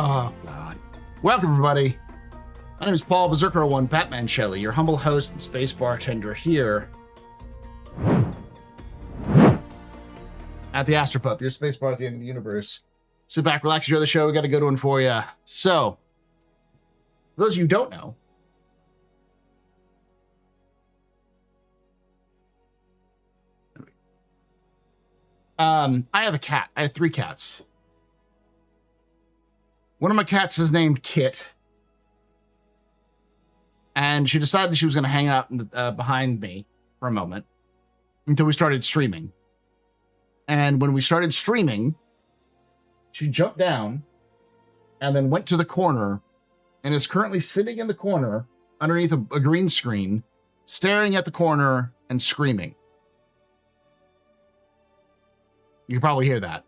Oh, God. Welcome, everybody. My name is Paul Berserker01 Batman Shelley, your humble host and space bartender here at the AstroPub, your space bar at the end of the universe. Sit back, relax, enjoy the show. We got a good one for you. So, for those of you who don't know, I have a cat. I have 3 cats. One of my cats is named Kit. And she decided she was going to hang out behind me for a moment until we started streaming. And when we started streaming, she jumped down and then went to the corner and is currently sitting in the corner underneath a green screen, staring at the corner and screaming. You can probably hear that.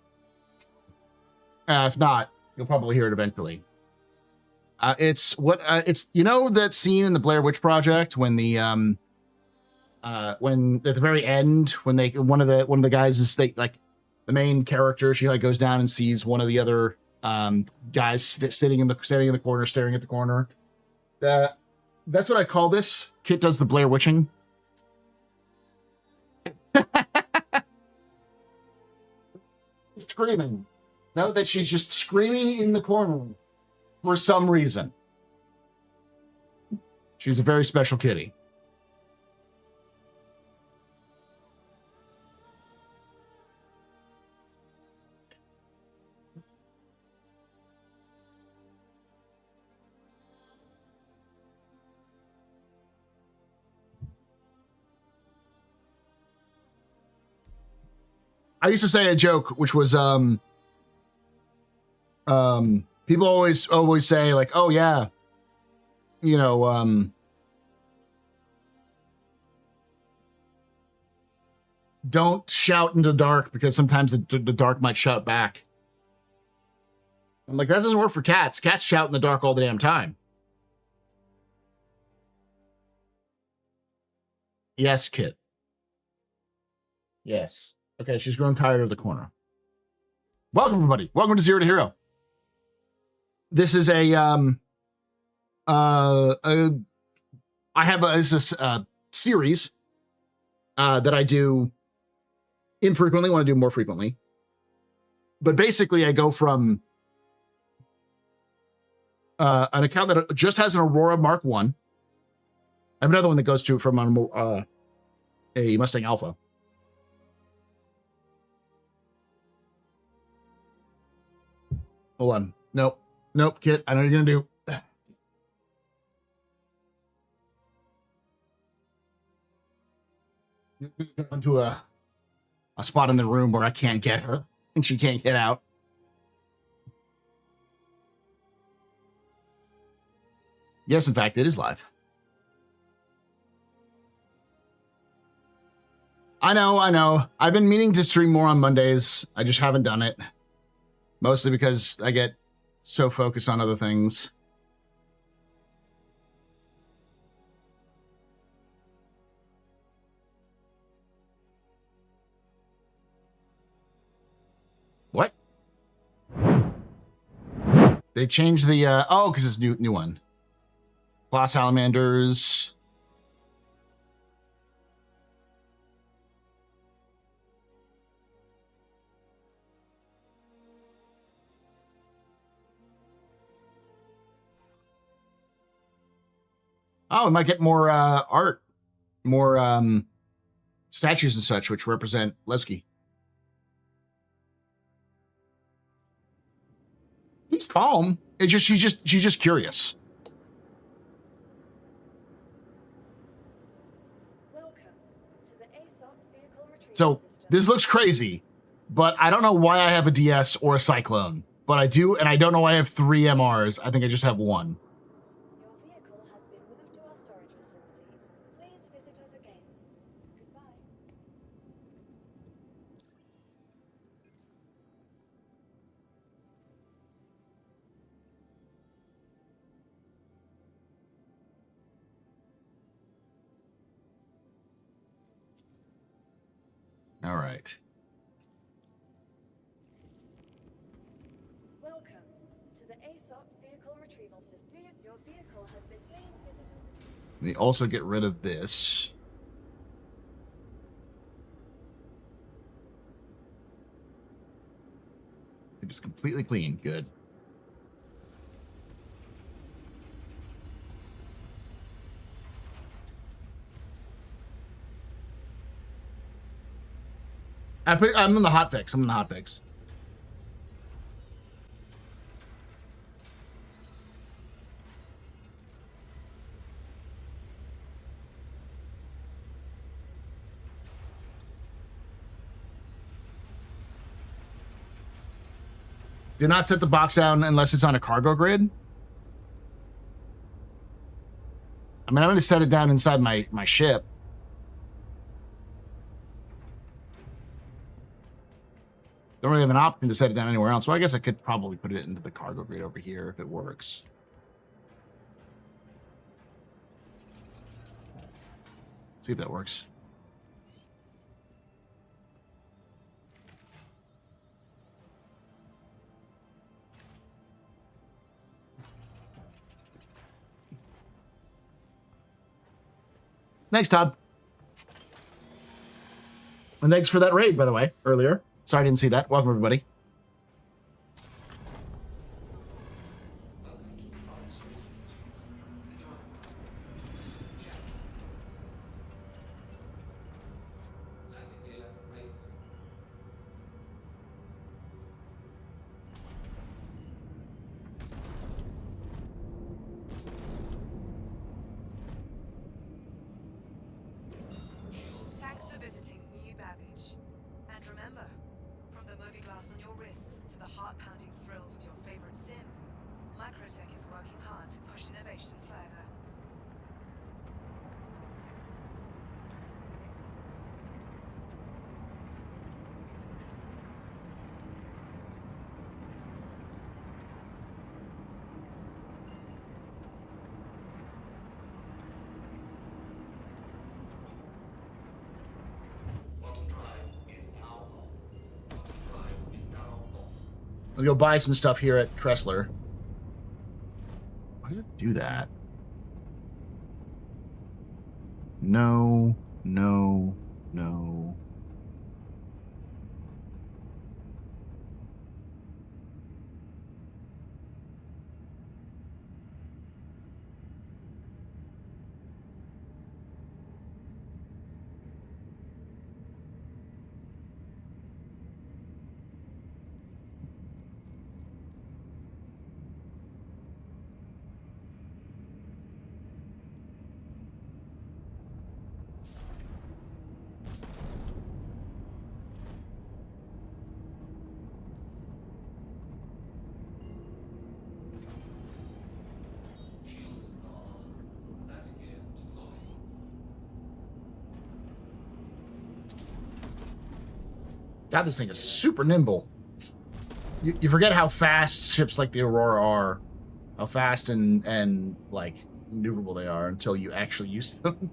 If not, you'll probably hear it eventually. It's you know that scene in the Blair Witch Project when when at the very end when one of the guys is like the main character, she like goes down and sees one of the other guys sitting in the corner, staring at the corner. That's what I call this. Kit does the Blair Witching. Screaming. Note that she's just screaming in the corner for some reason. She's a very special kitty. I used to say a joke, which was people always say like, oh yeah, you know, don't shout in the dark because sometimes the dark might shout back. I'm like, that doesn't work for cats. Cats shout in the dark all the damn time. Yes, Kit. Yes. Okay, she's grown tired of the corner. Welcome, everybody. Welcome to Zero to Hero. This is I have a series that I do infrequently, want to do more frequently. But basically, I go from an account that just has an Aurora Mark 1. I have another one that goes to from a Mustang Alpha. Hold on. Nope, Kit. I know what you're going to do. Into a spot in the room where I can't get her and she can't get out. Yes, in fact, it is live. I know. I've been meaning to stream more on Mondays. I just haven't done it. Mostly because I get so focused on other things. What? They changed the oh, because it's new one. Glass salamanders. Oh, we might get more art, more statues and such, which represent Lesky. He's calm. It's just she's just curious. Welcome to the ASOP vehicle retrieval So this looks crazy, but I don't know why I have a DS or a Cyclone, but I do, and I don't know why I have 3 MRs. I think I just have 1. Your vehicle has been moved to our storage facilities. Please visit us again. Goodbye. All right. Welcome to the ASOP vehicle retrieval system. Your vehicle has been. Please visit us. We also get rid of this. It is completely clean. Good. I'm in the hotfix. I'm in the hotfix. Do not set the box down unless it's on a cargo grid. I mean, I'm going to set it down inside my ship. Don't really have an option to set it down anywhere else. So I guess I could probably put it into the cargo grid over here if it works. See if that works. Thanks, Todd. And thanks for that raid, by the way, earlier. Sorry I didn't see that. Welcome, everybody. Thanks for visiting New Babbage. And remember, from the movie glass on your wrist to the heart-pounding thrills of your favorite sim, Microtech is working hard to push innovation further. I'll go buy some stuff here at Tressler. Why does it do that? No, no, no. God, this thing is super nimble. You forget how fast ships like the Aurora are, how fast and like maneuverable they are until you actually use them.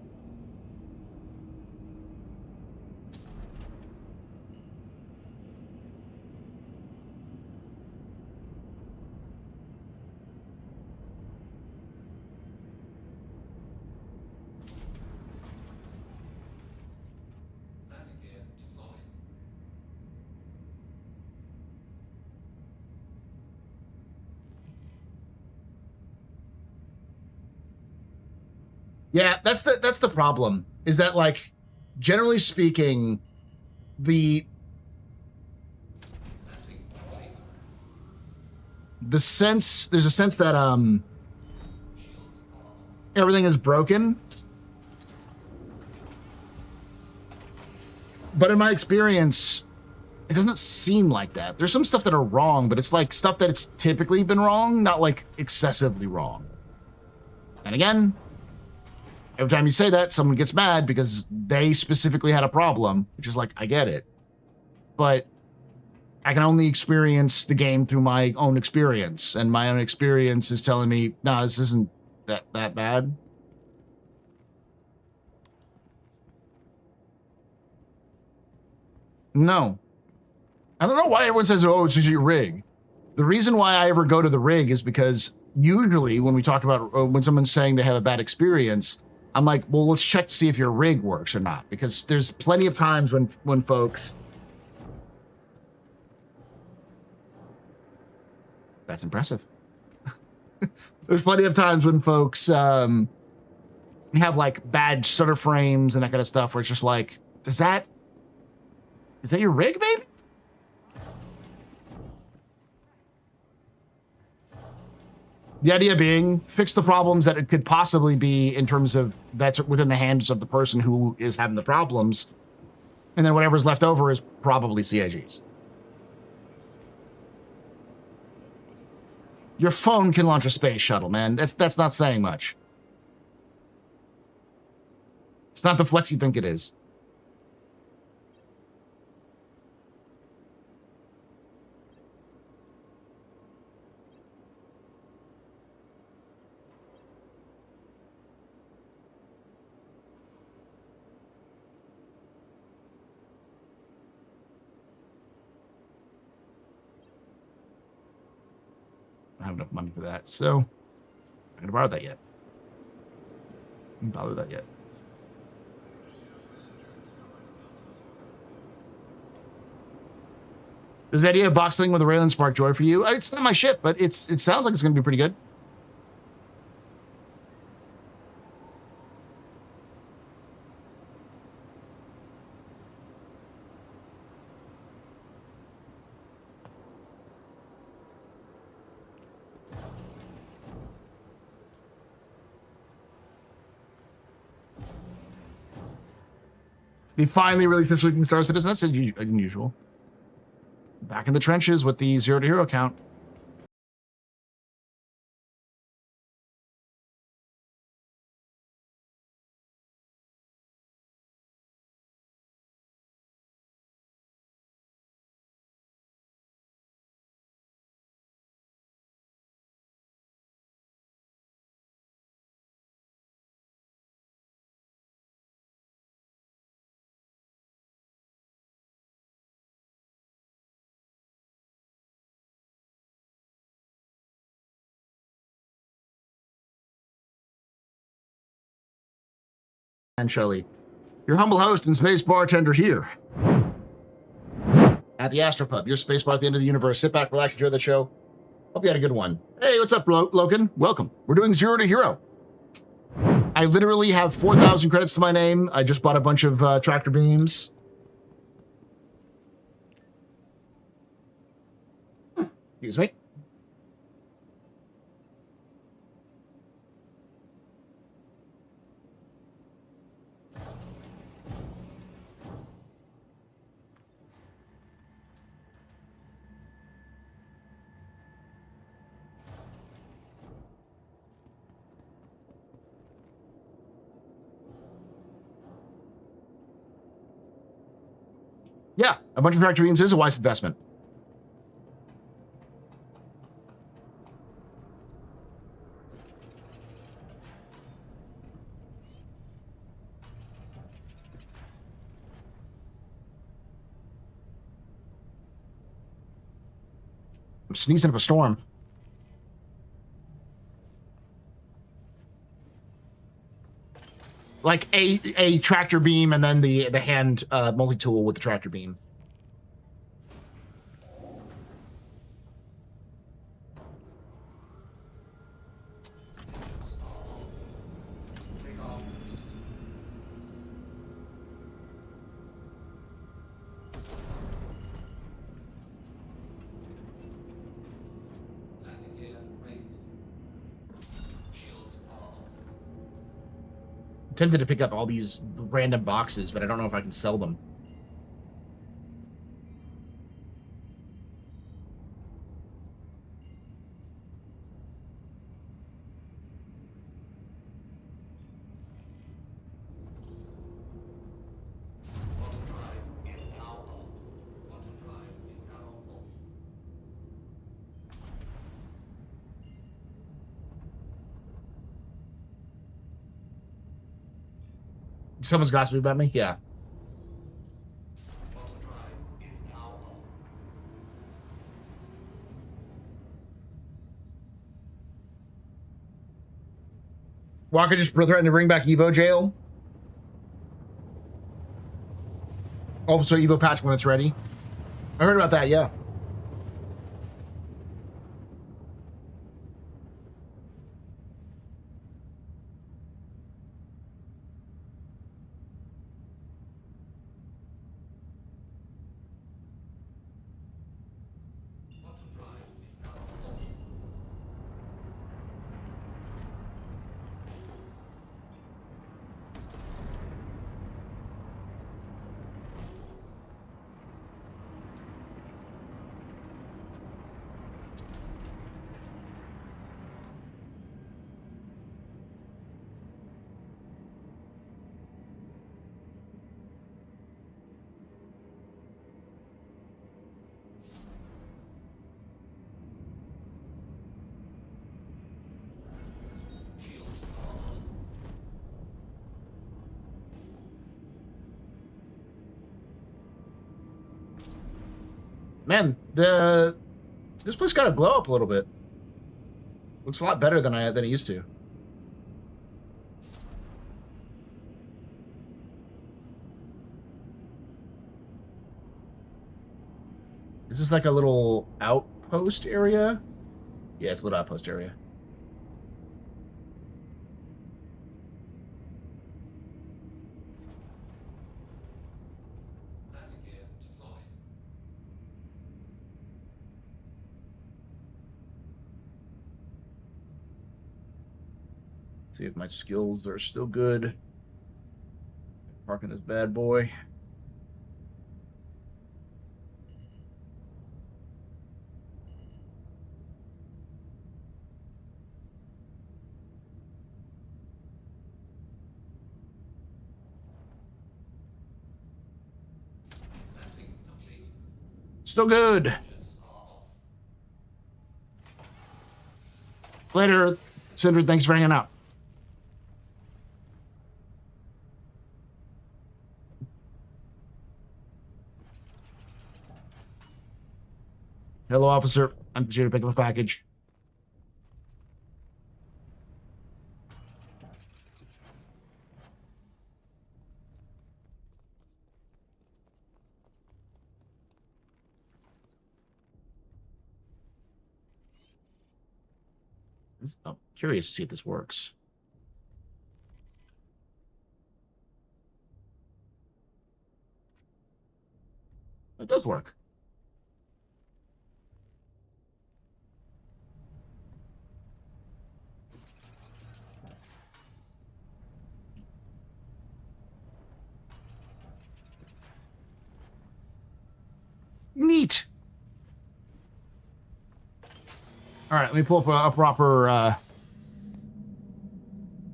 Yeah, that's the problem. Is that, like, generally speaking, the sense, there's a sense that everything is broken. But in my experience, it doesn't seem like that. There's some stuff that are wrong, but it's like stuff that it's typically been wrong, not like excessively wrong. And again, every time you say that, someone gets mad because they specifically had a problem, which is like, I get it. But I can only experience the game through my own experience, and my own experience is telling me, no, this isn't that bad. No. I don't know why everyone says, oh, it's just your rig. The reason why I ever go to the rig is because usually when we talk about when someone's saying they have a bad experience, I'm like, well, let's check to see if your rig works or not, because there's plenty of times when folks. That's impressive. There's plenty of times when folks have like bad stutter frames and that kind of stuff where it's just like, is that your rig, baby? The idea being, fix the problems that it could possibly be in terms of that's within the hands of the person who is having the problems. And then whatever's left over is probably CIGs. Your phone can launch a space shuttle, man. That's not saying much. It's not the flex you think it is. I don't have enough money for that, so I'm not gonna borrow that yet. I didn't bother that yet. Does the idea of boxing with a Raylan spark joy for you? It's not my shit, but it sounds like it's gonna be pretty good. They finally released this week in Star Citizen. That's unusual. Back in the trenches with the 0 to hero count. And Shelley, your humble host and space bartender here at the AstroPub, your space bar at the end of the universe. Sit back, relax, enjoy the show. Hope you had a good one. Hey, what's up, Logan? Welcome. We're doing 0 to hero. I literally have 4,000 credits to my name. I just bought a bunch of tractor beams. Excuse me. Yeah, a bunch of tractor beams is a wise investment. I'm sneezing up a storm. Like a tractor beam and then the hand multi-tool with the tractor beam. Tempted to pick up all these random boxes, but I don't know if I can sell them. Someone's gossiping about me? Yeah. Waka just threatened to bring back Evo jail. Also, Evo patch when it's ready. I heard about that, yeah. Man, this place got to glow up a little bit. Looks a lot better than it used to. Is this like a little outpost area? Yeah, it's a little outpost area. See if my skills are still good. Parking this bad boy. Still good. Later, Cinder. Thanks for hanging out. Hello, officer. I'm here to pick up a package. I'm curious to see if this works. It does work. Neat. All right, let me pull up a proper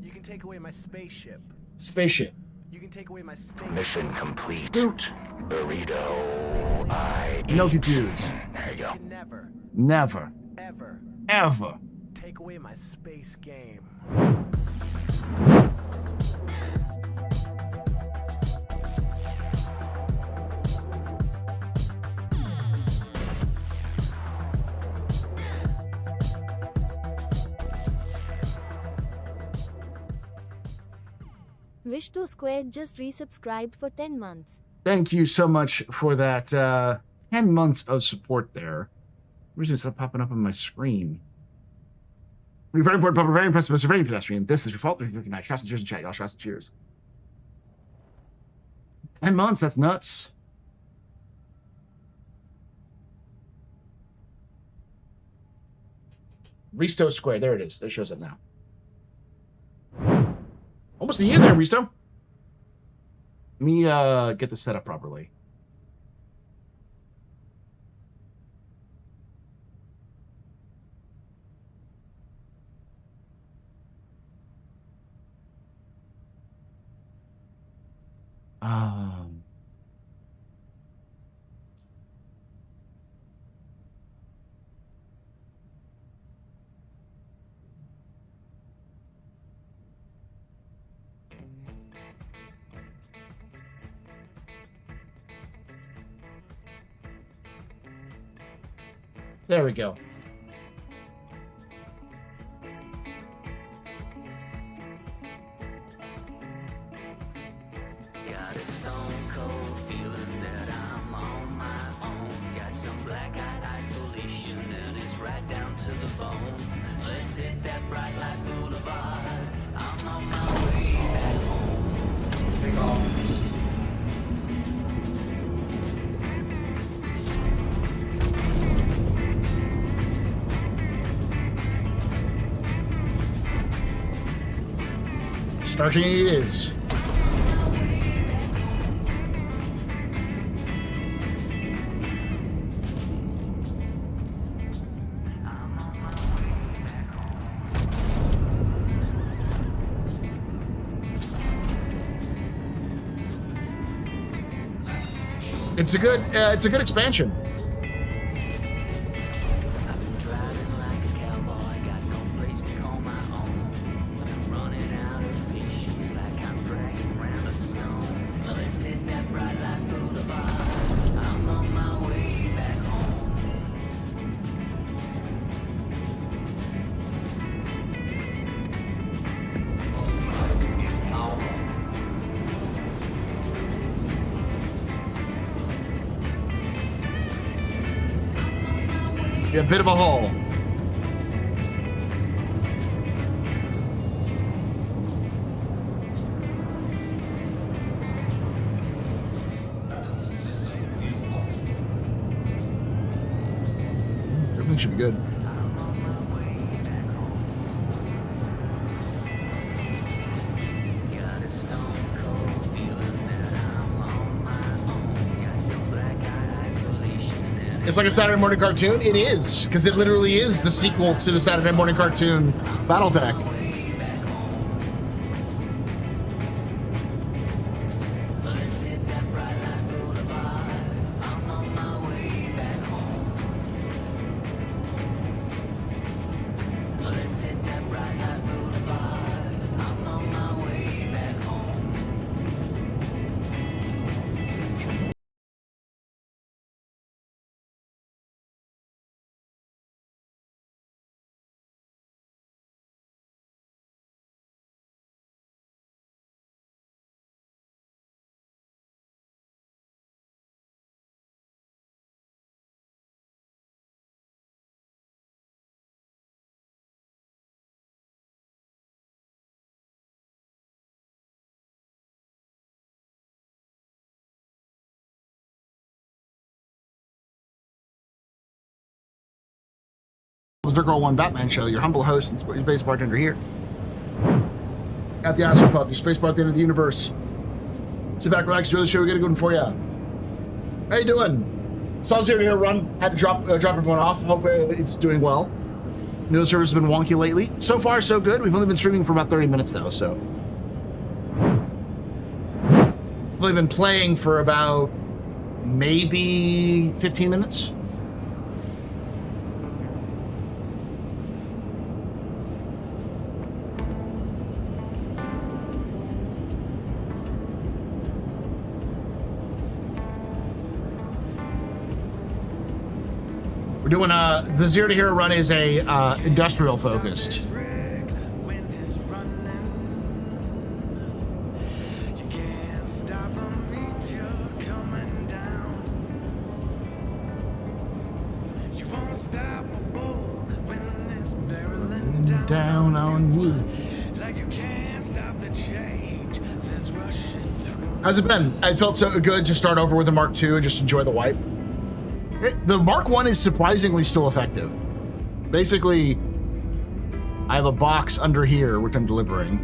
You can take away my spaceship. spaceship. You can take away my spaceship. Mission complete. Boot. Burrito. No confuse. There you You go. can never, Never, ever ever. take away my space game. Rishto Squared just resubscribed for 10 months. Thank you so much for that 10 months of support there. Where's this popping up on my screen? You're very important, very impressive, Mr. Very pedestrian. This is your fault. Good night. Shots and cheers and chat, y'all. Shots and cheers. 10 months, that's nuts. Risto Square, there it is. That shows up now. Almost a year there, Risto. Let me get this set up properly. There we go. Take off. Starting it is. It's a good expansion. Yeah, a bit of a hole. Everything should be good. It's like a Saturday morning cartoon. It is, because it literally is the sequel to the Saturday morning cartoon BattleTech. The Girl One Batman Show, your humble host and space bartender here at the AstroPub, your space bar at the end of the universe. Sit back, relax, enjoy the show. We got a good one for you. How you doing? Saw Zero here run. Had to drop everyone off. Hope it's doing well. News service has been wonky lately. So far, so good. We've only been streaming for about 30 minutes though, so we've only been playing for about maybe 15 minutes. We're doing the Zero to Hero run is a industrial focused. Down on you. How's it been? I felt so good to start over with the Mark II and just enjoy the wipe. The Mark I is surprisingly still effective. Basically, I have a box under here, which I'm delivering.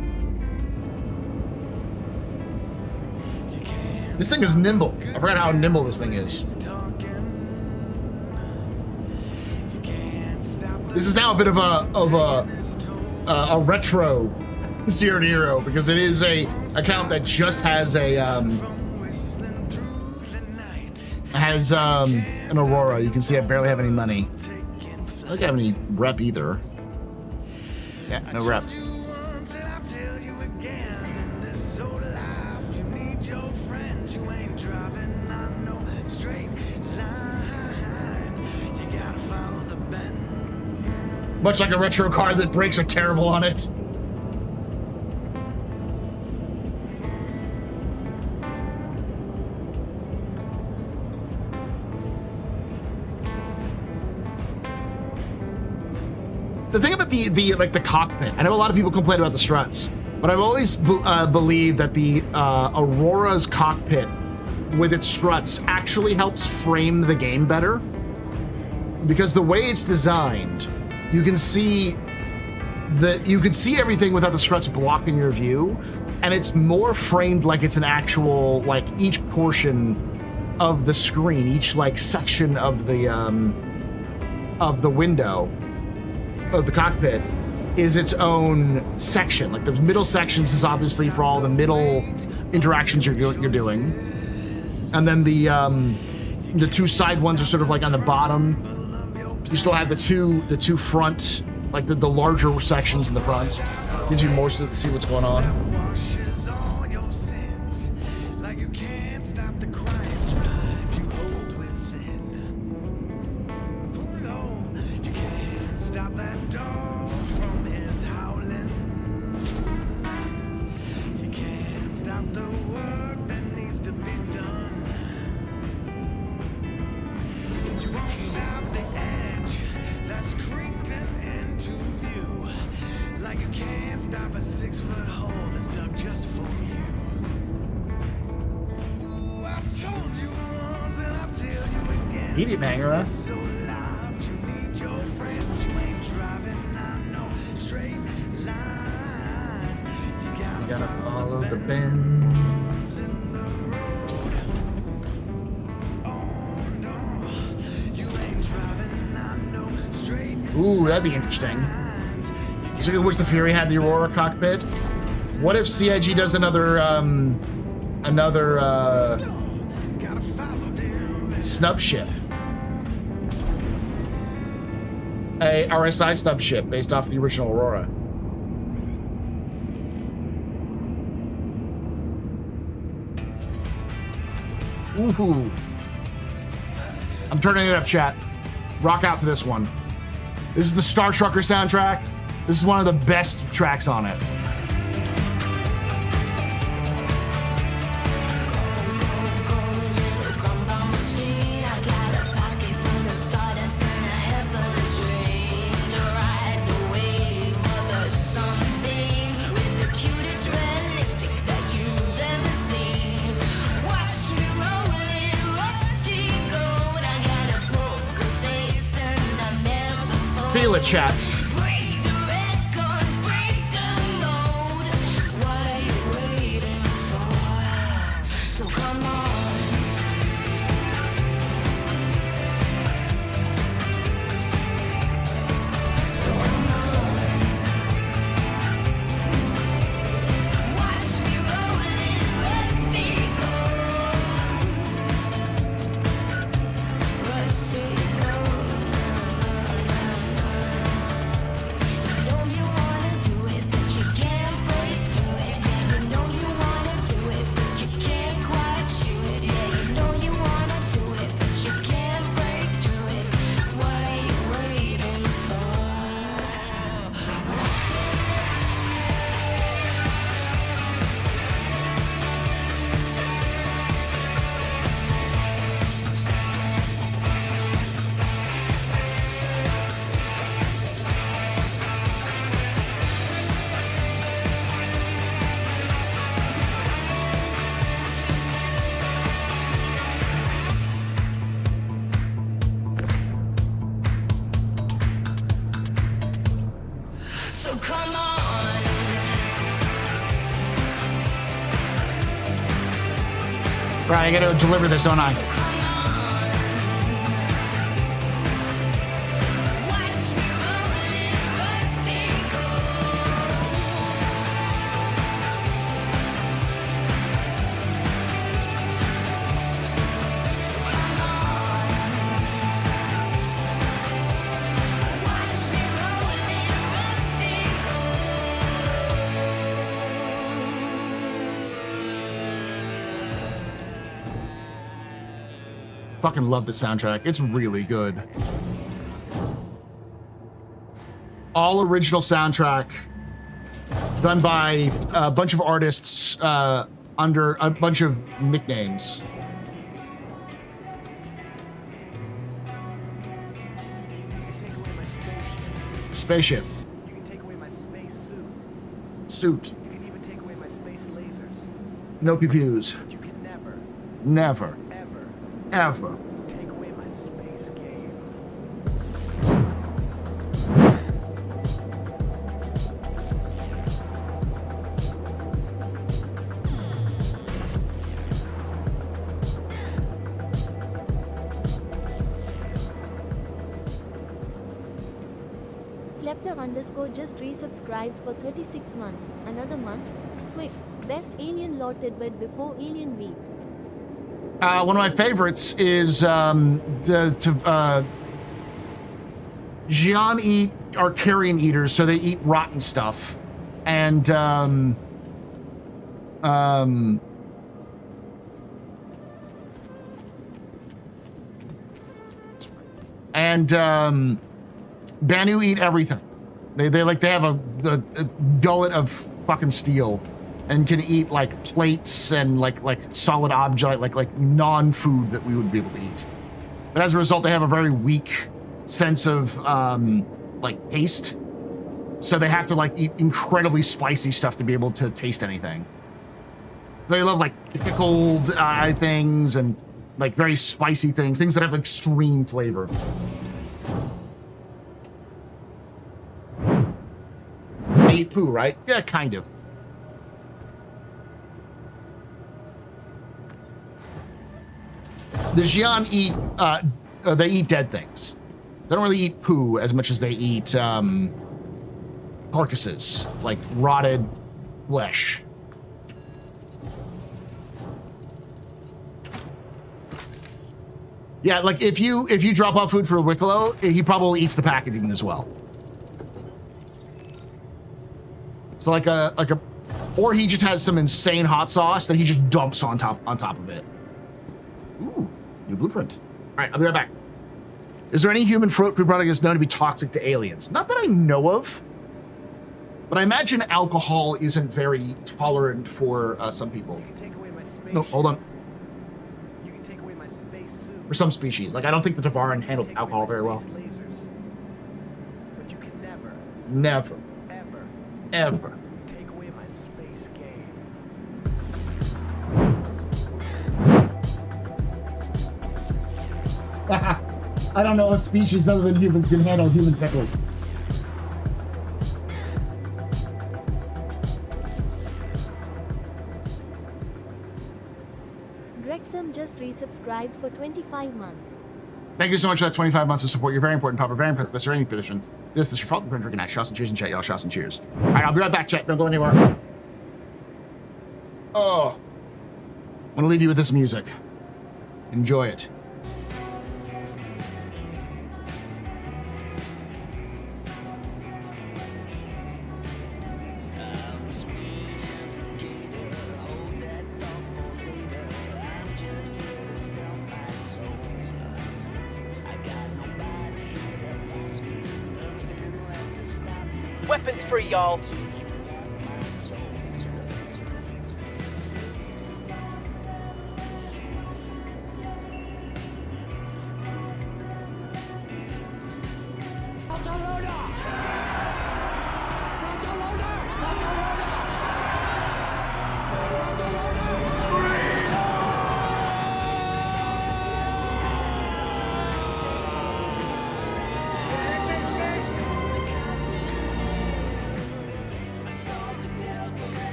This thing is nimble. I forgot how nimble this thing is. This is now a bit of a retro Zero to Hero because it is a account that just has a an Aurora. You can see I barely have any money. I don't have any rep either. Yeah, no rep. Much like a retro car, that brakes are terrible on it. the thing about the like the cockpit, I know a lot of people complain about the struts, but I've always believed that the Aurora's cockpit with its struts actually helps frame the game better, because the way it's designed, you can see everything without the struts blocking your view, and it's more framed like it's an actual, like, each portion of the screen, each like section of the window of the cockpit is its own section. Like the middle sections is obviously for all the middle interactions you're doing, and then the two side ones are sort of like on the bottom. You still have the two front, like the larger sections in the front. Gives you more to see what's going on. Idiot banger, huh? You gotta follow the bends. Ooh, that'd be interesting. So you wish the Fury had the Aurora cockpit. What if CIG does another snub ship? A RSI snub ship based off the original Aurora. Ooh. I'm turning it up, chat. Rock out to this one. This is the Star Trucker soundtrack. This is one of the best tracks on it. Feel it, chat. Right, I gotta deliver this, don't I? Fucking love the soundtrack. It's really good. All original soundtrack done by a bunch of artists under a bunch of nicknames. Spaceship. You can take away my space suit. Suit. You can even take away my space lasers. No pew-pews. But you can never, Never. ever Ever. take away my space game. Klepter underscore just resubscribed for 36 months. Another month? Quick. Best alien lore tidbit before Alien Week. One of my favorites is Xi'an eat are carrion eaters, so they eat rotten stuff. And Banu eat everything. They have a gullet of fucking steel and can eat like plates and like solid object, like non-food that we would be able to eat. But as a result, they have a very weak sense of like taste. So they have to like eat incredibly spicy stuff to be able to taste anything. They love like pickled things and like very spicy things that have extreme flavor. They eat poo, right? Yeah, kind of. The Xi'an eat, they eat dead things. They don't really eat poo as much as they eat carcasses, like rotted flesh. Yeah, like if you drop off food for a Wicklow, he probably eats the packaging as well. So or he just has some insane hot sauce that he just dumps on top of it. Ooh, new blueprint. All right, I'll be right back. Is there any human fruit product that's known to be toxic to aliens? Not that I know of, but I imagine alcohol isn't very tolerant for some people. You can take away my space. No, hold on. You can take away my space suit. For some species, like I don't think the Devaran handled Take away alcohol my very well. space lasers. But you can never, Never, ever. take away my space game. I don't know a species other than humans can handle human pickles. Grexam just resubscribed for 25 months. Thank you so much for that 25 months of support. You're very important, Papa. Very important. Mr. Rainy Petition. This is your fault. We're drinking shots and cheers and chat, y'all. Shots and cheers. All right, I'll be right back, chat. Don't go anywhere. Oh. I want to leave you with this music. Enjoy it. Weapons free, y'all.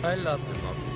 I love democracy.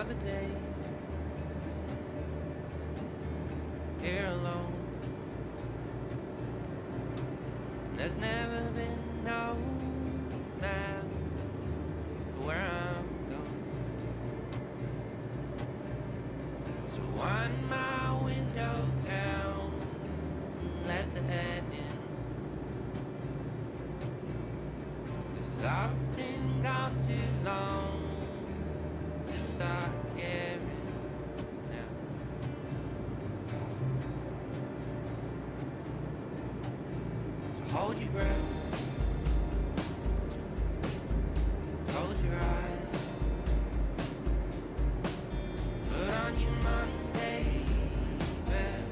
Another day here alone. There's never been no map for where I'm going. So wind my window down, let the head in. 'Cause I've been gone too long to start caring now. So hold your breath, close your eyes, put on your Monday best,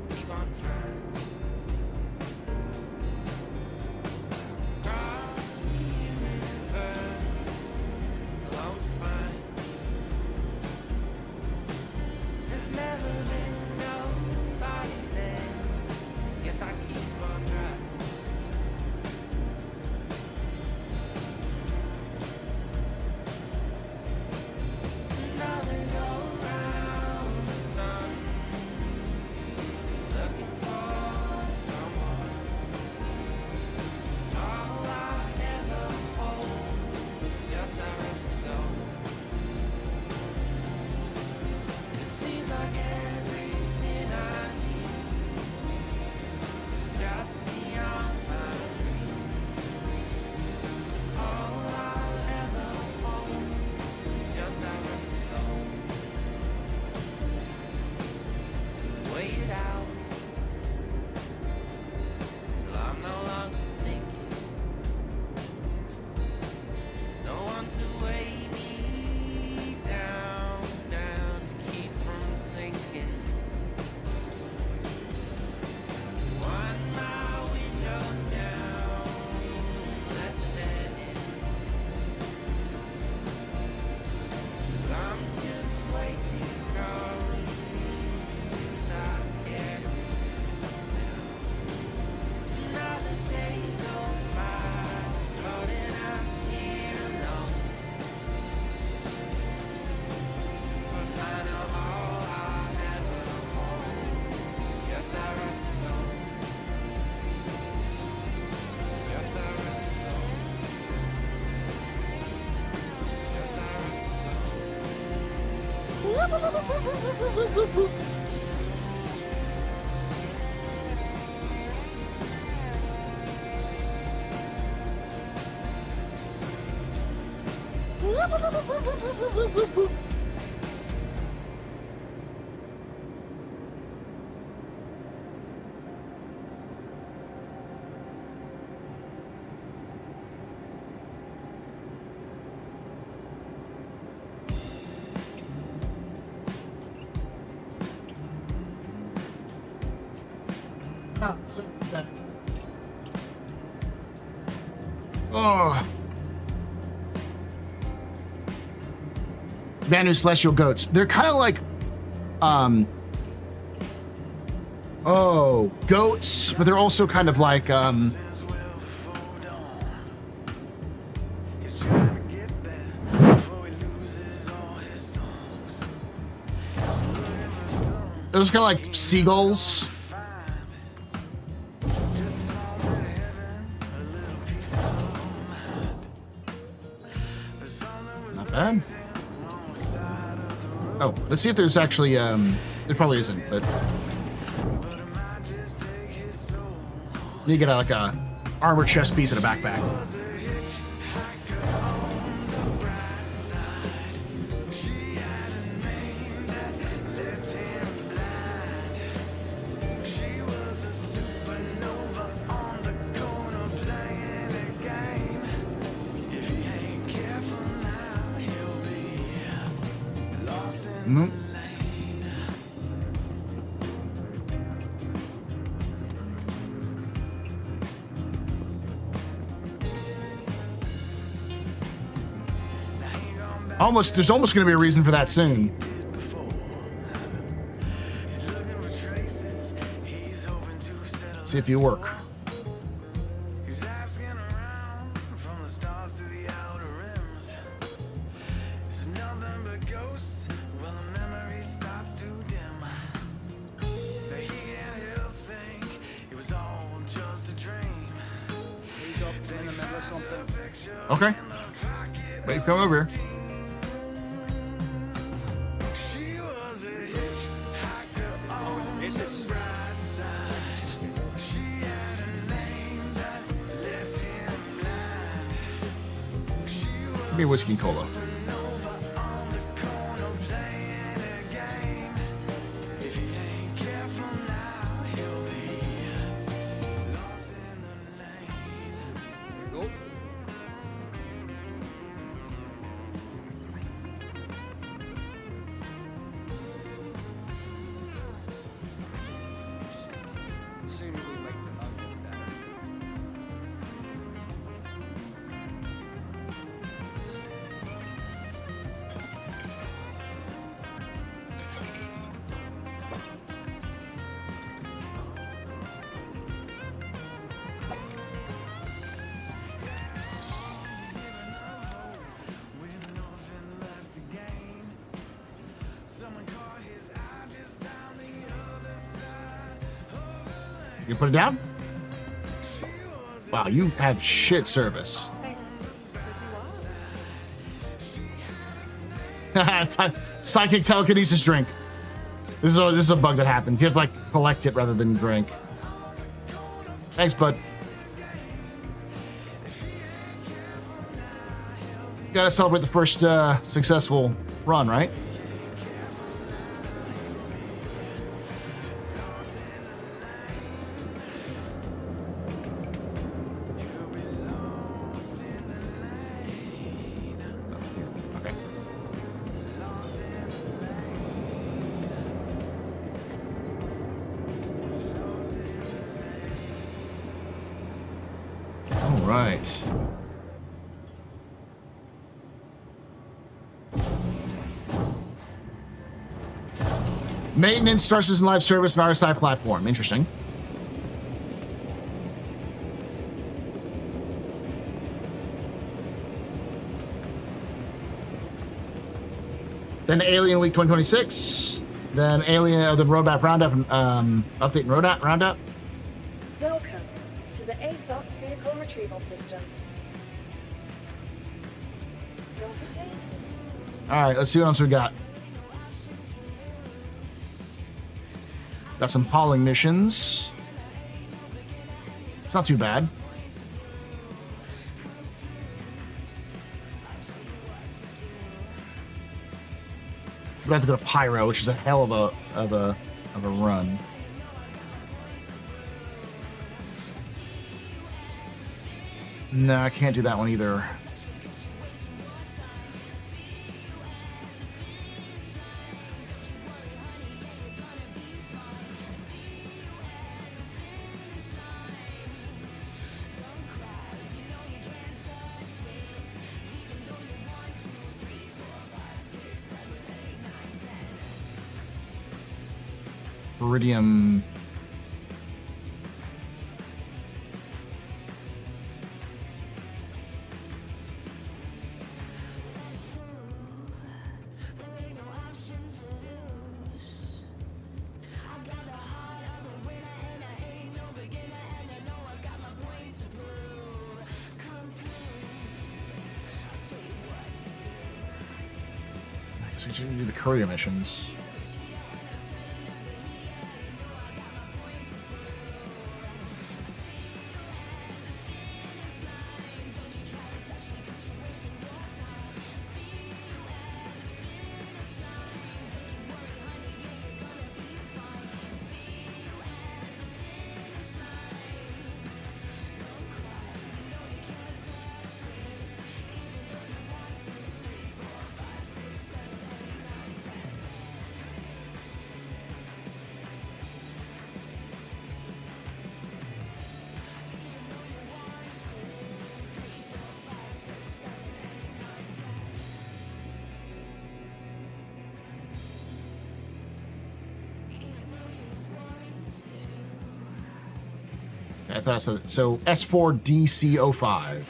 keep on trying. Cross the river, alone to find. There's never been nobody there. Guess I keep on trying. Another go round the sun, looking for someone. All I ever hold is just ours to go. It seems like everything I need is just beyond my reach. All I'll ever hold is just ours to go. Wait it out till I'm no longer thinking. No one to weigh me down, down to keep from sinking. Wind my window down, let the dead in. 'Cause I'm just way too gone to stop caring now. Another day goes by, floating out here alone. But I know all I'll ever hold is just our us to go. Just our us to go. Just our us to go. Oh. Vanu Celestial Goats. They're kind of like, goats, but they're also kind of like, those kind of like seagulls. Not bad. Oh, let's see if there's actually, there probably isn't, but you get like a armor chest piece and a backpack. Nope. There's almost going to be a reason for that soon. See if you work. in the middle of something. Okay. Wait, come over here. This is. Give me a whiskey and cola. Sooner we make the love, the better. You put it down? Wow, you have shit service. Psychic telekinesis drink. This is a bug that happened. You have to like collect it rather than drink. Thanks, bud. You gotta celebrate the first successful run, right? Right. Maintenance, starcitizen live service, and RSI platform. Interesting. Then Alien Week 2026. Then Alien, the Roadmap Roundup, update and Roundup. Welcome to the ASOP Vehicle Retrieval System. All right, let's see what else we got. Got some hauling missions. It's not too bad. We have to go to Pyro, which is a hell of a run. No, I can't do that one either. Iridium. I guess we should do the courier missions. I thought I said so. S4DC05.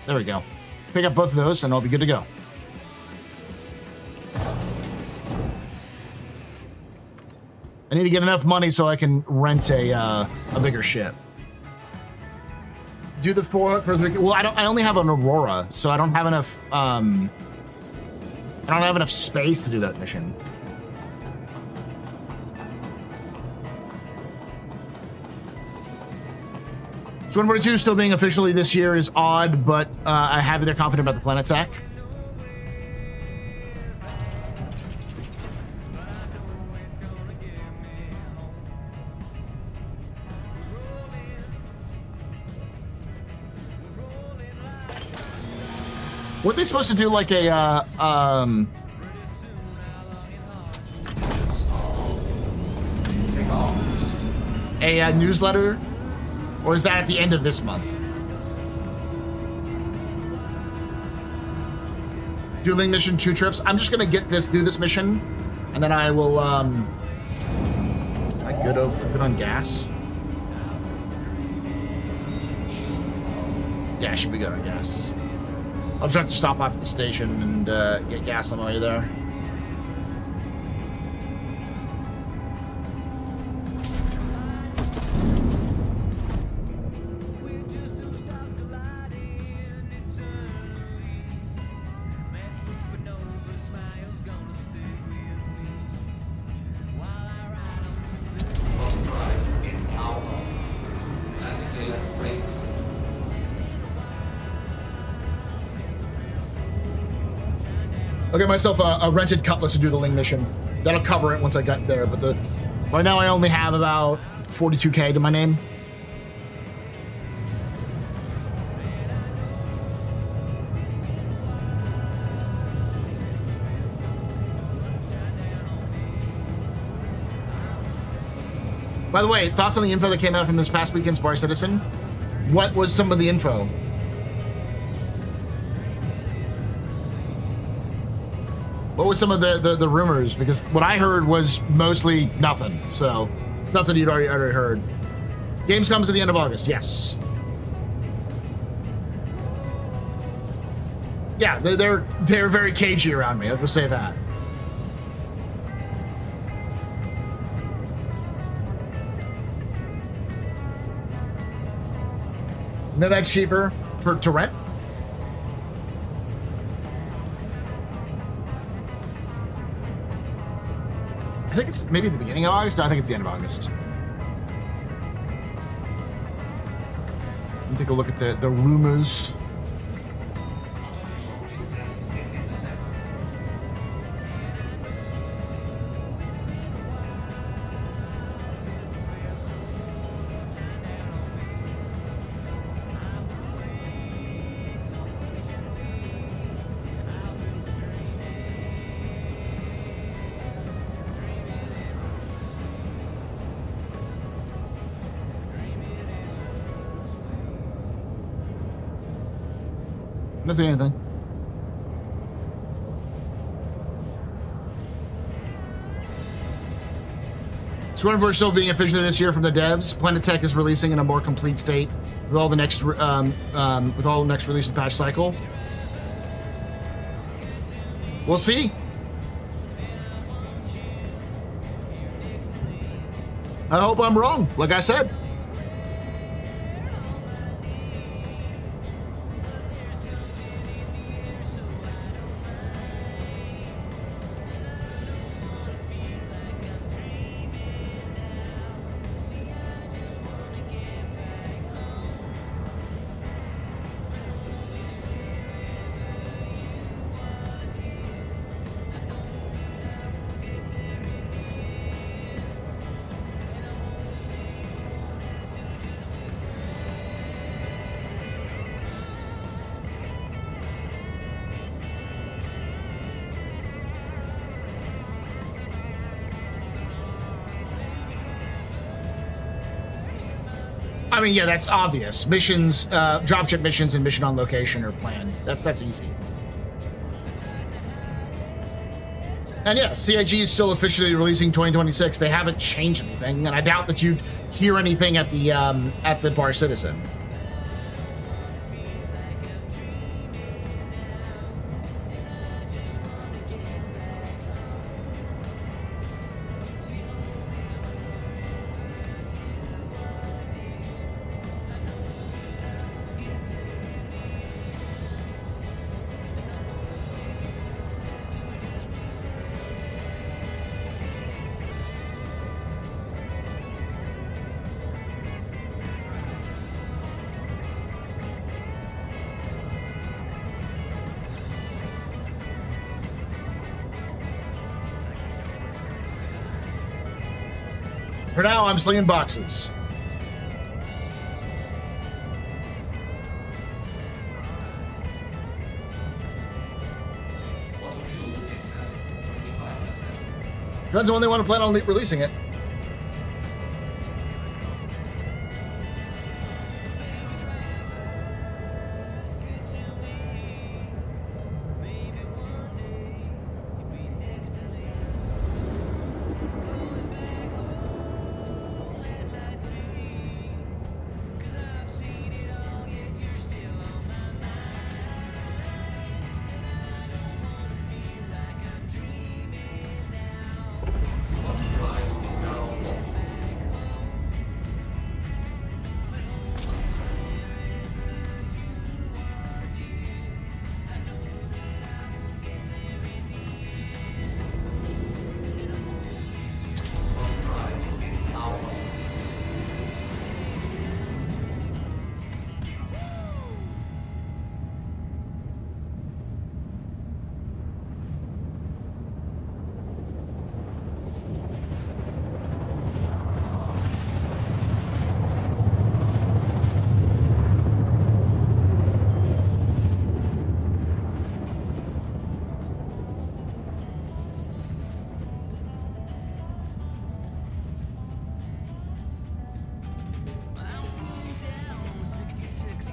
There we go. Pick up both of those, and I'll be good to go. I need to get enough money so I can rent a bigger ship. Do the 4 for 3. Well, I only have an Aurora, so I don't have enough. I don't have enough space to do that mission. So 142 still being officially this year is odd, but I have they're confident about the planet tech. Weren't they supposed to do like a newsletter, or is that at the end of this month? Dueling mission 2 trips. I'm just gonna do this mission, and then I will. Am I good on gas? Yeah, I should be good on gas. I'll just have to stop off at the station and get gas on the way there. I'll get myself a rented Cutlass to do the Ling mission. That'll cover it once I get there, but right now I only have about 42K to my name. By the way, thoughts on the info that came out from this past weekend's Bar Citizen? What was some of the info? What was some of the rumors? Because what I heard was mostly nothing. So it's nothing you'd already heard. Games comes at the end of August. Yes. Yeah, they're very cagey around me. I'll just say that. No, that's cheaper to rent. I think it's maybe the beginning of August. No, I think it's the end of August. Let me take a look at the rumors. Not saying anything. Squadron 4 still being officially this year from the devs. Planet Tech is releasing in a more complete state with all the next release and patch cycle. We'll see. I hope I'm wrong, like I said. I mean, yeah, that's obvious. Missions, dropship missions and mission on location are planned. That's easy. And yeah, CIG is still officially releasing 2026. They haven't changed anything, and I doubt that you'd hear anything at the Bar Citizen. For now, I'm slinging boxes. Depends on when they want to plan on releasing it.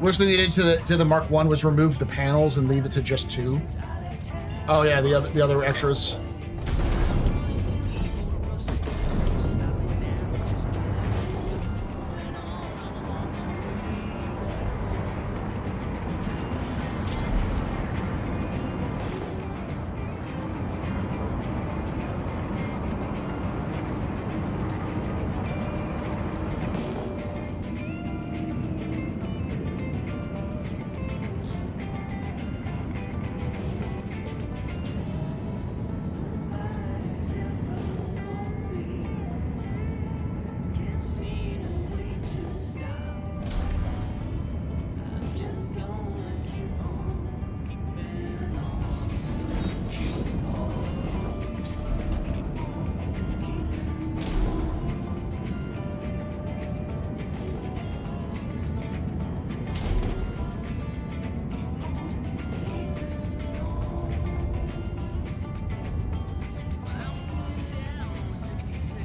Wish they needed to the Mark 1 was remove the panels and leave it to just 2. Oh yeah, the other extras.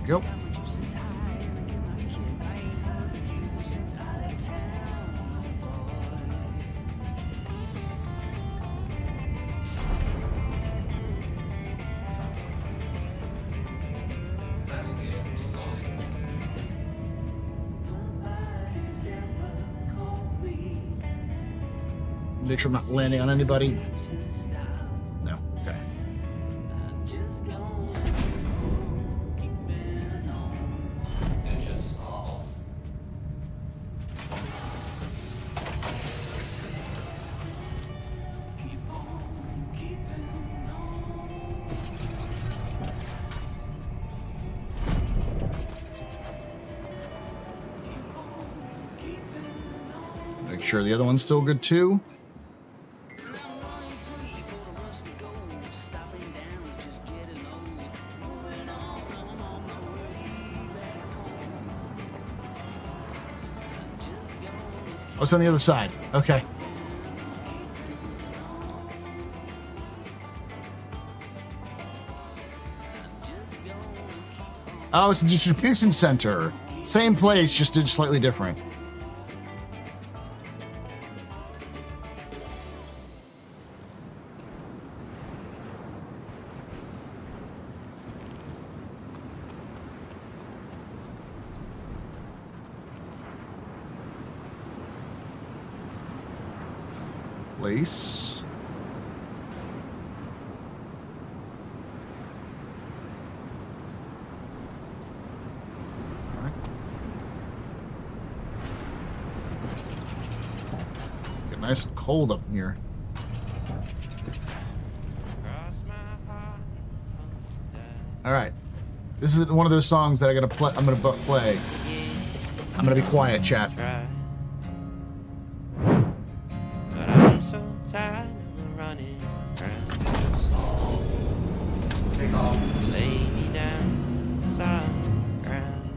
Yep. Make sure I'm not landing on anybody. No. Okay. Engines are off. Make sure the other one's still good too. Oh, it's on the other side. Okay. Oh, it's a distribution center. Same place, just did slightly different. Place. All right. Get nice and cold up here. All right. This is one of those songs that I'm gonna play. I'm gonna be quiet, chat. Take off. Lay me down, solid ground.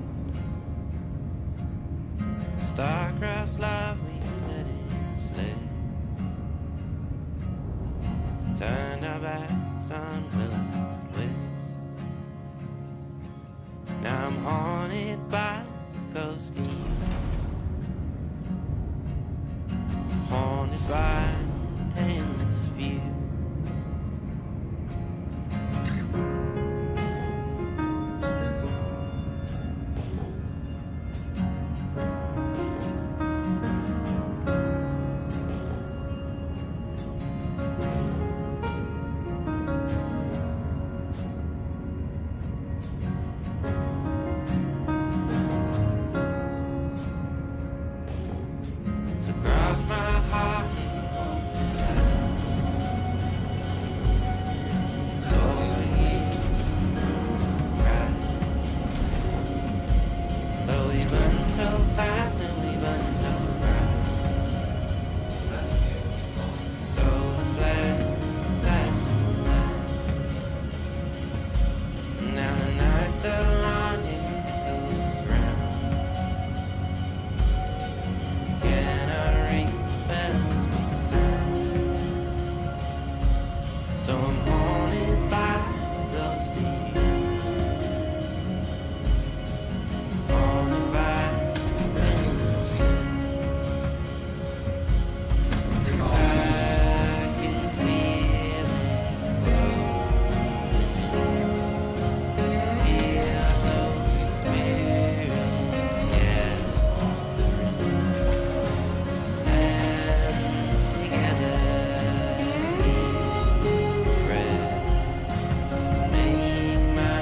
Star-crossed love, we let it slip. Turned our backs on will-o-wisps. Now I'm haunted by ghosts of you. Haunted by an endless view. So cross my heart and hope to die. Lord, forgive me, try. But we burn so fast and we burn so bright. So the flare flash and light. Now the nights are long and it echoes round. Cannot ring bells with sound. So I'm haunted by those days. Haunted by endless tears. I can feel it closing in. Feel those spirits gathering. Hands together, deep breath. Make my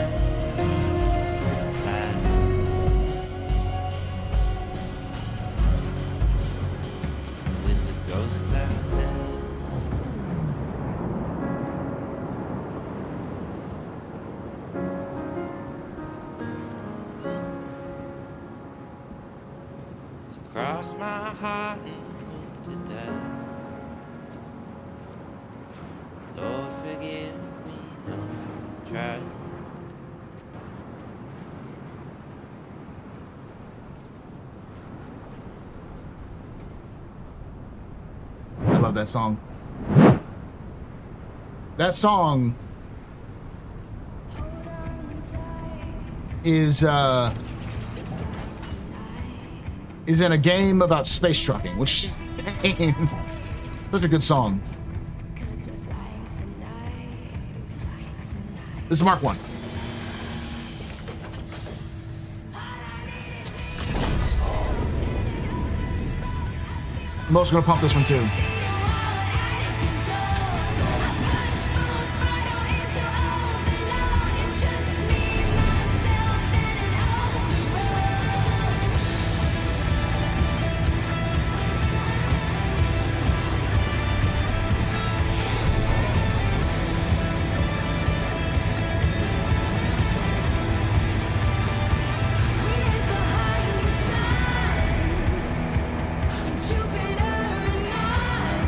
peace at last. With the ghosts out there. So cross my heart and hope to die. Lord, forgive me, no, I tried. I love that song. That song is in a game about space trucking, which is such a good song. This is Mark 1. I'm also gonna pump this one too. Jupiter and Mars.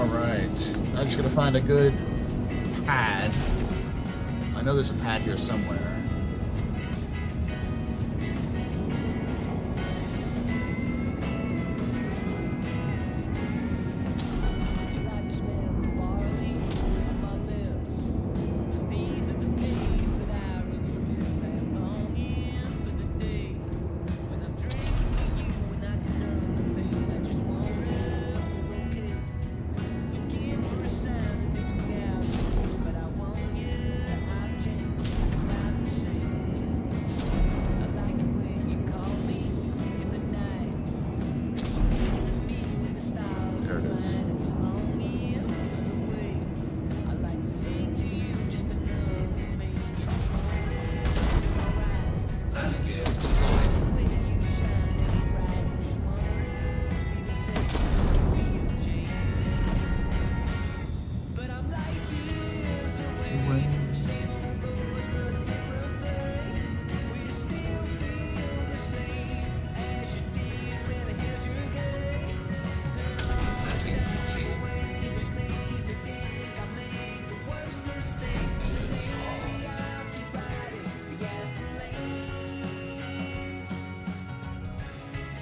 Alright. I'm just gonna find a good pad. I know there's a pad here somewhere.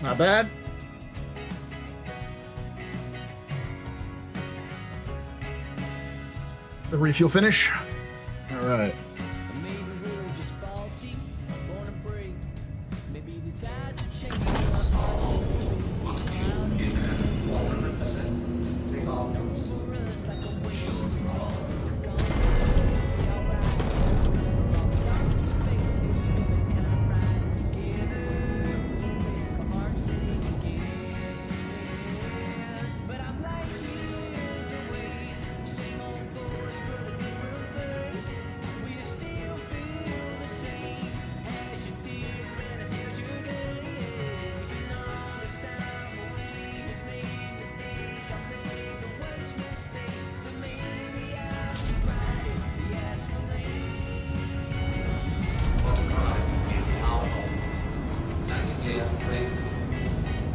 Not bad. The refuel finish. All right. Is at 100%. Take off.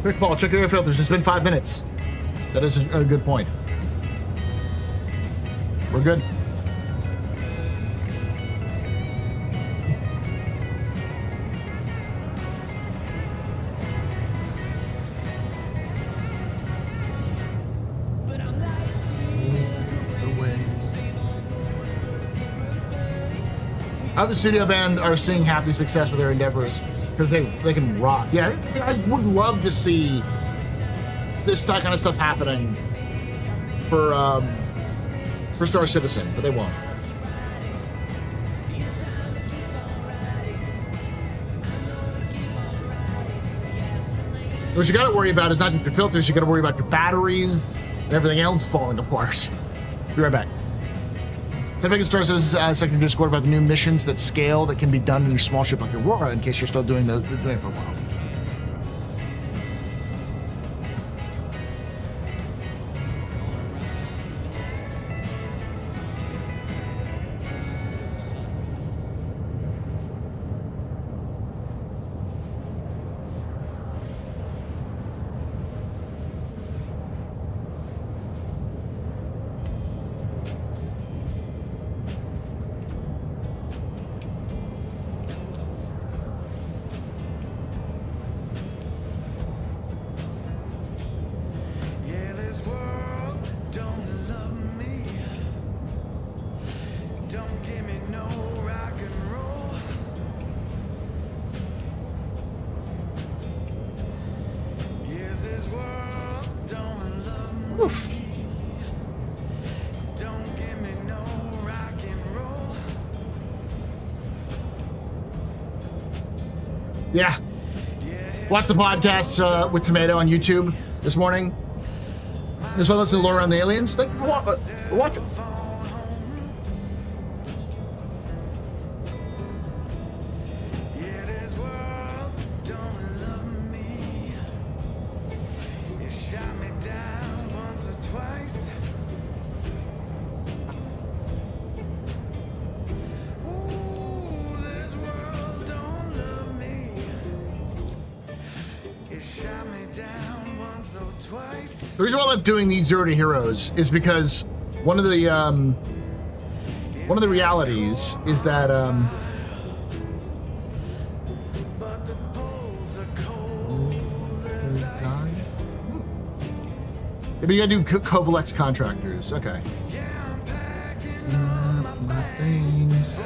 Quick ball, check your air filters. It's been 5 minutes. That is a good point. We're good. How the studio band are seeing happy success with their endeavors because they can rock. Yeah, I would love to see this kind of stuff happening for Star Citizen, but they won't. What you got to worry about is not just your filters. You got to worry about your battery and everything else falling apart. Be right back. Then make a Star Citizen second Discord about the new missions that scale that can be done in your small ship like Aurora, in case you're still doing the thing for a while. Yeah. Watch the podcast with Tomato on YouTube this morning. Just want to listen to Lore Around the Aliens. Thank you for watching. Shot me down once or twice. The reason why I love doing these Zero to Heroes is because one of the realities is that maybe you gotta do Kovalex contractors. Okay. My things,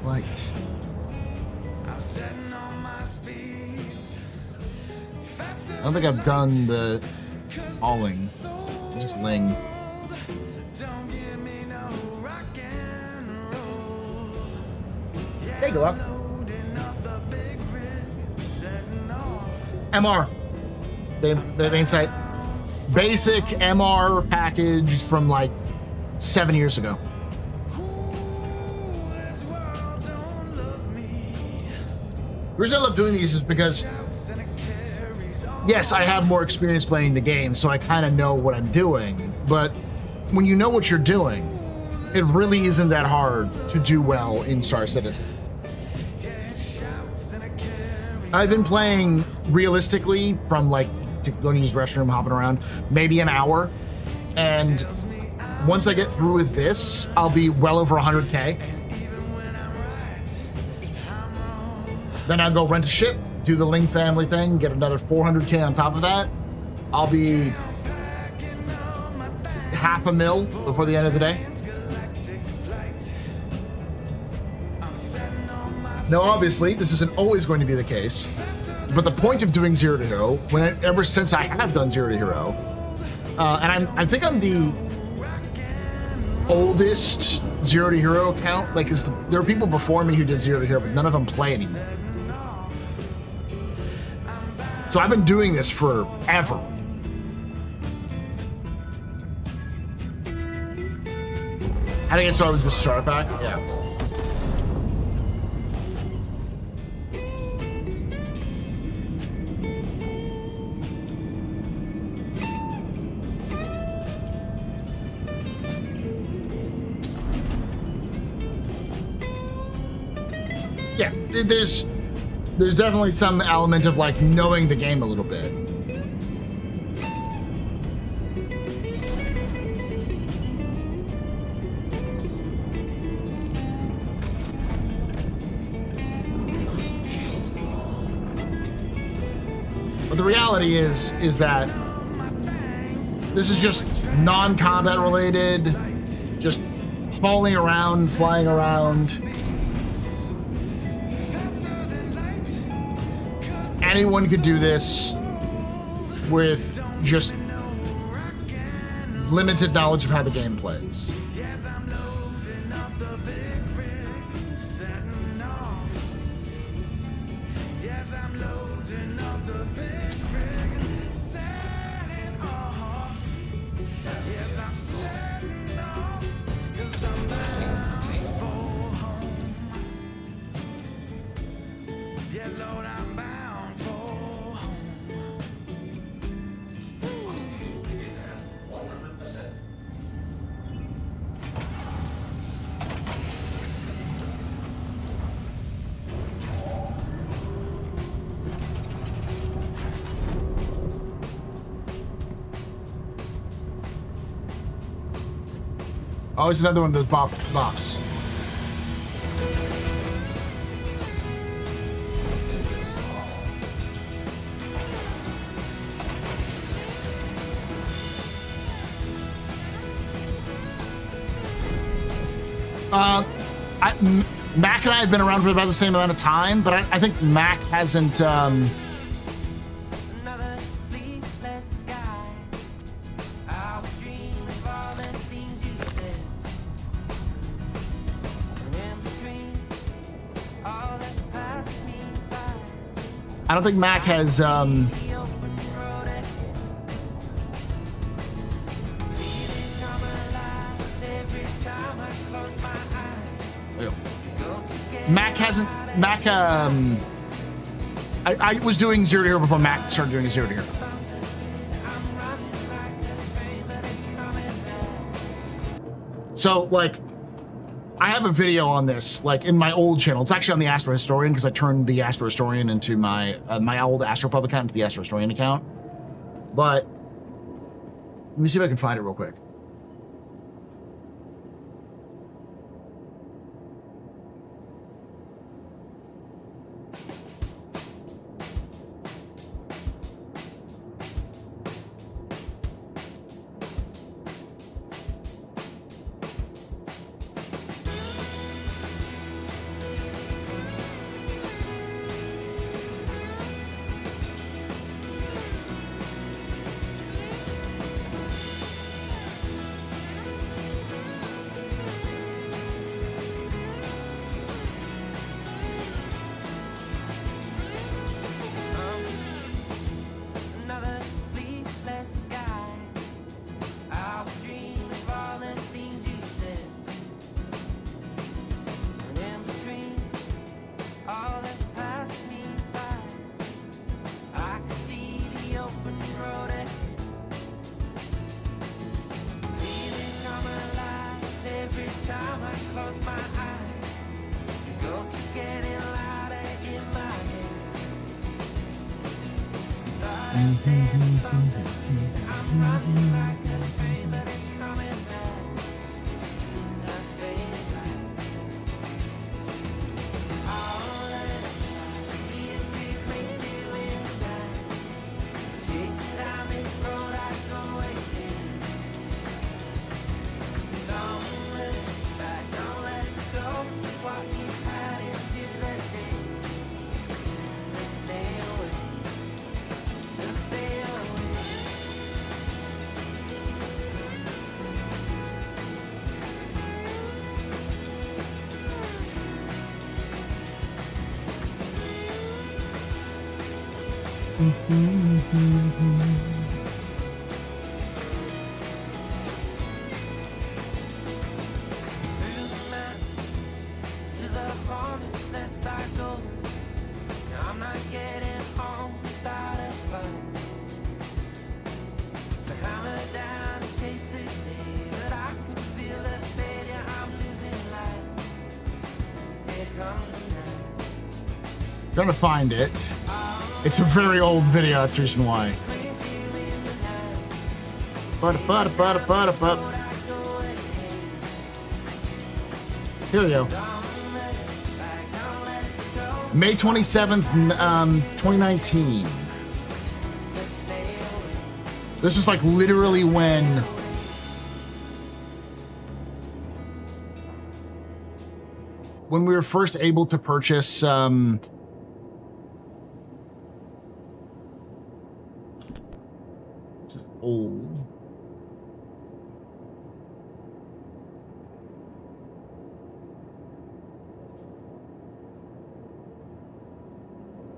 light. I don't think I've done the hauling. It's just Ling. Hey, good luck. MR. The insight. Basic MR package from like 7 years ago. The reason I love doing these is because, yes, I have more experience playing the game, so I kind of know what I'm doing. But when you know what you're doing, it really isn't that hard to do well in Star Citizen. I've been playing realistically from like to go to use restroom, hopping around, maybe an hour. And once I get through with this, I'll be well over 100K. Then I'll go rent a ship, do the Ling family thing, get another 400K on top of that. I'll be $500,000 before the end of the day. Now, obviously, this isn't always going to be the case, but the point of doing Zero to Hero, ever since I have done Zero to Hero, and I think I'm the oldest Zero to Hero account. Like, there are people before me who did Zero to Hero, but none of them play anymore. So I've been doing this forever. How to get started with just starter pack? Yeah. Yeah, there's definitely some element of like knowing the game a little bit. But the reality is that this is just non-combat related, just hauling around, flying around. Anyone could do this with just limited knowledge of how the game plays. Oh, it's another one of those bops. Mac and I have been around for about the same amount of time, but I think Mac hasn't. I don't think Mac has. Mac hasn't. Mac. I was doing Zero to Hero before Mac started doing Zero to Hero. So, like, I have a video on this, like, in my old channel. It's actually on the Astro Historian because I turned the Astro Historian into my old AstroPub account into the Astro Historian account. But let me see if I can find it real quick. Another sleepless sky. I was dreaming of all the things you said. And in between all that passed me by, I could see the open road ahead. Feeling come alive every time I close my eyes. The ghosts are getting louder in my head. I'm running like a train, but it's coming back. I faded like all that we used to cling to in the night. Chasing down this road I go again. Don't look back, don't let go. See what you had into the day. Just stay away. Just stay away. Through the map to the hornet's nest I go. Now I'm not getting home without a fight. To hammer down and chase the day, but I can feel the fade. Yeah, I'm losing light. Here comes the night. Trying to find it. It's a very old video. That's the reason why. Here we go. May 27th, 2019. This is like literally when we were first able to purchase old.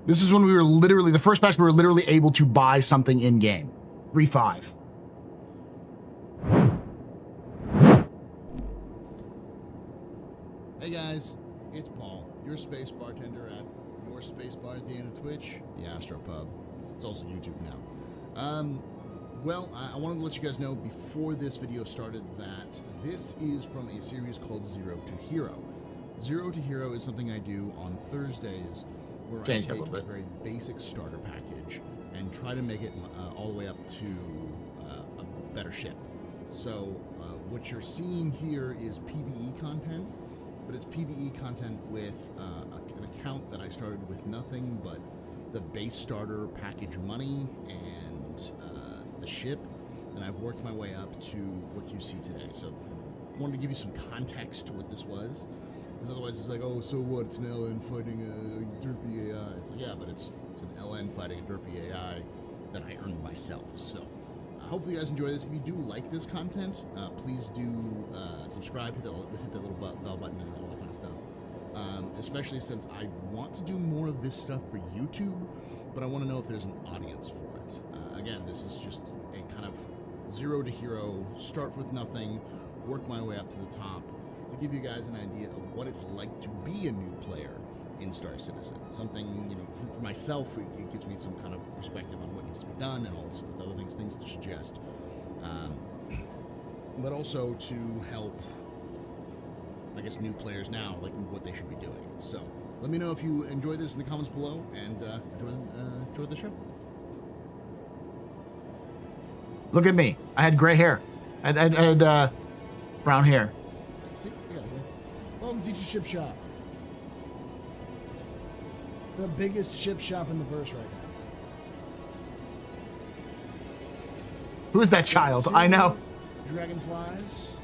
This is when we were literally, the first patch we were literally able to buy something in game. 3.5. Hey guys, it's Paul, your space bartender at your space bar at the end of Twitch, TheAstroPub. It's also YouTube now. Well, I wanted to let you guys know before this video started that this is from a series called Zero to Hero. Zero to Hero is something I do on Thursdays where I take a very basic starter package and try to make it all the way up to a better ship. So what you're seeing here is PvE content, but it's PvE content with an account that I started with nothing but the base starter package money and the ship, and I've worked my way up to what you see today. So I wanted to give you some context to what this was, because otherwise it's like, oh, so what? It's an LN fighting a derpy AI. It's like, yeah, but it's an LN fighting a derpy AI that I earned myself. So hopefully you guys enjoy this. If you do like this content, please do subscribe, hit that little bell button and all that kind of stuff. Especially since I want to do more of this stuff for YouTube, but I want to know if there's an audience for it. Again, this is just a kind of zero to hero, start with nothing, work my way up to the top, to give you guys an idea of what it's like to be a new player in Star Citizen. Something, you know, for myself, it gives me some kind of perspective on what needs to be done and all those other things to suggest. But also to help, I guess, new players now, like what they should be doing. So let me know if you enjoy this in the comments below, and enjoy the show. Look at me. I had gray hair. I had brown hair. See, I got it. Welcome to Teacher Ship Shop. The biggest ship shop in the verse right now. Who is that child? I know. Dragonflies.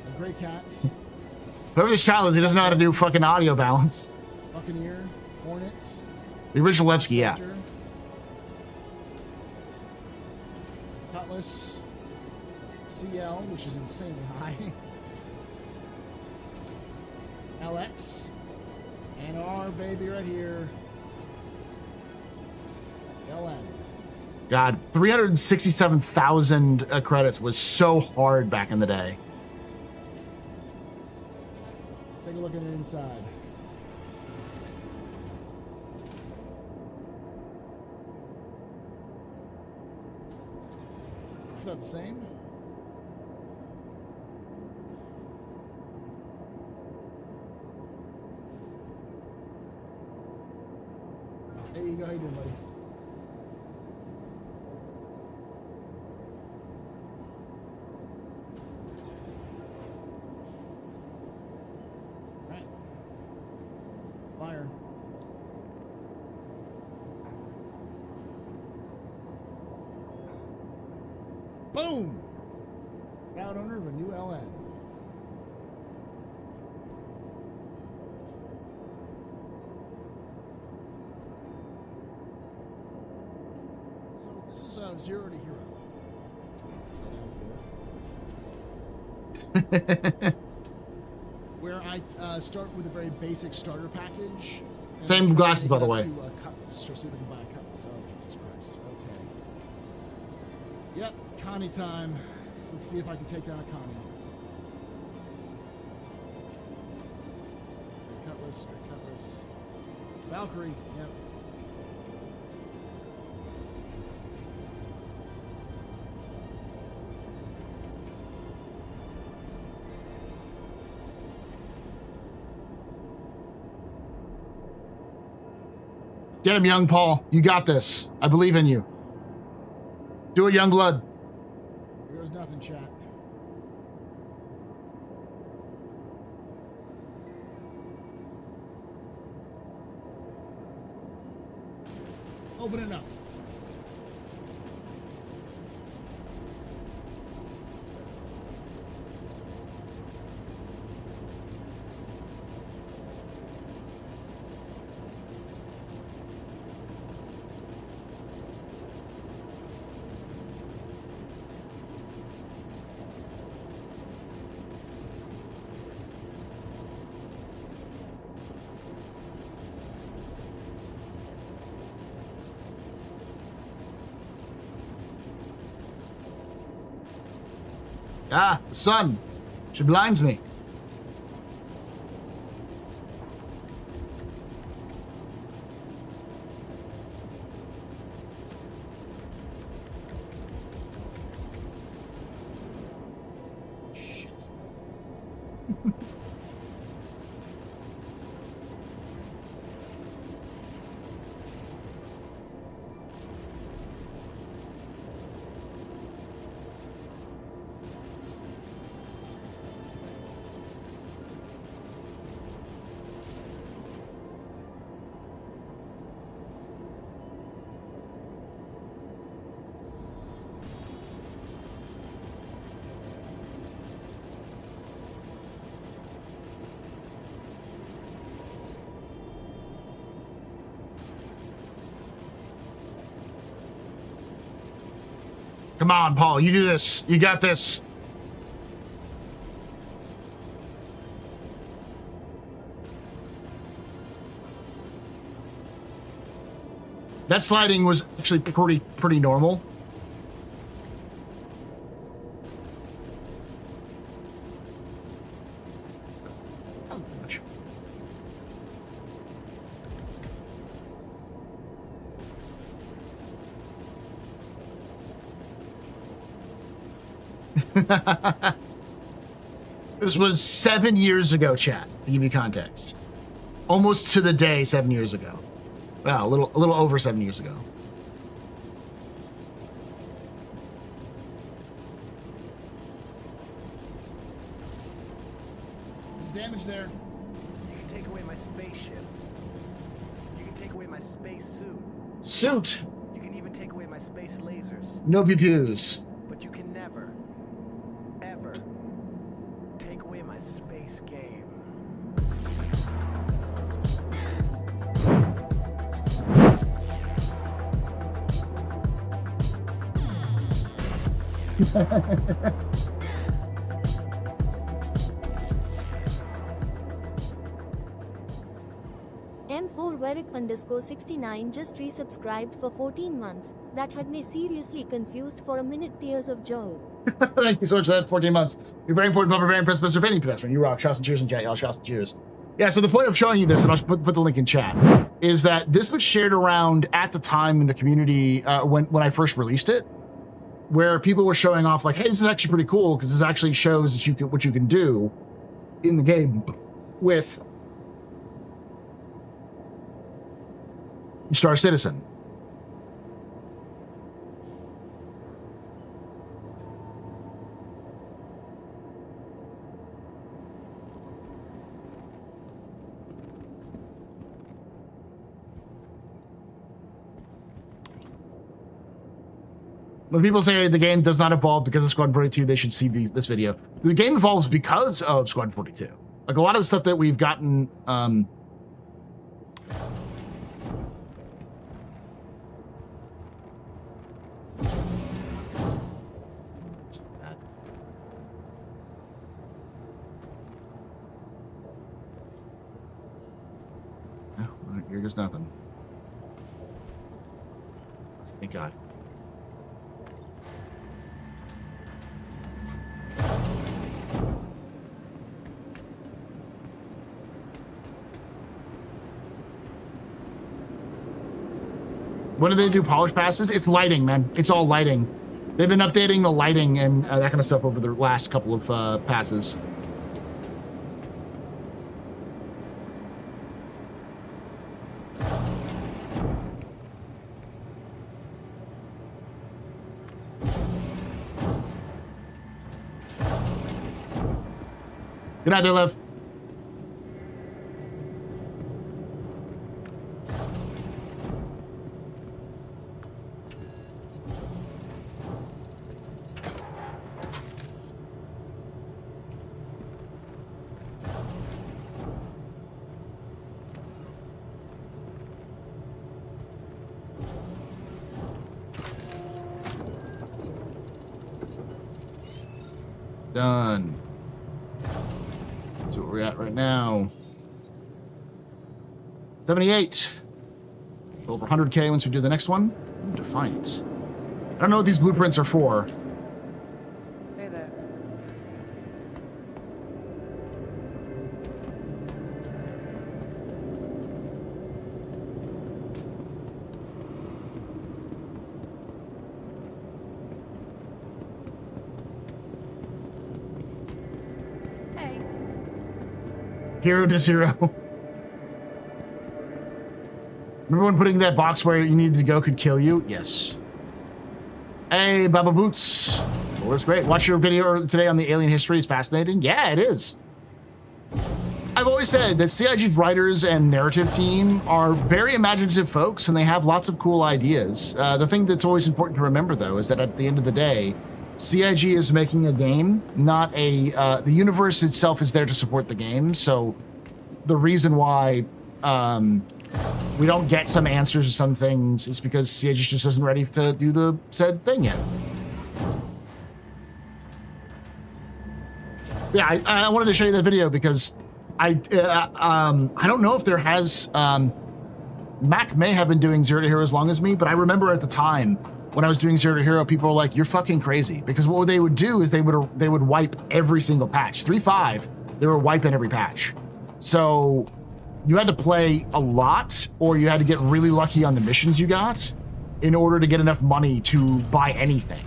A gray cat. Whoever this child is, he doesn't know how to do fucking audio balance. Buccaneer. Hornet. The original Levski, yeah. Spectre, Cutlass. CL, which is insanely high. LX. And our baby right here. LN. God, 367,000 credits was so hard back in the day. Take a look at it inside. It's about the same. Hey, Ego, how you doing, buddy? All right. Fire. Boom! Proud owner of a new LN. So this is 0 to hero. Where I start with a very basic starter package. and Same try to glasses, take by it the up way. To, Cutlass, so see if we can buy a Cutlass. Oh, Jesus Christ. Okay. Yep, Connie time. Let's see if I can take down a Connie. Straight Cutlass. Valkyrie, yep. Get him, young Paul. You got this. I believe in you. Do it, young blood. Here goes nothing, chat. Open it up. Ah, the sun. She blinds me. Shit. Come on, Paul. You do this. You got this. That sliding was actually pretty normal. This was 7 years ago, chat, to give you context. Almost to the day 7 years ago. Well, a little over 7 years ago. the damage there. You can take away my spaceship. You can take away my space suit. Suit. You can even take away my space lasers. No pew-pews. But you can never, ever take away my space game. M4Veric_69 just resubscribed for 14 months. That had me seriously confused for a minute. Tears of joy. Thank you so much for that. 14 months. You're very important, but very impressed, Mr. Any pedestrian. You rock. Shots and cheers in chat, y'all. Shots and cheers. Yeah, so the point of showing you this, and I'll put the link in chat, is that this was shared around at the time in the community when I first released it, where people were showing off like, hey, this is actually pretty cool because this actually shows that what you can do in the game with Star Citizen. When people say the game does not evolve because of Squadron 42, they should see this video. The game evolves because of Squadron 42. Like a lot of the stuff that we've gotten, here goes nothing. Thank God. When do they do polish passes? It's lighting, man. It's all lighting. They've been updating the lighting and that kind of stuff over the last couple of passes. Good night there, Lev. Done. That's what we're at right now. 78. Over 100K once we do the next one. Defiant. I don't know what these blueprints are for. Hey there. Hey. 0 to 0. Remember when putting that box where you needed to go could kill you? Yes. Hey, Baba Boots. Well, that's great. Watch your video today on the alien history. It's fascinating. Yeah, it is. I've always said that CIG's writers and narrative team are very imaginative folks, and they have lots of cool ideas. The thing that's always important to remember, though, is that at the end of the day, CIG is making a game, not a... the universe itself is there to support the game, so the reason why we don't get some answers to some things is because CIG just isn't ready to do the said thing yet. Yeah, I wanted to show you that video because I don't know if there has... Mac may have been doing 0 to Hero as long as me, but I remember at the time when I was doing 0 to Hero, people were like, "You're fucking crazy," because what they would do is they would wipe every single patch. 3.5, they were wiping every patch. So you had to play a lot, or you had to get really lucky on the missions you got in order to get enough money to buy anything.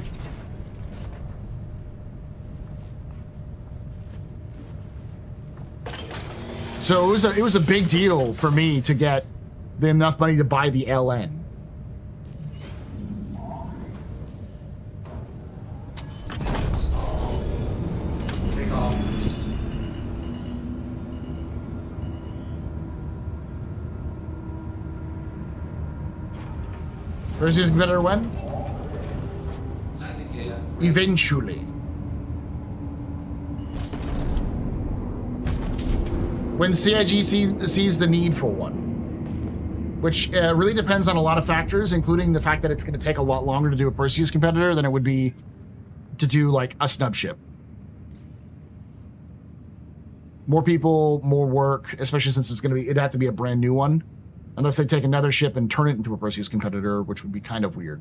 So it was a big deal for me to get enough money to buy the LN. Take off. Perseus competitor when? Landing gear. Eventually. When CIG sees the need for one. Which really depends on a lot of factors, including the fact that it's going to take a lot longer to do a Perseus competitor than it would be to do, like, a snub ship. More people, more work, especially since it'd have to be a brand new one. Unless they take another ship and turn it into a Perseus competitor, which would be kind of weird.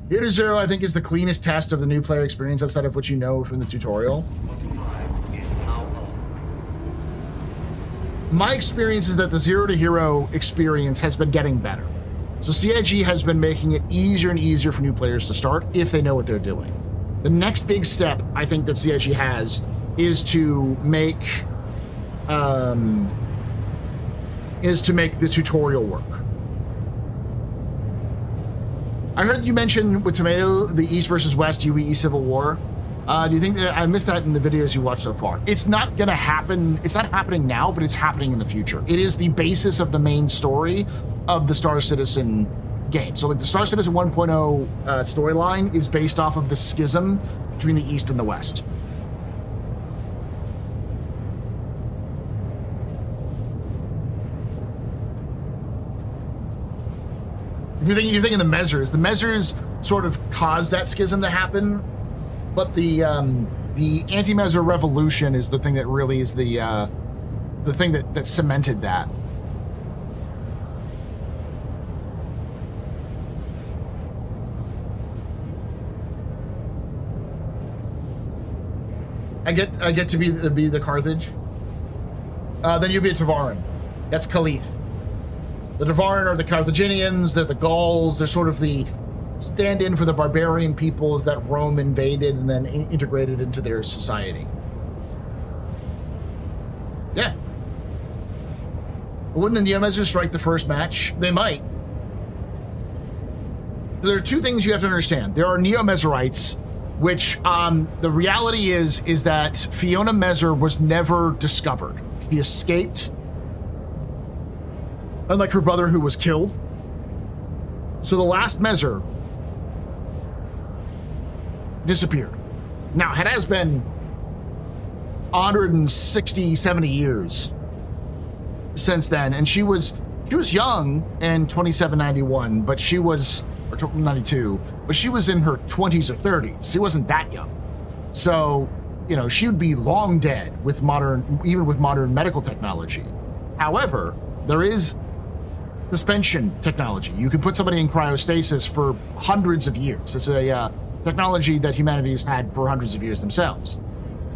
Here to Zero, I think, is the cleanest test of the new player experience outside of what you know from the tutorial. My experience is that the Zero to Hero experience has been getting better. So CIG has been making it easier and easier for new players to start if they know what they're doing. The next big step I think that CIG has is to make the tutorial work. I heard you mention with Tomato the East versus West UE Civil War. Do you think that I missed that in the videos you watched so far? It's not gonna happen. It's not happening now, but it's happening in the future. It is the basis of the main story of the Star Citizen game. So like the Star Citizen 1.0 storyline is based off of the schism between the East and the West. If you're thinking the Measures sort of caused that schism to happen, but the anti-Measure revolution is the thing that really is the thing that cemented that. I get to be the Carthage. Then you'll be a Tavaran. That's Khalith. The Tavaran are the Carthaginians, they're the Gauls, they're sort of the stand-in for the barbarian peoples that Rome invaded and then integrated into their society. Yeah. Wouldn't the Neo-Measures strike the first match? They might. There are two things you have to understand. There are Neo-Meserites, which the reality is that Fiona Messer was never discovered. She escaped, unlike her brother who was killed. So the last Messer disappeared. Now, it has been 160, 70 years since then, and she was young in 2791, but she was, or 92, but she was in her 20s or 30s. She wasn't that young. So, you know, she would be long dead with even with modern medical technology. However, there is suspension technology. You can put somebody in cryostasis for hundreds of years. It's a technology that humanity has had for hundreds of years themselves.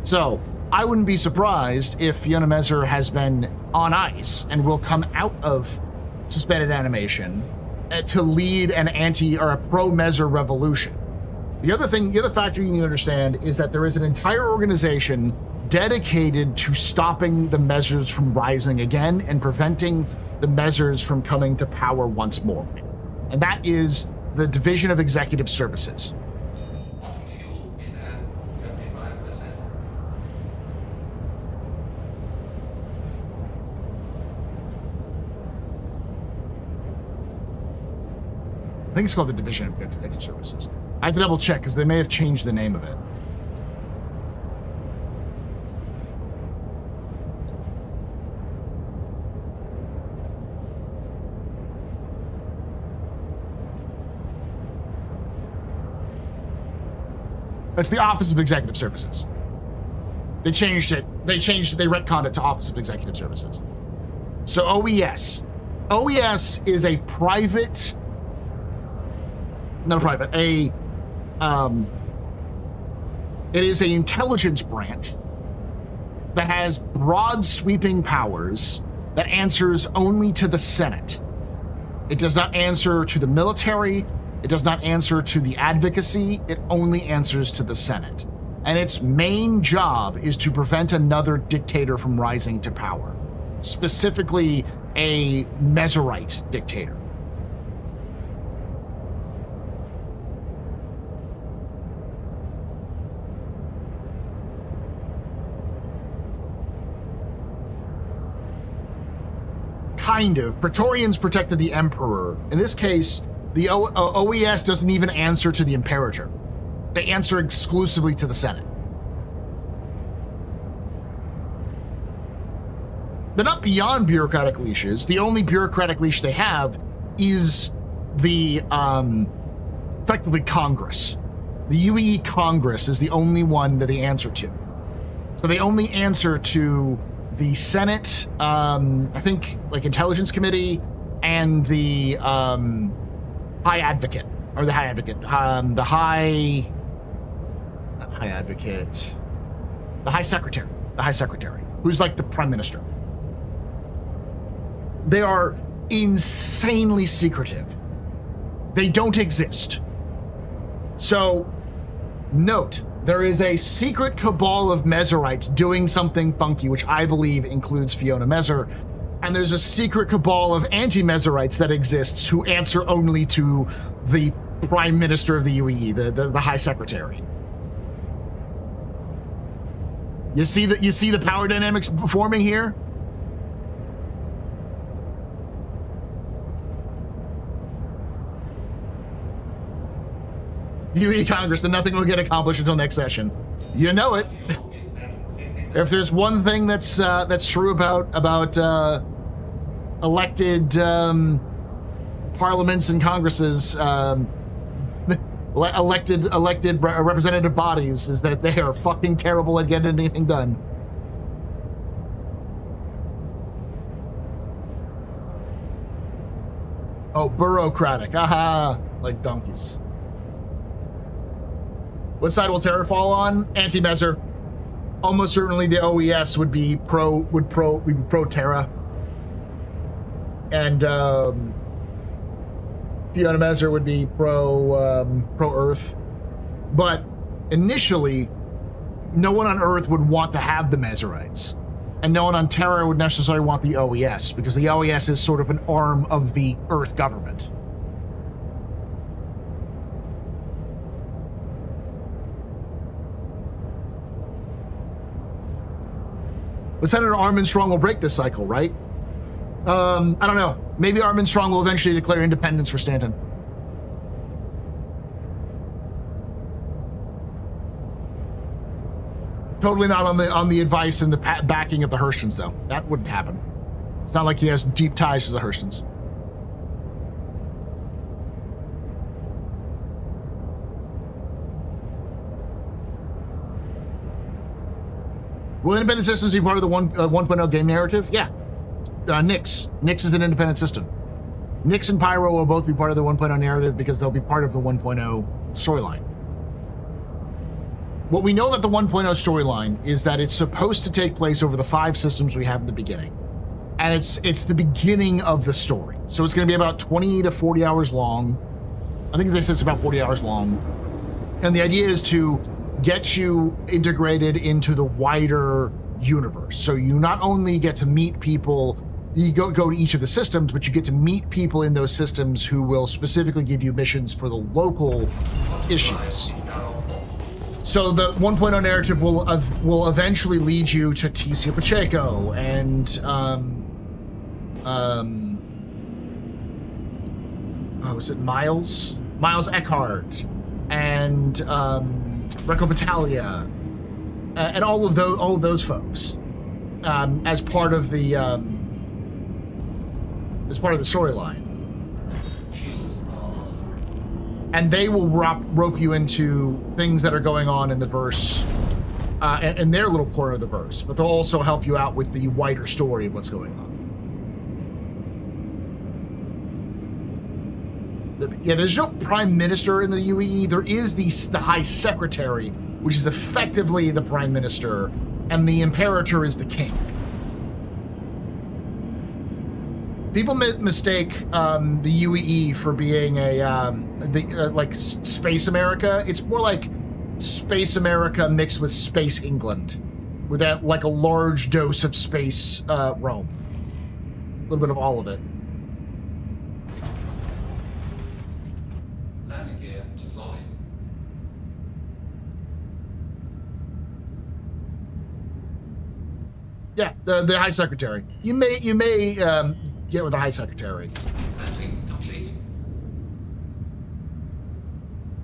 So I wouldn't be surprised if Fiona Messer has been on ice and will come out of suspended animation to lead an anti or a pro-Messer revolution. The other factor you need to understand is that there is an entire organization dedicated to stopping the Messers from rising again and preventing the Messers from coming to power once more. And that is the Division of Executive Services. Quantum fuel is at 75%. I think it's called the Division of Executive Services. I have to double check because they may have changed the name of it. It's the Office of Executive Services. They changed it. They retconned it to Office of Executive Services. So OES. OES is a private, not private, it is an intelligence branch that has broad sweeping powers that answers only to the Senate. It does not answer to the military. It does not answer to the advocacy. It only answers to the Senate. And its main job is to prevent another dictator from rising to power. specifically a Meserite dictator. Kind of. Praetorians protected the Emperor. In this case, the OES doesn't even answer to the Imperator. They answer exclusively to the Senate. They're not beyond bureaucratic leashes. The only bureaucratic leash they have is the, effectively Congress. The UEE Congress is the only one that they answer to. So they only answer to the Senate, I think, like Intelligence Committee, and the High Advocate, or the High Advocate, not High Advocate, the High Secretary, who's like the Prime Minister. They are insanely secretive. They don't exist. So, note, there is a secret cabal of Meserites doing something funky, which I believe includes Fiona Meser, and there's a secret cabal of anti-Meserites that exists who answer only to the Prime Minister of the UEE, the High Secretary. You see the power dynamics forming here? UE Congress, then nothing will get accomplished until next session. You know it. If there's one thing that's true about elected parliaments and congresses, elected representative bodies, is that they are fucking terrible at getting anything done. Oh, bureaucratic. Aha, like donkeys. What side will Terra fall on? Anti-Meser. Almost certainly the OES would be pro Terra. And Fiona Meser would be pro Earth. But initially, no one on Earth would want to have the Meserites. And no one on Terra would necessarily want the OES, because the OES is sort of an arm of the Earth government. But Senator Armstrong will break this cycle, right? I don't know. Maybe Armstrong will eventually declare independence for Stanton. Totally not on the advice and the backing of the Herstons, though. That wouldn't happen. It's not like he has deep ties to the Herstons. Will independent systems be part of the 1.0 game narrative? Yeah. Nyx. Nyx is an independent system. Nyx and Pyro will both be part of the 1.0 narrative because they'll be part of the 1.0 storyline. What we know about the 1.0 storyline is that it's supposed to take place over the 5 systems we have in the beginning. And it's the beginning of the story. So it's going to be about 20 to 40 hours long. I think they said it's about 40 hours long. And the idea is to get you integrated into the wider universe. So you not only get to meet people, you go to each of the systems, but you get to meet people in those systems who will specifically give you missions for the local issues. So the 1.0 narrative will eventually lead you to T.C. Pacheco and was it Miles Eckhart and Recco Battaglia, and all of those folks, as part of the storyline, and they will rope you into things that are going on in the verse, and their little corner of the verse, but they'll also help you out with the wider story of what's going on. Yeah, there's no prime minister in the UEE. There is the high secretary, which is effectively the prime minister, and the imperator is the king. People mistake the UEE for being like Space America. It's more like Space America mixed with Space England, with that like a large dose of space Rome. little bit of all of it. Landing gear deployed. Yeah, the High Secretary. You may get with the High Secretary. Landing complete.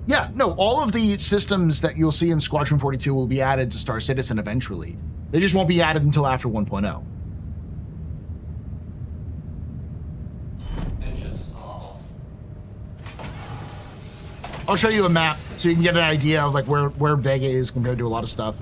Yeah, no, all of the systems that you'll see in Squadron 42 will be added to Star Citizen eventually. They just won't be added until after 1.0. Engines are off. I'll show you a map so you can get an idea of like where Vega is compared to a lot of stuff.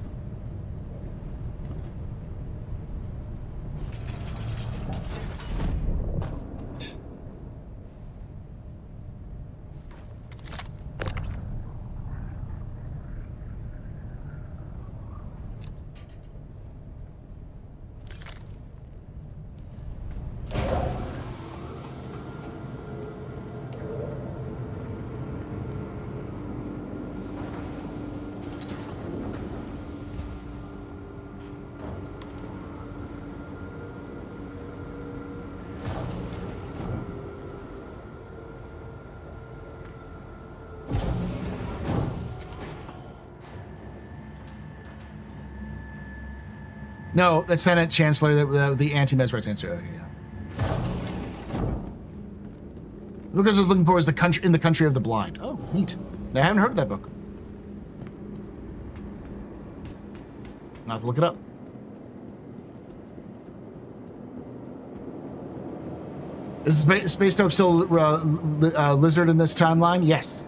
No, the Senate Chancellor, the anti-Mesmerite Chancellor. Okay, yeah. The book I was looking for is In the Country of the Blind. Oh, neat. I haven't heard of that book. I'll have to look it up. Is Space Dope still Lizard in this timeline? Yes.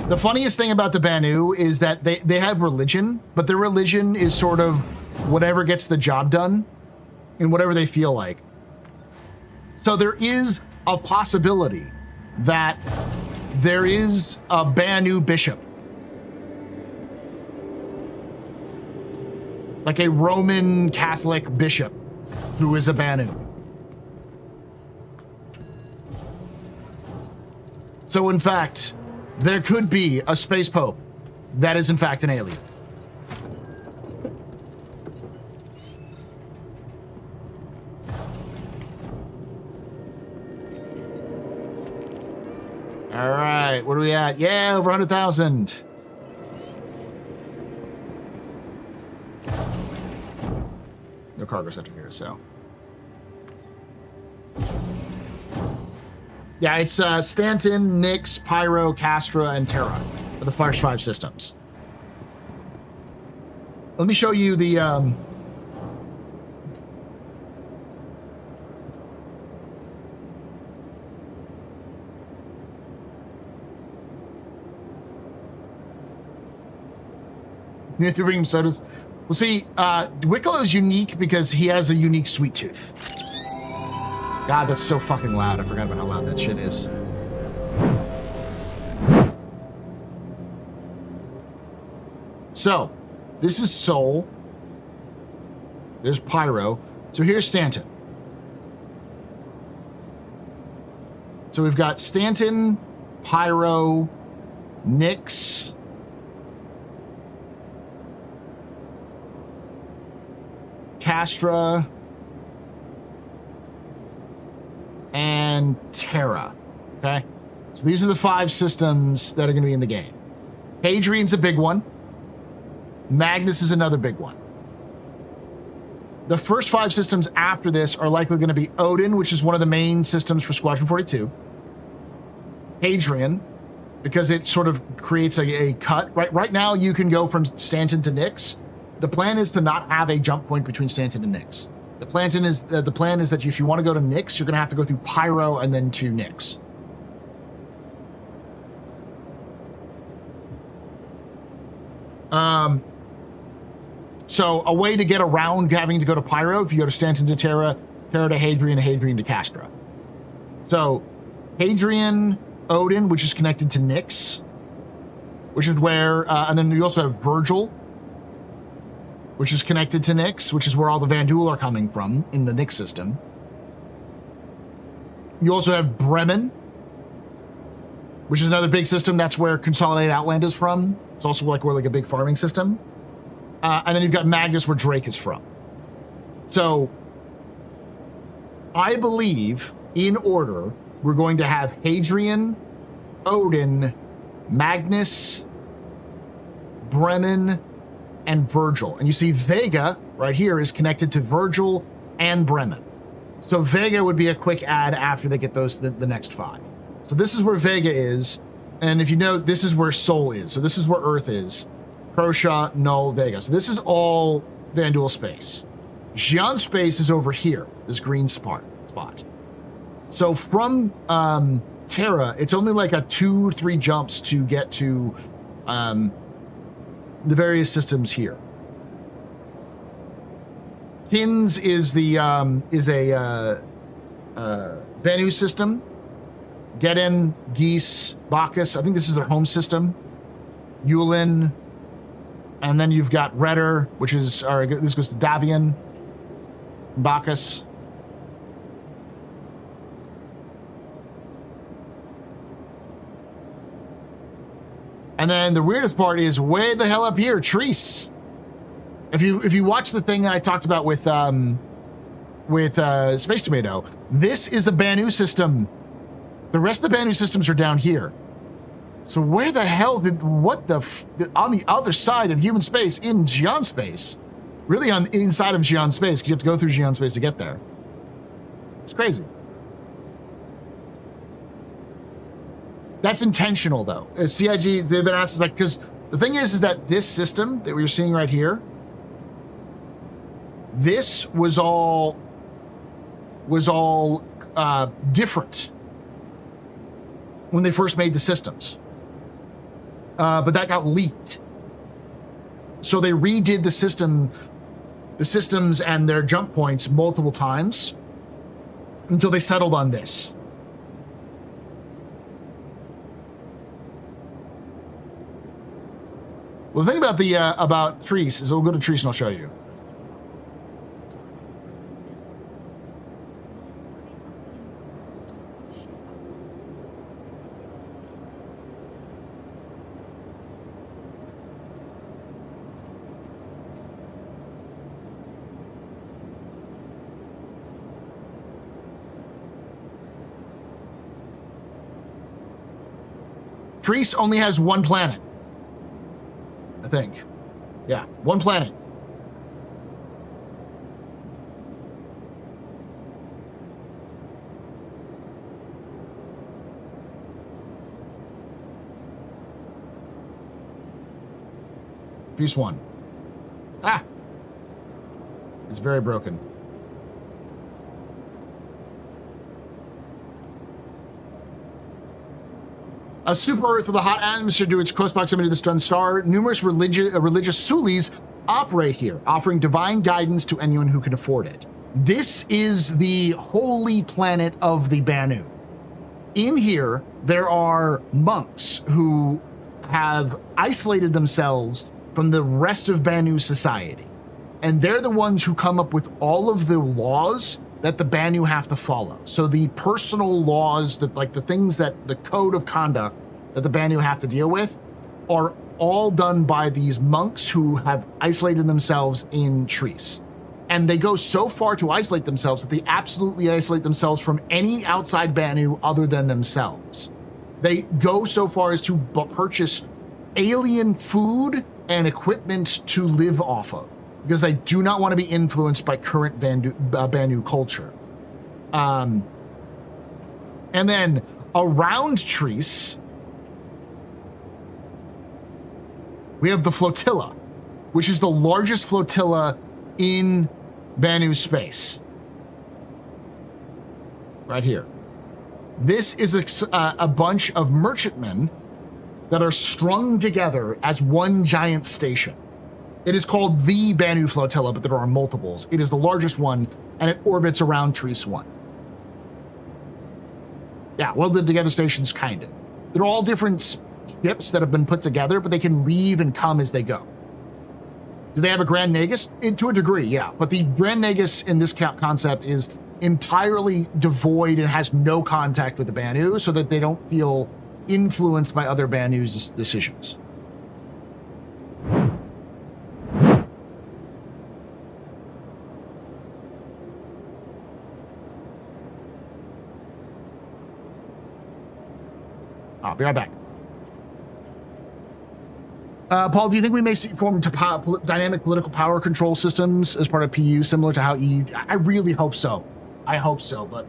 The funniest thing about the Banu is that they have religion, but their religion is sort of whatever gets the job done and whatever they feel like. So there is a possibility that there is a Banu bishop. Like a Roman Catholic bishop who is a Banu. So in fact, there could be a space pope that is in fact an alien. All right, what are we at? Yeah, over 100,000. No cargo center here, so. Yeah, it's Stanton, Nyx, Pyro, Castra, and Terra for the first 5 systems. Let me show you the you have to bring him sodas. Well, see, Wicklow is unique because he has a unique sweet tooth. God, that's so fucking loud. I forgot about how loud that shit is. So, this is Sol. There's Pyro. So here's Stanton. So we've got Stanton, Pyro, Nyx, Castra, and Terra. Okay? So these are the 5 systems that are going to be in the game. Hadrian's a big one. Magnus is another big one. The first 5 systems after this are likely going to be Odin, which is one of the main systems for Squadron 42. Hadrian, because it sort of creates a cut. Right now, you can go from Stanton to Nyx. The plan is to not have a jump point between Stanton and Nyx. The plan is that if you want to go to Nyx, you're going to have to go through Pyro and then to Nyx. So a way to get around having to go to Pyro, if you go to Stanton to Terra, Terra to Hadrian, Hadrian to Castra. So Hadrian, Odin, which is connected to Nyx, which is where, and then you also have Virgil, which is connected to Nyx, which is where all the Vanduul are coming from in the Nyx system. You also have Bremen, which is another big system. That's where Consolidated Outland is from. It's also like a big farming system. And then you've got Magnus, where Drake is from. So I believe, in order, we're going to have Hadrian, Odin, Magnus, Bremen, and Virgil. And you see Vega right here is connected to Virgil and Bremen. So Vega would be a quick add after they get those the next 5. So this is where Vega is. And if you know, this is where Sol is. So this is where Earth is. Crosha, Null, Vega. So this is all Vanduul space. Xi'an space is over here, this green spot. So from Terra, it's only like a 2-3 jumps to get to the various systems here. Kins is a Vanu system. Geden, Geese, Bacchus. I think this is their home system. Yulin, and then you've got Redder, which is this goes to Davian, Bacchus. And then the weirdest part is way the hell up here, Treese. If you watch the thing that I talked about with Space Tomato, this is a Banu system. The rest of the Banu systems are down here. So where the hell on the other side of human space in Xi'an space, really on inside of Xi'an space, because you have to go through Xi'an space to get there. It's crazy. That's intentional though. CIG, they've been asked, like, because the thing is that this system that we're seeing right here, this was all different when they first made the systems. But that got leaked. So they redid the systems and their jump points multiple times until they settled on this. Well, the thing about Treese is we'll go to Treese and I'll show you. Treese only has one planet, I think. Yeah, one planet. Treese 1. Ah! It's very broken. A super Earth with a hot atmosphere due to its close proximity to the sun star. Numerous religious Sulis operate here, offering divine guidance to anyone who can afford it. This is the holy planet of the Banu. In here, there are monks who have isolated themselves from the rest of Banu society. And they're the ones who come up with all of the laws that the Banu have to follow. So the personal laws, the things that the code of conduct that the Banu have to deal with are all done by these monks who have isolated themselves in Treese. And they go so far to isolate themselves that they absolutely isolate themselves from any outside Banu other than themselves. They go so far as to purchase alien food and equipment to live off of, because they do not want to be influenced by current Banu culture. And then around Treese, we have the flotilla, which is the largest flotilla in Banu space. Right here. This is a bunch of merchantmen that are strung together as one giant station. It is called the Banu Flotilla, but there are multiples. It is the largest one, and it orbits around Treese 1. Yeah, welded together stations, kind of. They're all different ships that have been put together, but they can leave and come as they go. Do they have a Grand Nagus? To a degree, yeah. But the Grand Nagus in this concept is entirely devoid and has no contact with the Banu, so that they don't feel influenced by other Banu's decisions. I'll be right back. Paul, do you think we may see form dynamic political power control systems as part of PU, similar to how EU? I really hope so. I hope so, but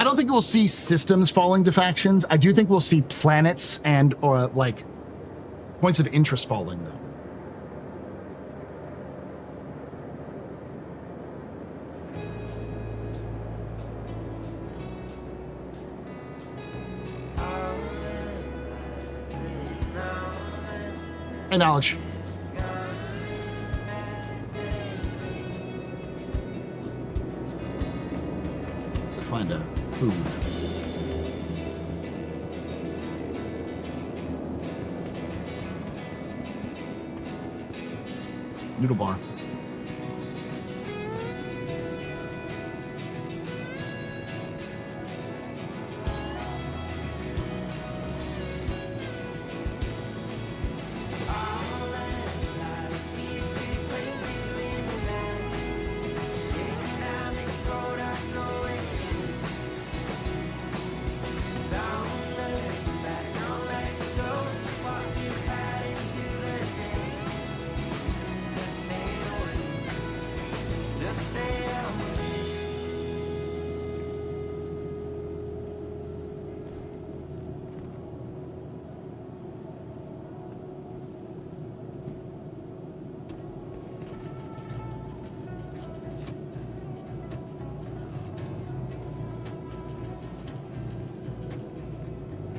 I don't think we'll see systems falling to factions. I do think we'll see planets and or like points of interest falling though. Hey, knowledge. Find a food. Noodle bar.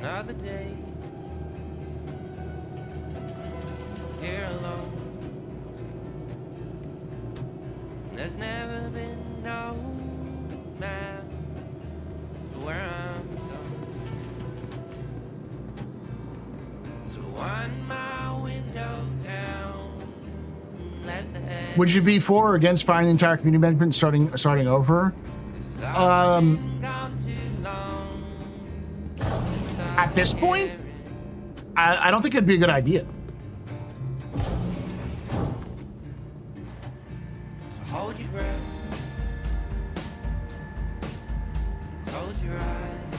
Another day here alone. There's never been no map where I'm going. So wind my window down. Let the air. Would you be for or against firing the entire community management starting over? At this point, I don't think it'd be a good idea. Hold your breath. Close your eyes.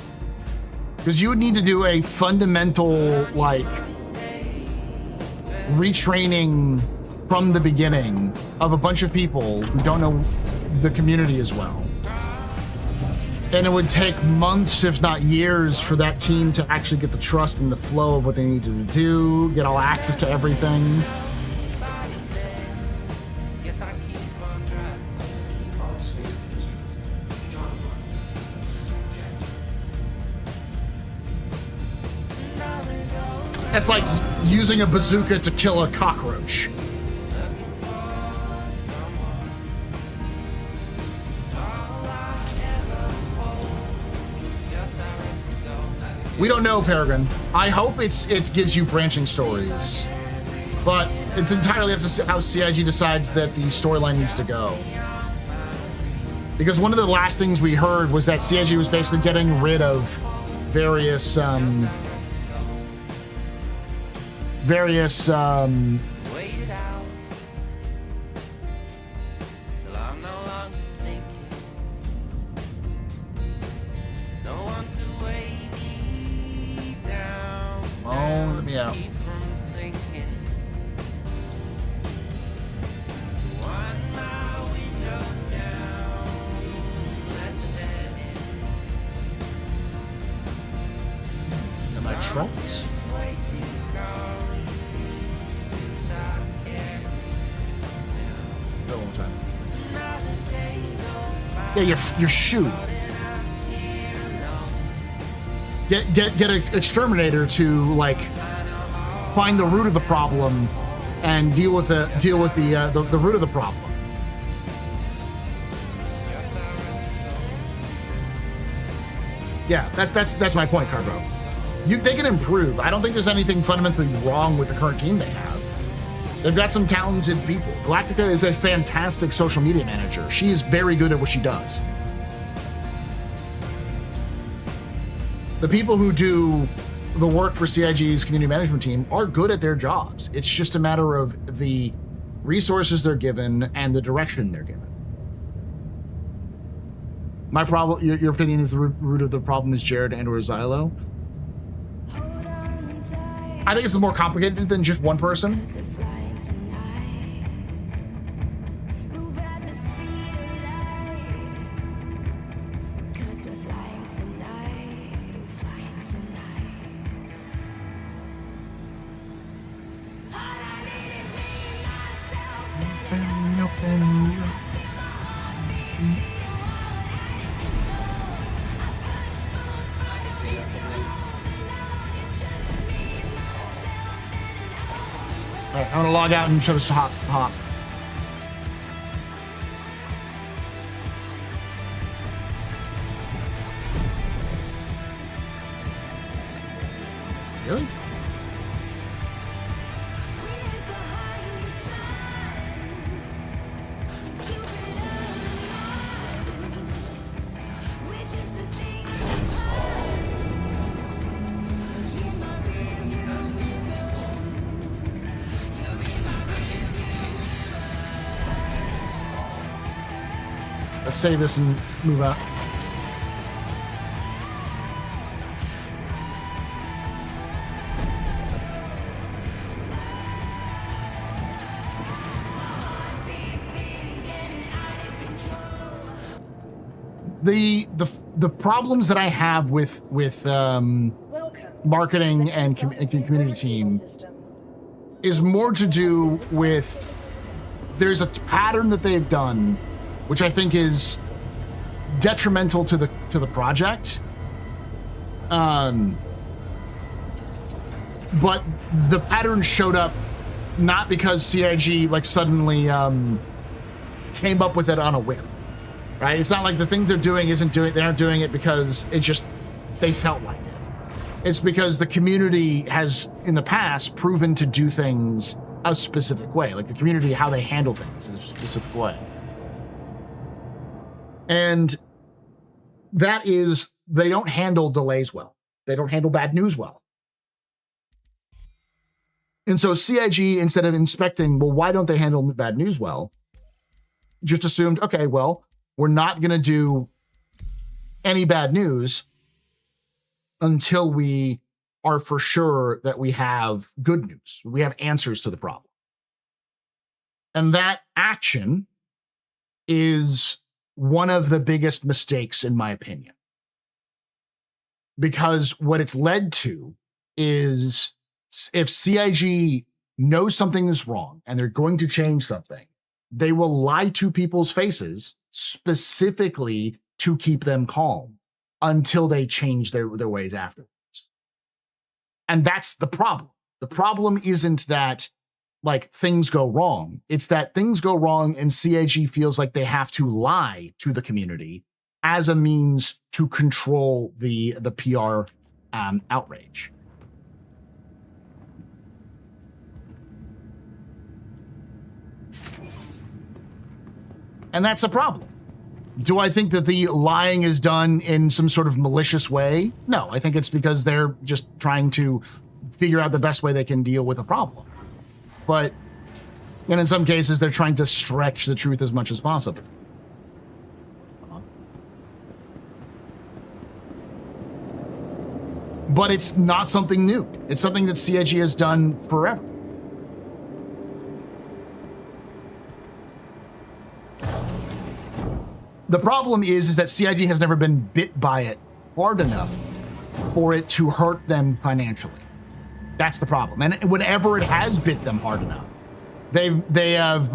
Because you would need to do a fundamental, like, retraining from the beginning of a bunch of people who don't know the community as well. And it would take months, if not years, for that team to actually get the trust and the flow of what they needed to do, get all access to everything. That's like using a bazooka to kill a cockroach. We don't know, Peregrine. I hope it gives you branching stories, but it's entirely up to how CIG decides that the storyline needs to go. Because one of the last things we heard was that CIG was basically getting rid of various Oh, let me out. Shreds? Go one time. Yeah, your shoe. Get an exterminator to like find the root of the problem and deal with the root of the problem. Yeah, that's my point, Carbo. They can improve. I don't think there's anything fundamentally wrong with the current team they have. They've got some talented people. Galactica is a fantastic social media manager. She is very good at what she does. The people who do the work for CIG's community management team are good at their jobs. It's just a matter of the resources they're given and the direction they're given. My problem, your opinion is the root of the problem is Jared and or Xylo? I think it's more complicated than just one person. All right, I'm gonna log out and show us hop. Really? Let's save this and move out. The problems that I have with marketing and community team is more to do with there's a pattern that they've done which I think is detrimental to the project. But the pattern showed up not because CIG like suddenly came up with it on a whim, right? It's not like the things they're doing they aren't doing it because they felt like it. It's because the community has in the past proven to do things a specific way, like the community, how they handle things in a specific way. And that is, they don't handle delays well. They don't handle bad news well. And so CIG, instead of inspecting, well, why don't they handle bad news well, just assumed, okay, well, we're not going to do any bad news until we are for sure that we have good news. We have answers to the problem. And that action is one of the biggest mistakes, in my opinion. Because what it's led to is if CIG knows something is wrong and they're going to change something, they will lie to people's faces specifically to keep them calm until they change their ways afterwards. And that's the problem. The problem isn't that like things go wrong. It's that things go wrong and CIG feels like they have to lie to the community as a means to control the PR outrage. And that's a problem. Do I think that the lying is done in some sort of malicious way? No, I think it's because they're just trying to figure out the best way they can deal with a problem. But, and in some cases, they're trying to stretch the truth as much as possible. But it's not something new. It's something that CIG has done forever. The problem is that CIG has never been bit by it hard enough for it to hurt them financially. That's the problem. And whenever it has bit them hard enough, they have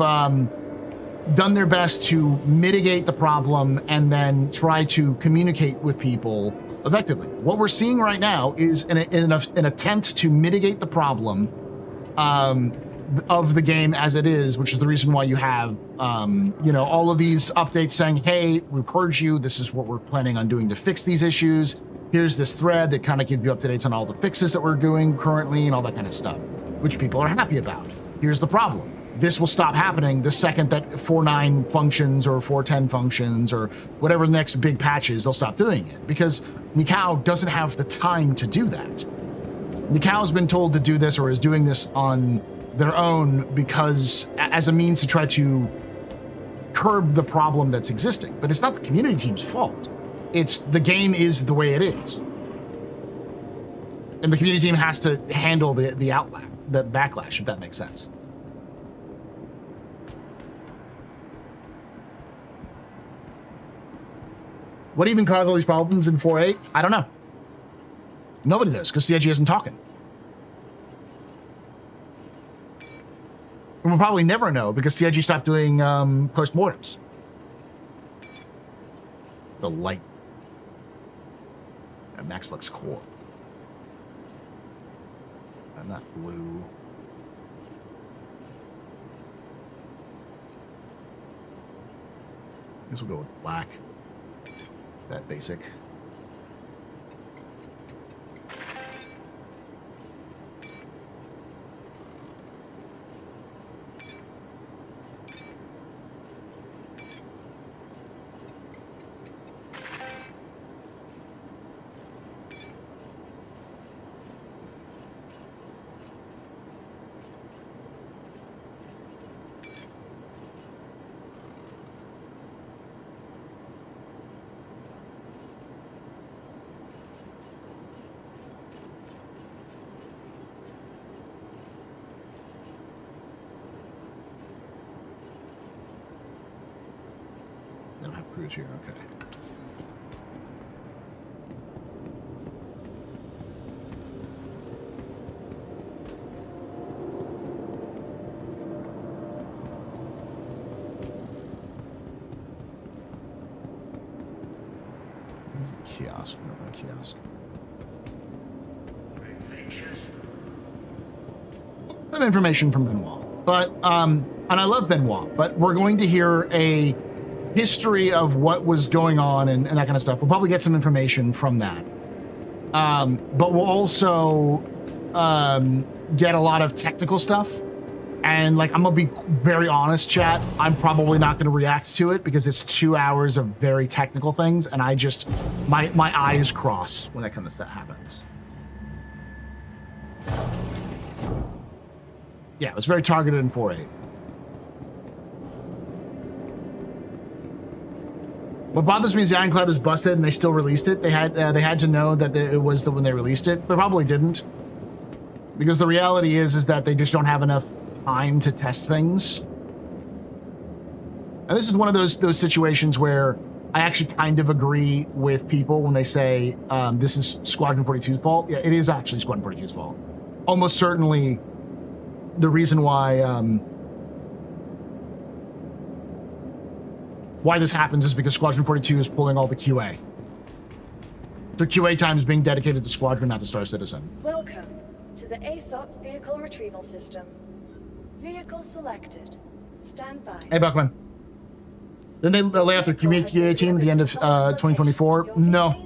done their best to mitigate the problem and then try to communicate with people effectively. What we're seeing right now is an attempt to mitigate the problem of the game as it is, which is the reason why you have, you know, all of these updates saying, hey, we've heard you. This is what we're planning on doing to fix these issues. Here's this thread that kind of gives you updates on all the fixes that we're doing currently and all that kind of stuff, which people are happy about. Here's the problem. This will stop happening the second that 4.9 functions or 4.10 functions or whatever the next big patch is, they'll stop doing it because Nikao doesn't have the time to do that. Nikao's been told to do this or is doing this on their own because as a means to try to curb the problem that's existing. But it's not the community team's fault. It's the game is the way it is. And the community team has to handle the backlash, if that makes sense. What even caused all these problems in 4.8? I don't know. Nobody knows because CIG isn't talking. And we'll probably never know because CIG stopped doing post-mortems. The light. And Max looks cool. And that blue. I guess we'll go with black. That basic. Here, okay. There's a kiosk, no kiosk. Some information from Benoit, but and I love Benoit, but we're going to hear a history of what was going on and that kind of stuff. We'll probably get some information from that. But we'll also get a lot of technical stuff. And like, I'm gonna be very honest, chat. I'm probably not gonna react to it because it's 2 hours of very technical things. And I just, my eyes cross when that kind of stuff happens. Yeah, it was very targeted in 4.8. What bothers me is the iCloud was busted and they still released it. They had to know that it was when they released it, but probably didn't. Because the reality is that they just don't have enough time to test things. And this is one of those situations where I actually kind of agree with people when they say this is Squadron 42's fault. Yeah, it is actually Squadron 42's fault. Almost certainly the reason why this happens is because Squadron 42 is pulling all the QA. So QA time is being dedicated to Squadron, not to Star Citizen. Welcome to the ASOP Vehicle Retrieval System. Vehicle selected. Stand by. Hey, Buckman. Didn't they lay off their QA team at the end of 2024? No.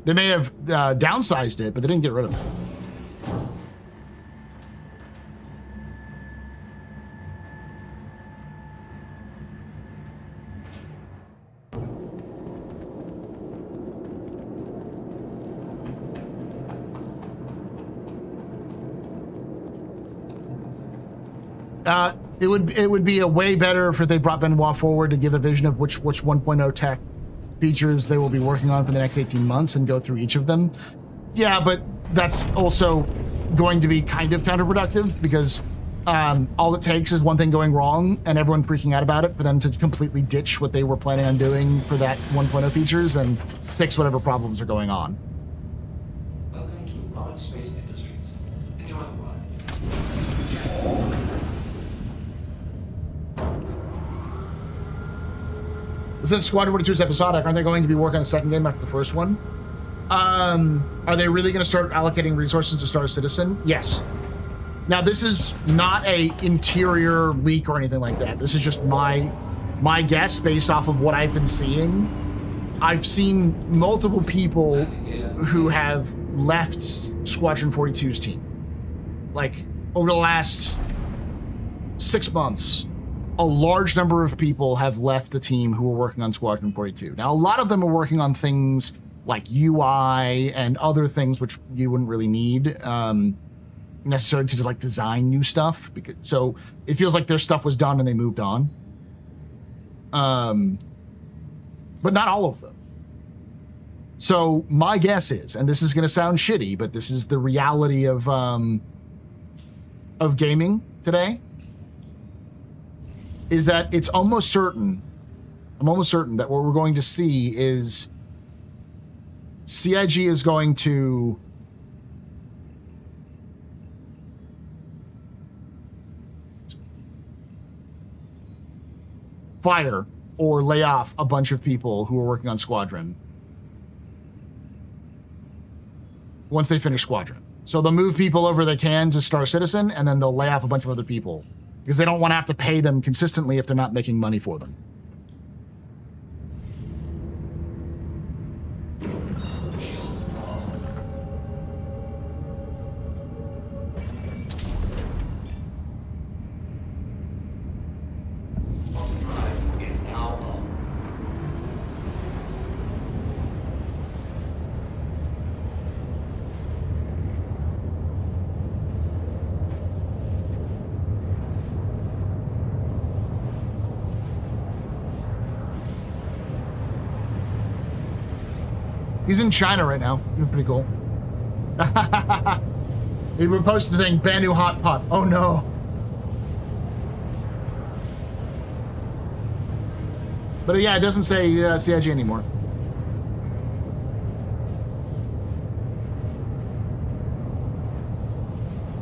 They may have downsized it, but they didn't get rid of it. It would be a way better if they brought Benoit forward to give a vision of which 1.0 tech features they will be working on for the next 18 months and go through each of them. Yeah, but that's also going to be kind of counterproductive because All it takes is one thing going wrong and everyone freaking out about it for them to completely ditch what they were planning on doing for that 1.0 features and fix whatever problems are going on. Welcome to Robert Space Industries. Enjoy the ride. Since Squadron 42 is episodic, aren't they going to be working on a second game after the first one? Are they really going to start allocating resources to Star Citizen? Yes. Now, this is not a interior leak or anything like that. This is just my guess based off of what I've been seeing. I've seen multiple people who have left Squadron 42's team. Like, over the last 6 months, a large number of people have left the team who were working on Squadron 42. Now, a lot of them are working on things like UI and other things which you wouldn't really need necessarily to like design new stuff. So it feels like their stuff was done and they moved on. But not all of them. So my guess is, and this is going to sound shitty, but this is the reality of gaming today, is that it's almost certain, I'm almost certain that what we're going to see is CIG is going to fire or lay off a bunch of people who are working on Squadron once they finish Squadron. So they'll move people over they can to Star Citizen, and then they'll lay off a bunch of other people because they don't want to have to pay them consistently if they're not making money for them. He's in China right now. He's pretty cool. He reposted the thing, brand new hot pot. Oh no. But yeah, it doesn't say CIG anymore.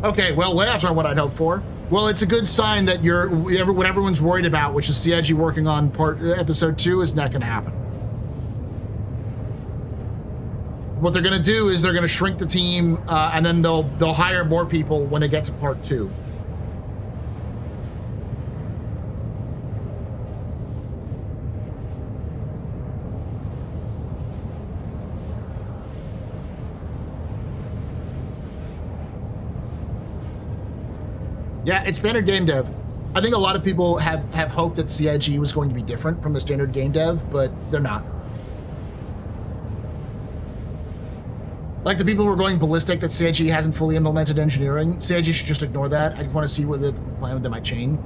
Okay, well, layoffs aren't what I'd hoped for. Well, it's a good sign that what everyone's worried about, which is CIG working on episode 2, is not going to happen. What they're going to do is they're going to shrink the team, and then they'll hire more people when they get to part 2. Yeah, it's standard game dev. I think a lot of people have hoped that CIG was going to be different from the standard game dev, but they're not. Like the people who are going ballistic that CIG hasn't fully implemented engineering, CIG should just ignore that. I just want to see what the plan with them might change.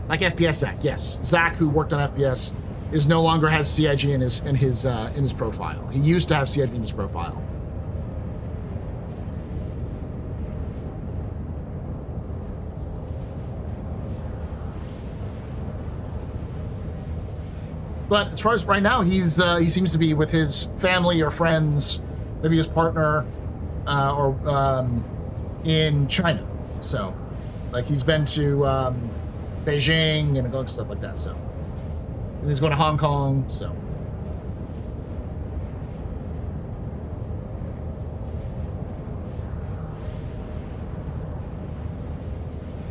Like FPS Zach, yes. Zach, who worked on FPS, no longer has CIG in his profile. He used to have CIG in his profile. But as far as right now, he seems to be with his family or friends, maybe his partner, or in China. So, like, he's been to Beijing and stuff like that. So, and he's going to Hong Kong. So,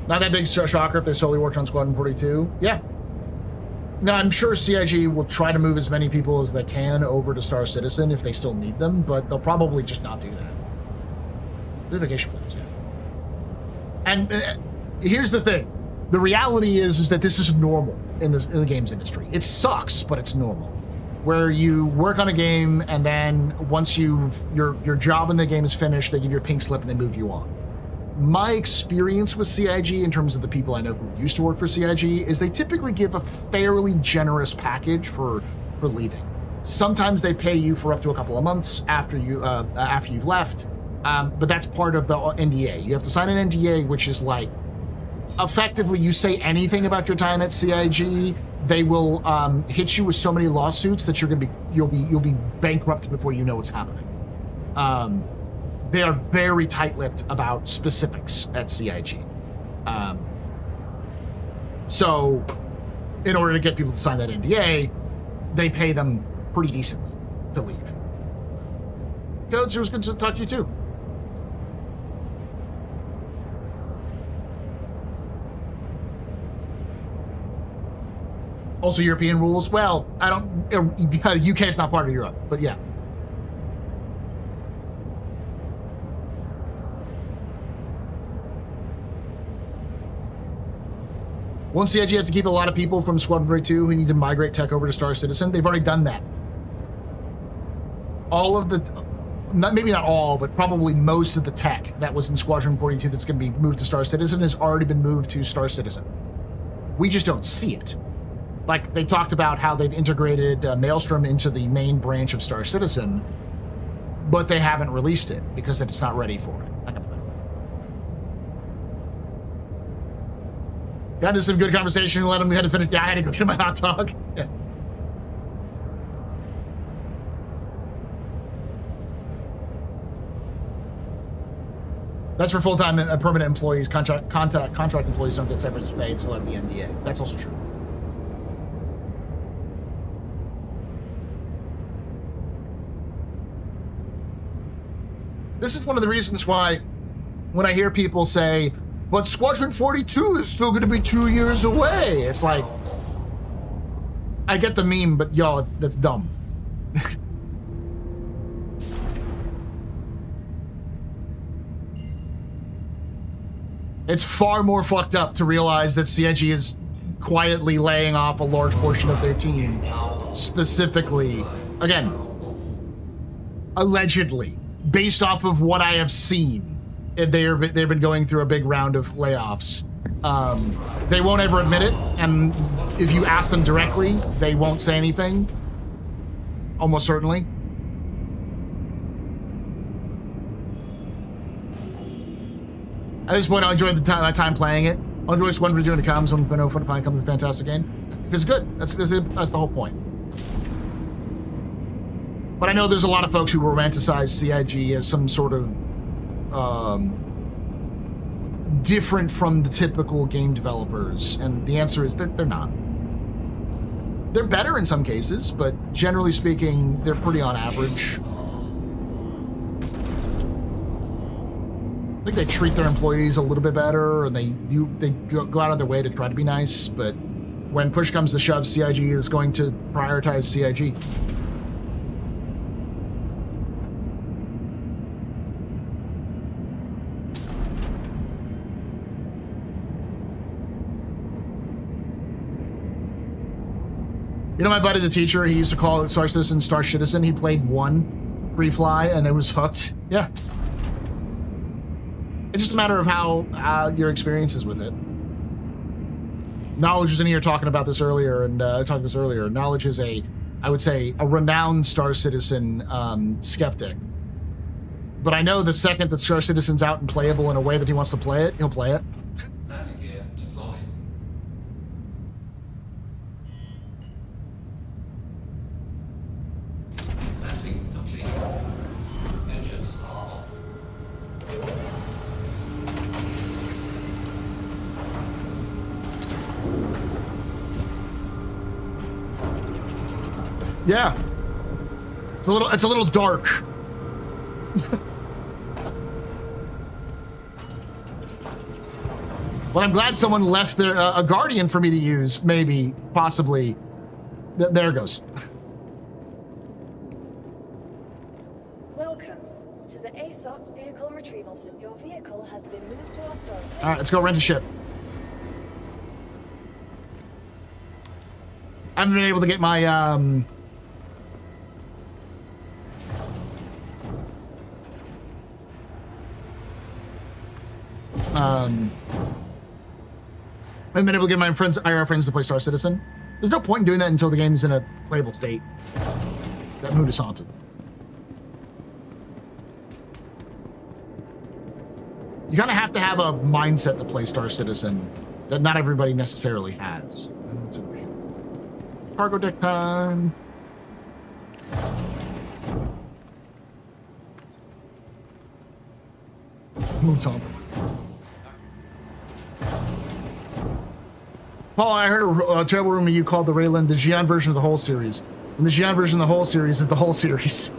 not that big shocker if they solely worked on Squadron 42. Yeah. Now, I'm sure CIG will try to move as many people as they can over to Star Citizen if they still need them, but they'll probably just not do that. Vacation plans, yeah. And here's the thing. The reality is that this is normal in the games industry. It sucks, but it's normal. Where you work on a game, and then once your job in the game is finished, they give you a pink slip and they move you on. My experience with CIG, in terms of the people I know who used to work for CIG, is they typically give a fairly generous package for leaving. Sometimes they pay you for up to a couple of months after you've left, but that's part of the NDA. You have to sign an NDA, which is like effectively you say anything about your time at CIG, they will hit you with so many lawsuits that you'll be bankrupt before you know what's happening. They are very tight-lipped about specifics at CIG. So in order to get people to sign that NDA, they pay them pretty decently to leave. Codes, it was good to talk to you too. Also European rules. Well, I don't, because UK is not part of Europe, but yeah. Won't CIG have to keep a lot of people from Squadron 42 who need to migrate tech over to Star Citizen? They've already done that. All of the, maybe not all, but probably most of the tech that was in Squadron 42 that's going to be moved to Star Citizen has already been moved to Star Citizen. We just don't see it. Like, they talked about how they've integrated Maelstrom into the main branch of Star Citizen, but they haven't released it because it's not ready for it. That kind of thing. Got into some good conversation. Let him. We had to finish. Yeah, I had to go get my hot dog. Yeah. That's for full-time and permanent employees. Contract employees don't get severance pay until at the NDA. That's also true. This is one of the reasons why when I hear people say, but Squadron 42 is still going to be 2 years away. It's like, I get the meme, but y'all, that's dumb. It's far more fucked up to realize that CIG is quietly laying off a large portion of their team. Specifically, again, allegedly, based off of what I have seen. They've been going through a big round of layoffs. They won't ever admit it, and if you ask them directly, they won't say anything. Almost certainly. At this point, I enjoyed my time playing it. I'll enjoy Squadron doing the comms. I'm going to find it a fantastic game. If it's good, that's the whole point. But I know there's a lot of folks who romanticize CIG as some sort of different from the typical game developers, and the answer is they're not. They're better in some cases, but generally speaking, they're pretty on average. I think they treat their employees a little bit better, and they go out of their way to try to be nice, but when push comes to shove, CIG is going to prioritize CIG. You know my buddy, the teacher, he used to call Star Citizen Star Citizen. He played one free fly and it was hooked. Yeah. It's just a matter of how your experience is with it. Knowledge was in here talking about this earlier, and I talked about this earlier. Knowledge is I would say, a renowned Star Citizen skeptic. But I know the second that Star Citizen's out and playable in a way that he wants to play it, he'll play it. Landing gear deployed. Landing complete. Engines are off. Yeah. It's a little dark. Well, I'm glad someone left their a Guardian for me to use, maybe, possibly. There it goes. Welcome to the ASOP vehicle retrieval system. Your vehicle has been moved to our storage. All right, let's go rent a ship. I haven't been able to get my I haven't been able to get my IR friends to play Star Citizen. There's no point in doing that until the game's in a playable state. That mood is haunted. You kind of have to have a mindset to play Star Citizen that not everybody necessarily has. What's over here? Cargo deck time. Moves on. Paul, I heard a terrible rumor you called the Raylan the Xi'an version of the whole series. And the Xi'an version of the whole series is the whole series.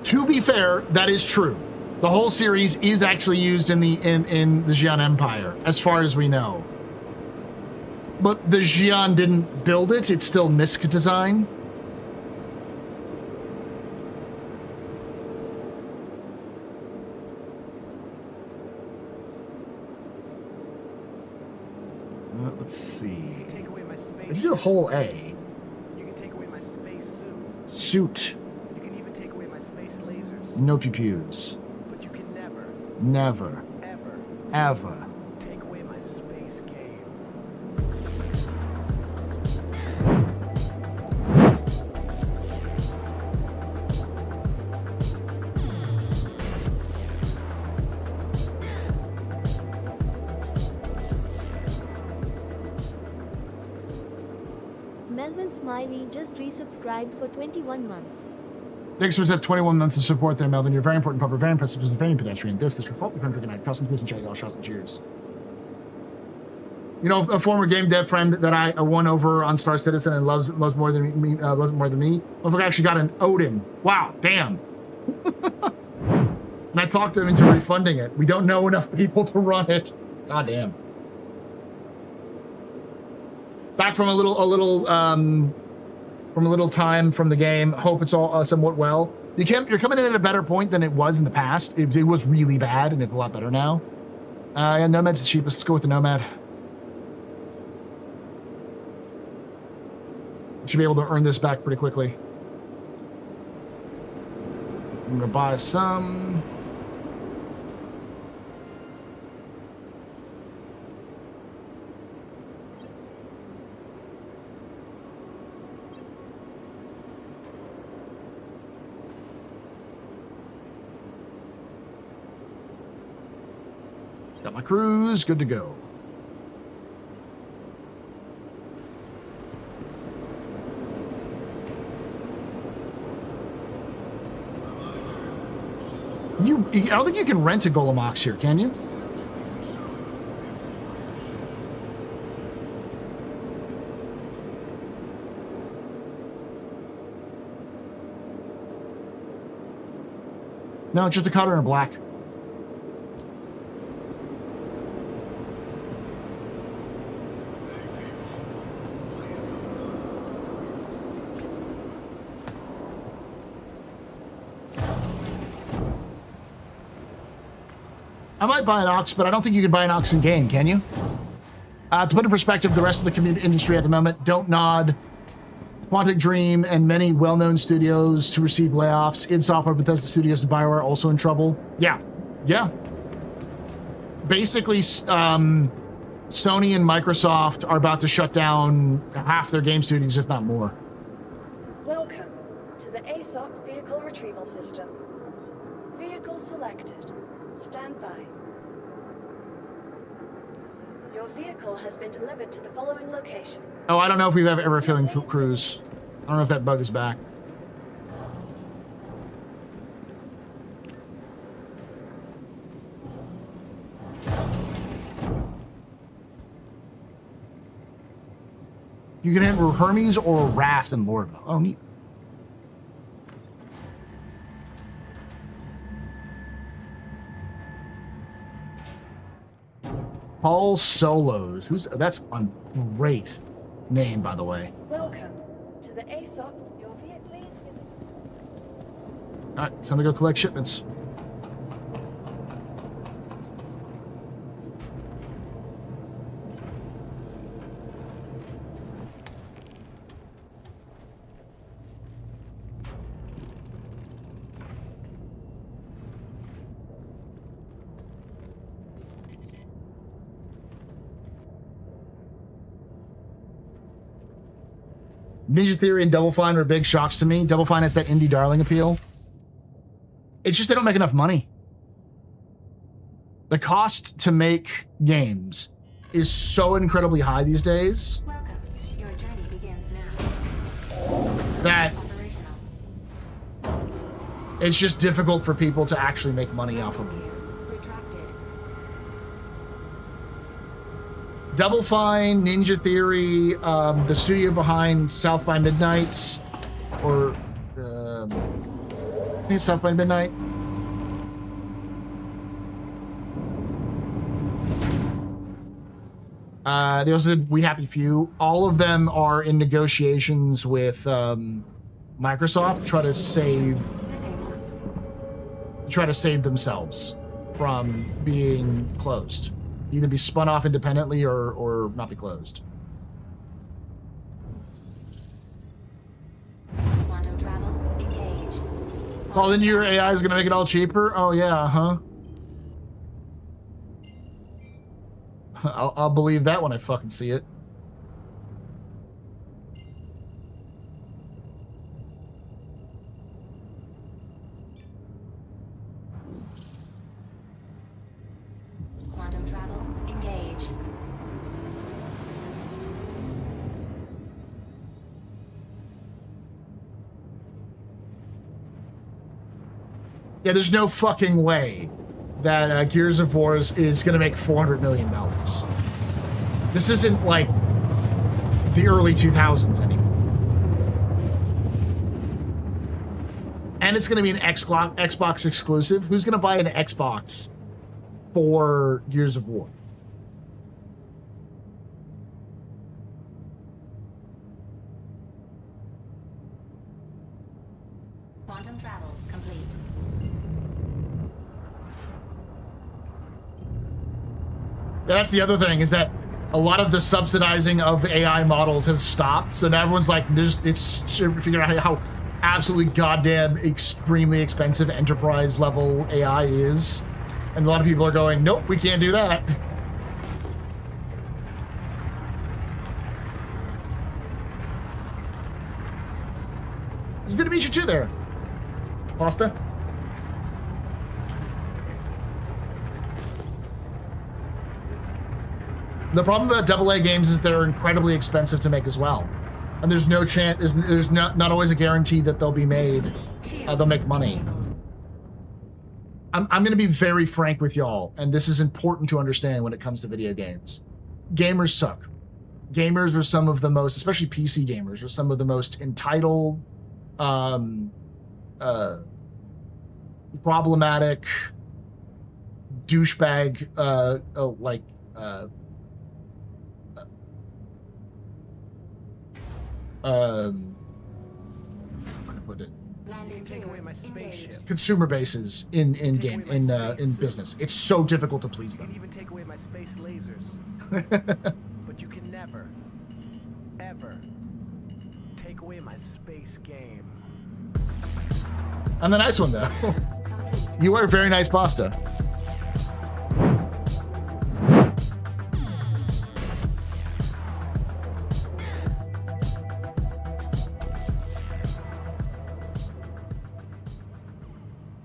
To be fair, that is true. The whole series is actually used in the Xi'an Empire, as far as we know. But the Xi'an didn't build it, it's still MISC design. Let's see. You can take away my space. If you do the whole A. You can take away my space suit. Suit. You can even take away my space lasers. No pew-pews. But you can never. Never. Ever. Ever. Take away my space game. Melvin Smiley just resubscribed for 21 months. Thanks for 21 months of support there, Melvin. You're a very important pupper, very impressive, very pedestrian. This your fault. You're going to trust and and check all shots and cheers. You know, a former game dev friend that I won over on Star Citizen and loves more than me. Loves more than me. Motherfucker actually got an Odin. Wow, damn. And I talked to him into refunding it. We don't know enough people to run it. God damn. Back from a little time from the game. Hope it's all somewhat well. You're coming in at a better point than it was in the past. It was really bad, and it's a lot better now. Yeah, Nomad's the cheapest. Let's go with the Nomad. Should be able to earn this back pretty quickly. I'm gonna buy some. Got my cruise, good to go. I don't think you can rent a Golem Ox here, can you? No, it's just the color in black. I might buy an Ox, but I don't think you can buy an Ox in game, can you? To put in perspective, the rest of the community industry at the moment, Don't Nod, Quantic Dream, and many well-known studios to receive layoffs. id Software, Bethesda Studios, and BioWare also in trouble. Yeah. Basically, Sony and Microsoft are about to shut down half their game studios, if not more. Welcome to the ASOP Vehicle Retrieval System. Vehicle selected. Stand by. Your vehicle has been delivered to the following location. Oh, I don't know if we've ever failing cruise. I don't know if that bug is back. You can enter Hermes or Raft in Lordville. Oh, neat. Paul Solos. That's a great name, by the way. Welcome to the ASOP. Your vehicle, please visit. All right, it's time to go collect shipments. Ninja Theory and Double Fine were big shocks to me. Double Fine has that indie darling appeal. It's just they don't make enough money. The cost to make games is so incredibly high these days Welcome. Your journey begins now. that Operational. it's just difficult for people to actually make money off of them. Retracted. Double Fine, Ninja Theory, the studio behind South by Midnight, or I think it's South by Midnight. They also did We Happy Few. All of them are in negotiations with Microsoft to try to save themselves from being closed. Either be spun off independently or not be closed. Quantum travel. Engage. Oh, then your AI is gonna make it all cheaper? Oh yeah, huh? I'll believe that when I fucking see it. Quantum travel. Engage. Yeah, there's no fucking way that Gears of War is gonna make $400 million. This isn't like the early 2000s anymore. And it's gonna be an Xbox exclusive. Who's gonna buy an Xbox for Gears of War? Quantum travel complete. That's the other thing, is that a lot of the subsidizing of AI models has stopped. So now everyone's like, it's figuring out how absolutely goddamn extremely expensive enterprise level AI is. And a lot of people are going, nope, we can't do that. It's good to meet you too there, Pasta. The problem about AA games is they're incredibly expensive to make as well. And there's no chance, there's not always a guarantee that they'll be made, they'll make money. I'm going to be very frank with y'all, and this is important to understand when it comes to video games. Gamers suck. Gamers are some of the most, especially PC gamers, are some of the most entitled, problematic, douchebag, how to put it? Take away my spaceship. Consumer bases in business. It's so difficult to please You can them. even take away my space lasers. But you can never, ever take away my space game. I'm the nice one though. You are very nice, Pasta.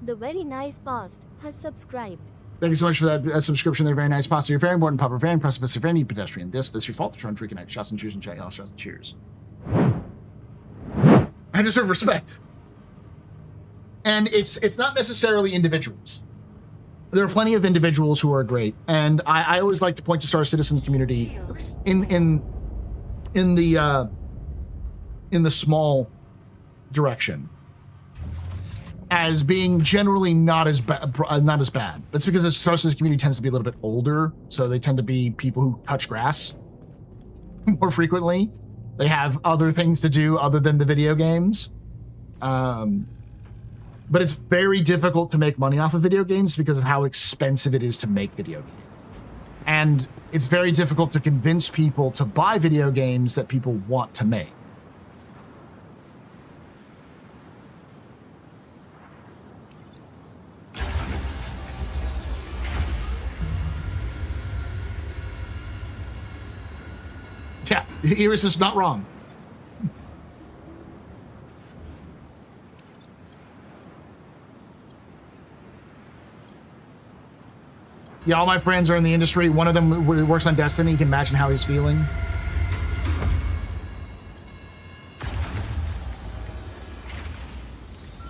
The very nice past has subscribed. Thank you so much for that subscription. They're very nice, Pasta. You're very important, Papa. Very precipice. You're very neat pedestrian. This your fault. Trying to reconnect. Shots and cheers and chat. Y'all shots and cheers. I deserve respect. And it's not necessarily individuals. There are plenty of individuals who are great, and I always like to point to Star Citizen's community in the small direction as being generally not as bad. That's because the Star Citizen community tends to be a little bit older, so they tend to be people who touch grass more frequently. They have other things to do other than the video games. But it's very difficult to make money off of video games because of how expensive it is to make video games. And it's very difficult to convince people to buy video games that people want to make. Yeah, Iris is not wrong. Yeah, all my friends are in the industry. One of them works on Destiny. You can imagine how he's feeling.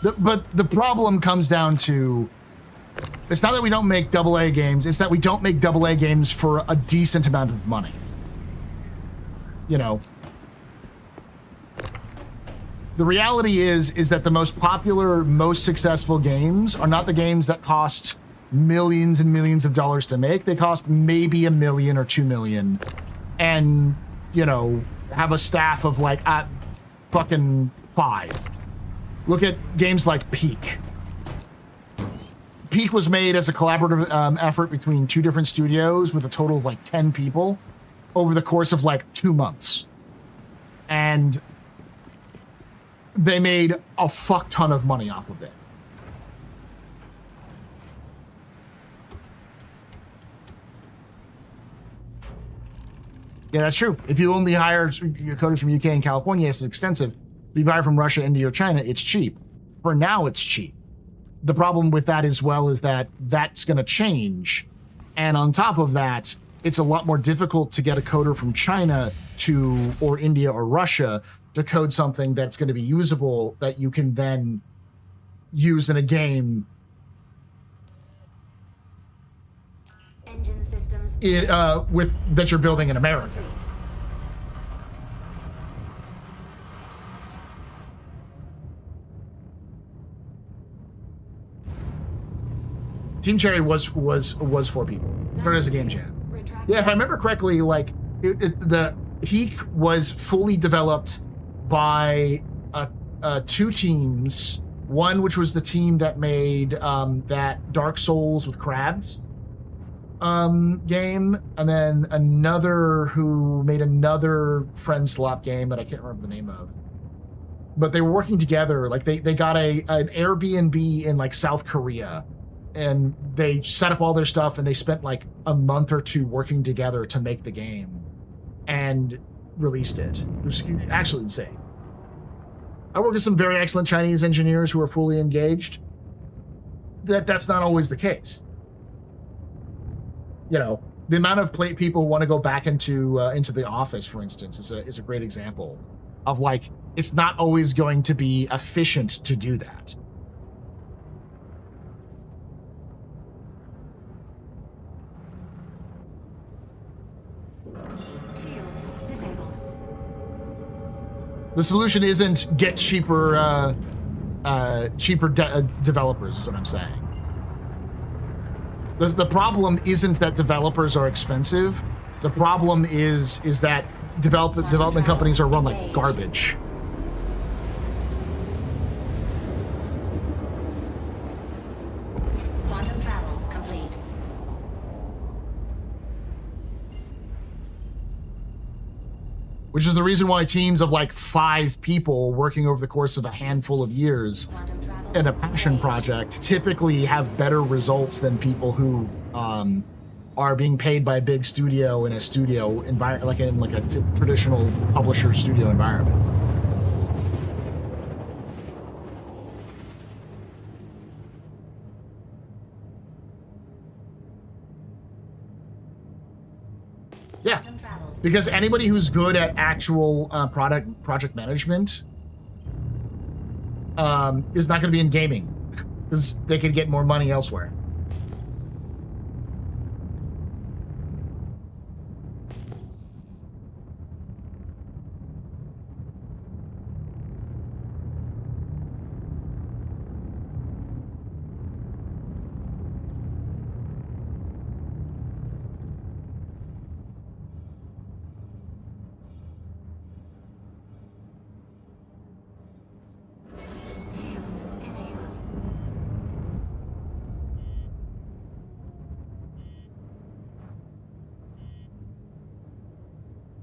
But the problem comes down to, it's not that we don't make AA games, it's that we don't make AA games for a decent amount of money. You know. The reality is that the most popular, most successful games are not the games that cost millions and millions of dollars to make. They cost maybe $1 million or $2 million. And, you know, have a staff of like at fucking 5. Look at games like Peak. Peak was made as a collaborative effort between 2 different studios with a total of like 10 people over the course of like 2 months. And they made a fuck ton of money off of it. Yeah, that's true. If you only hire coders from UK and California, it's extensive. If you buy from Russia, India, or China, it's cheap. For now, it's cheap. The problem with that as well is that that's going to change. And on top of that, it's a lot more difficult to get a coder from China to, or India or Russia, to code something that's going to be usable that you can then use in a game. Engine systems With that you're building in America. Team Cherry was 4 people. Started as a game jam. Yeah, if I remember correctly, like the Peak was fully developed by 2 teams. One, which was the team that made that Dark Souls with crabs game, and then another who made another friend slop game that I can't remember the name of. But they were working together. Like they got an Airbnb in like South Korea, and they set up all their stuff, and they spent like a month or 2 working together to make the game and released it. It was actually insane. I work with some very excellent Chinese engineers who are fully engaged. That's not always the case. You know, the amount of people who want to go back into the office, for instance, is a great example of like, it's not always going to be efficient to do that. Shields disabled. The solution isn't get cheaper developers, is what I'm saying. The problem isn't that developers are expensive. The problem is that development companies are run like garbage. Quantum travel complete. Which is the reason why teams of like 5 people working over the course of a handful of years in a passion project typically have better results than people who are being paid by a big studio in a studio environment, like in like a traditional publisher studio environment. Yeah, because anybody who's good at actual project management is not going to be in gaming, because they could get more money elsewhere.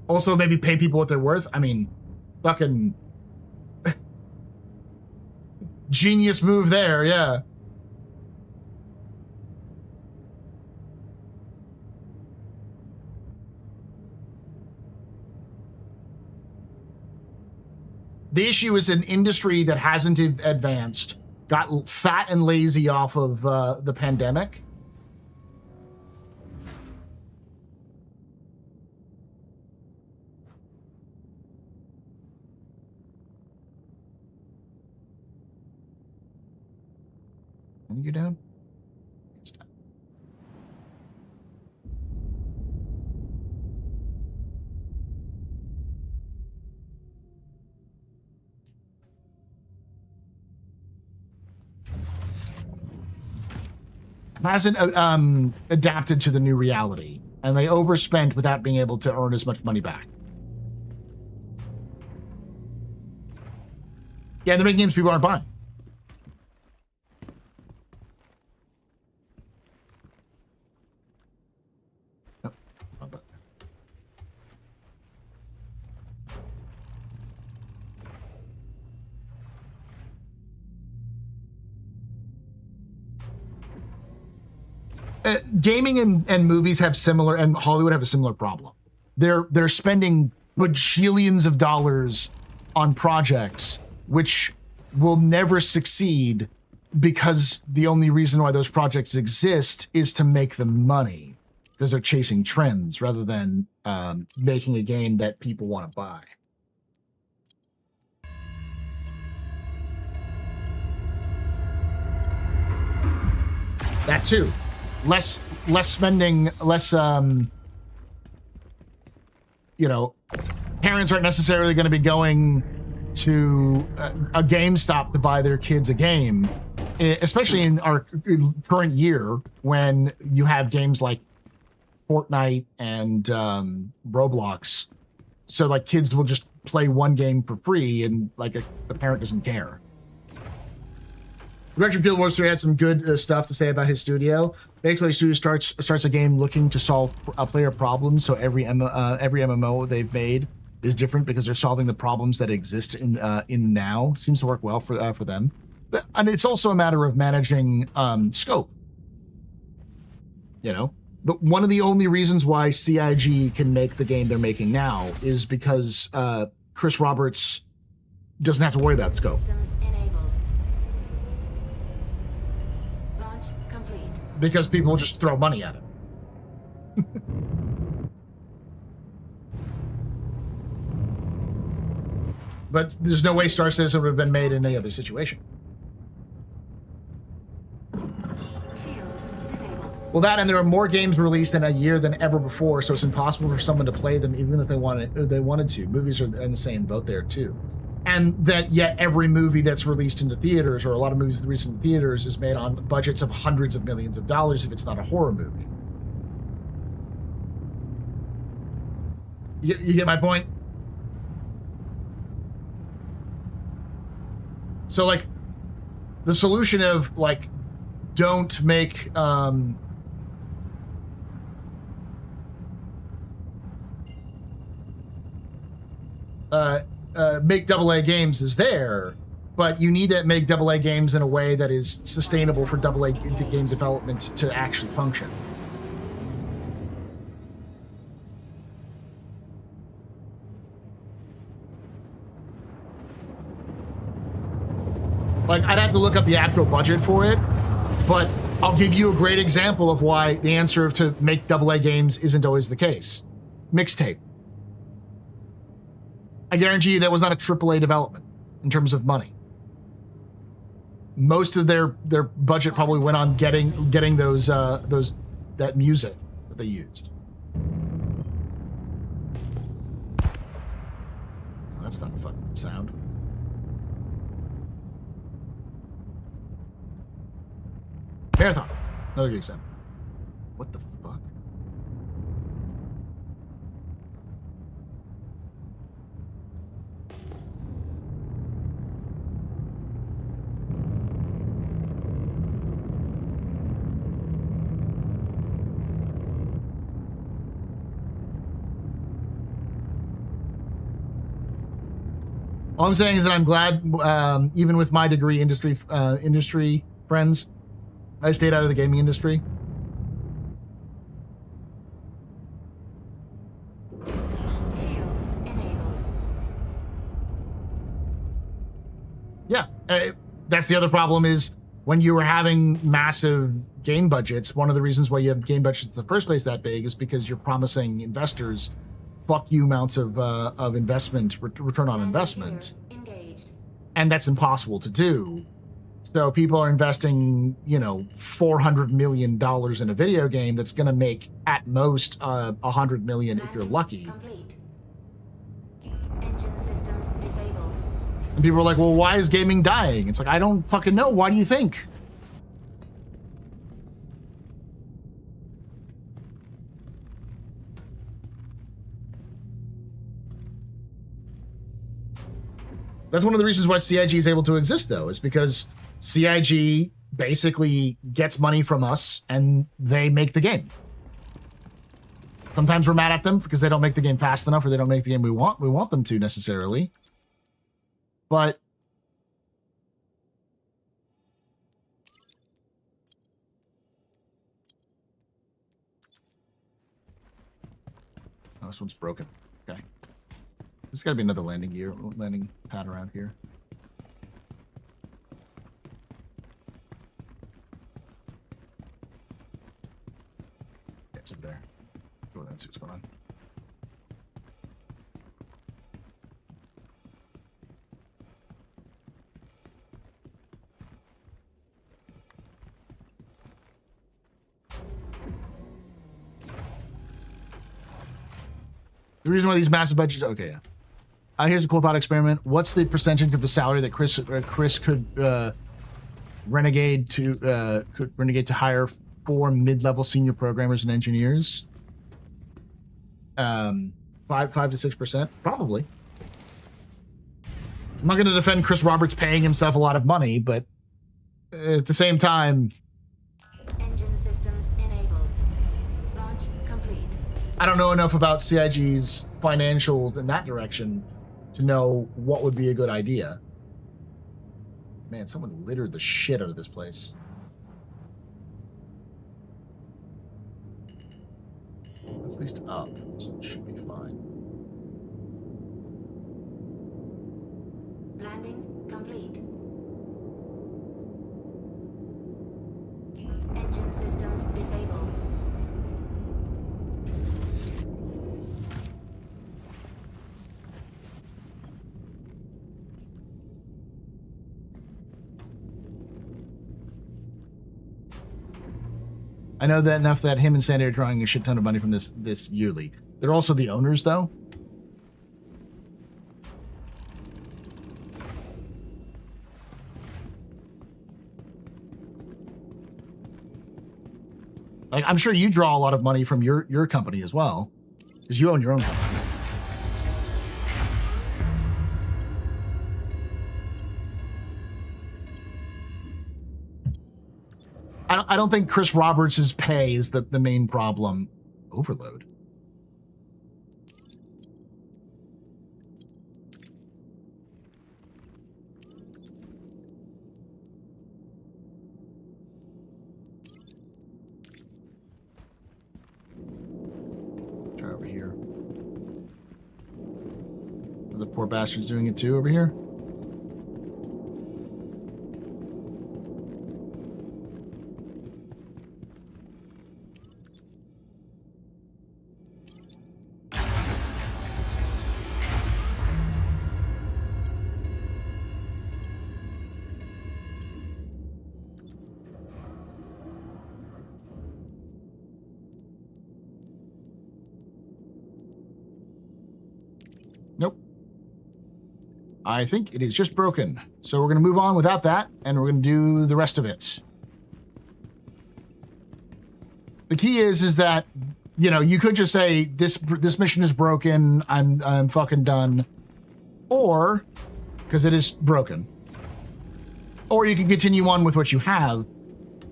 Also, maybe pay people what they're worth. I mean, fucking genius move there, yeah. The issue is an industry that hasn't advanced, got fat and lazy off of the pandemic, Can you go down? It's down. Hasn't adapted to the new reality, and they overspent without being able to earn as much money back. Yeah, they're making games people aren't buying. Oh, wrong button. Gaming and movies have similar, and Hollywood have a similar problem. They're spending bajillions of dollars on projects which will never succeed because the only reason why those projects exist is to make them money, because they're chasing trends rather than making a game that people want to buy. That too. Less spending, less, you know, parents aren't necessarily going to be going to a GameStop to buy their kids a game, especially in our current year when you have games like Fortnite and Roblox. So like kids will just play one game for free and like a parent doesn't care. Director Field Wars 3 had some good stuff to say about his studio. Basically, studio starts a game looking to solve a player problem. So every MMO they've made is different because they're solving the problems that exist in now. Seems to work well for them. And it's also a matter of managing scope. You know, but one of the only reasons why CIG can make the game they're making now is because Chris Roberts doesn't have to worry about scope. Because people just throw money at it. But there's no way Star Citizen would have been made in any other situation. Well, that, and there are more games released in a year than ever before, so it's impossible for someone to play them even if they wanted to. Movies are in the same boat there too. And that yet every movie that's released into theaters, or a lot of movies released into theaters, is made on budgets of hundreds of millions of dollars if it's not a horror movie. You get my point? So like the solution of like don't make make AA games is there, but you need to make AA games in a way that is sustainable for AA game development to actually function. Like, I'd have to look up the actual budget for it, but I'll give you a great example of why the answer to make AA games isn't always the case. Mixtape. I guarantee you that was not a AAA development in terms of money. Most of their budget probably went on getting that music that they used. Oh, that's not a fun sound. Marathon. Another good example. What the fuck? All I'm saying is that I'm glad, even with my degree, industry friends, I stayed out of the gaming industry. Shields enabled. Yeah, that's the other problem is when you were having massive game budgets, one of the reasons why you have game budgets in the first place that big is because you're promising investors fuck you amounts of investment, return on investment. Engaged. And that's impossible to do. So people are investing, you know, $400 million in a video game that's going to make at most $100 million if you're lucky. Complete. Engine systems disabled. And people are like, well, why is gaming dying? It's like, I don't fucking know. Why do you think? That's one of the reasons why CIG is able to exist, though, is because CIG basically gets money from us and they make the game. Sometimes we're mad at them because they don't make the game fast enough or they don't make the game we want them to necessarily. But oh, this one's broken. Okay. There's got to be another landing pad around here. Yeah, it's up there. Go there and see what's going on. The reason why these massive budgets... Okay, yeah. Here's a cool thought experiment. What's the percentage of the salary that Chris could renegade to hire 4 mid-level senior programmers and engineers? 5 to 6%, probably. I'm not going to defend Chris Roberts paying himself a lot of money, but at the same time, Engine systems enabled. Launch complete. I don't know enough about CIG's financial in that direction to know what would be a good idea. Man, someone littered the shit out of this place. It's at least up, so it should be fine. Landing complete. Engine systems disabled. I know that enough that him and Sandy are drawing a shit ton of money from this yearly. They're also the owners, though. Like, I'm sure you draw a lot of money from your company as well, because you own your own company. I don't think Chris Roberts' pay is the main problem. Overload. Try over here. The poor bastard's doing it too over here. I think it is just broken. So we're going to move on without that, and we're going to do the rest of it. The key is that, you know, you could just say, this mission is broken, I'm fucking done. Or, because it is broken. Or you can continue on with what you have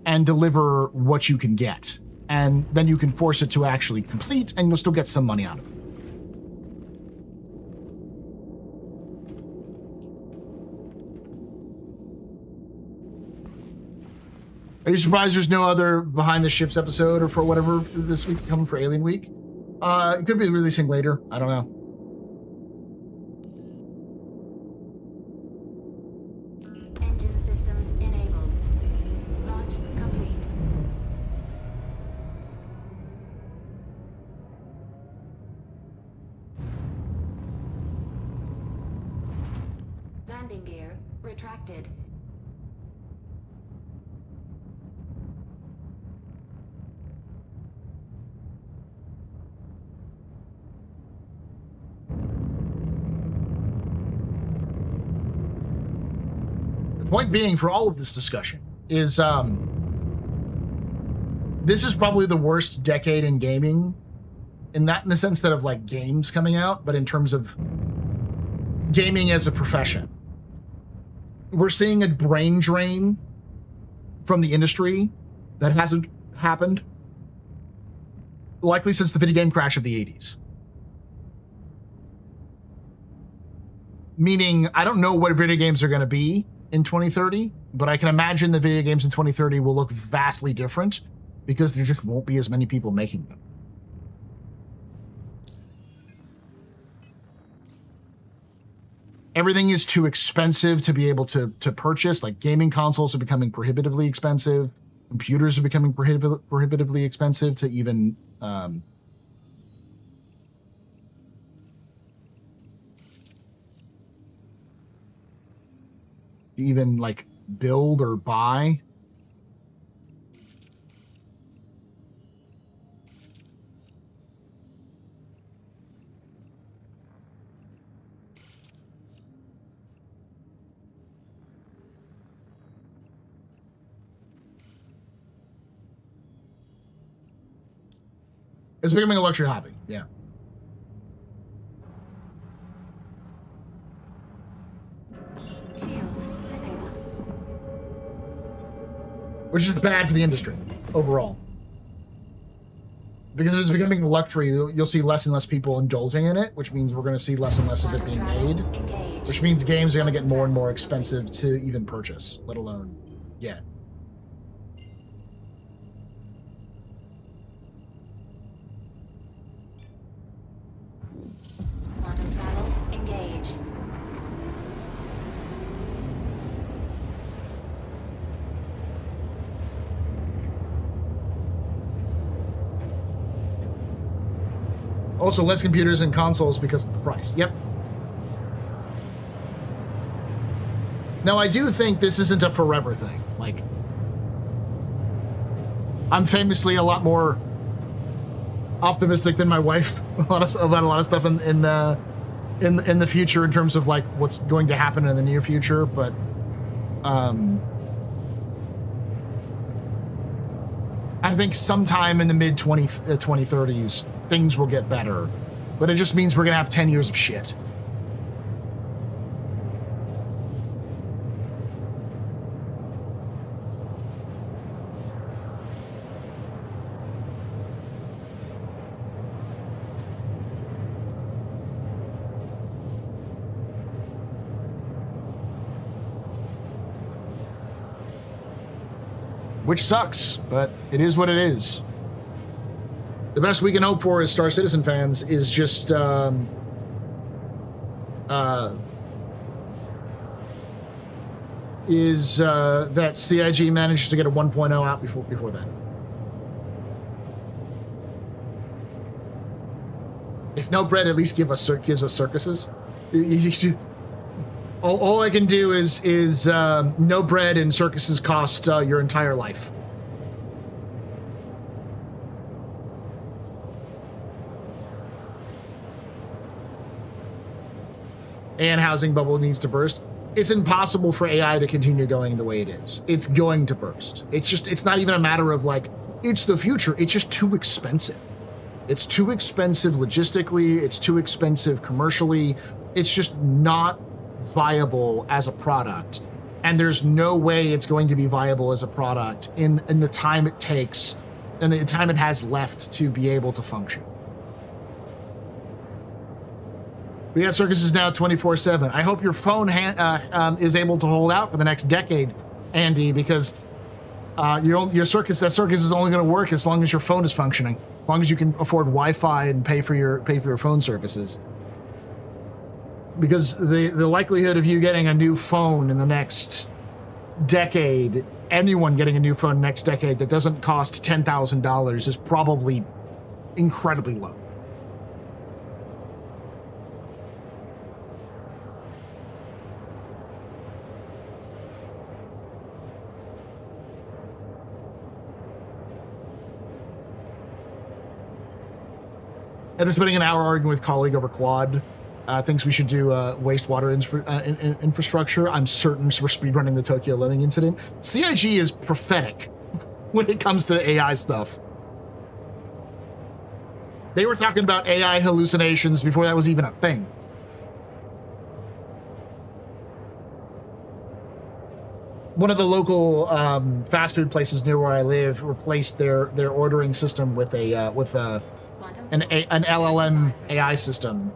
and deliver what you can get. And then you can force it to actually complete, and you'll still get some money out of it. Are you surprised there's no other Behind the Ships episode or for whatever this week coming for Alien Week? It could be releasing later. I don't know. Engine systems enabled. Launch complete. Landing gear retracted. Point being, for all of this discussion, is this is probably the worst decade in gaming, and not in the sense that of like games coming out, but in terms of gaming as a profession. We're seeing a brain drain from the industry that hasn't happened likely since the video game crash of the 80s. Meaning, I don't know what video games are going to be in 2030, but I can imagine the video games in 2030 will look vastly different because there just won't be as many people making them. Everything is too expensive to be able to purchase. Like gaming consoles are becoming prohibitively expensive. Computers are becoming prohibitively expensive to even like build or buy. It's becoming a luxury hobby, yeah. Shields disabled. Which is bad for the industry overall. Because if it's becoming a luxury, you'll see less and less people indulging in it, which means we're going to see less and less of it being made. Which means games are going to get more and more expensive to even purchase, let alone get. Quantum travel engaged. Also, less computers and consoles because of the price. Yep. Now, I do think this isn't a forever thing. Like, I'm famously a lot more optimistic than my wife about a lot of stuff in the future in terms of like what's going to happen in the near future. But I think sometime in the mid 2030s, things will get better. But it just means we're going to have 10 years of shit. Which sucks, but it is what it is. The best we can hope for as Star Citizen fans is just that CIG manages to get a 1.0 out before that. If no bread, at least gives us circuses. All I can do is no bread and circuses cost your entire life. And housing bubble needs to burst. It's impossible for AI to continue going the way it is. It's going to burst. It's not even a matter of like, it's the future. It's just too expensive. It's too expensive logistically. It's too expensive commercially. It's just not viable as a product. And there's no way it's going to be viable as a product in the time it takes and the time it has left to be able to function. We got circuses now 24/7. I hope your phone is able to hold out for the next decade, Andy, because your circus is only going to work as long as your phone is functioning, as long as you can afford Wi-Fi and pay for your phone services. Because the likelihood of you getting a new phone in the next decade, anyone getting a new phone next decade that doesn't cost $10,000 is probably incredibly low. And I'm spending an hour arguing with a colleague over Claude thinks we should do wastewater infrastructure. I'm certain we're speedrunning the Tokyo Living incident. CIG is prophetic when it comes to AI stuff. They were talking about AI hallucinations before that was even a thing. One of the local fast food places near where I live replaced their ordering system with an LLM AI system,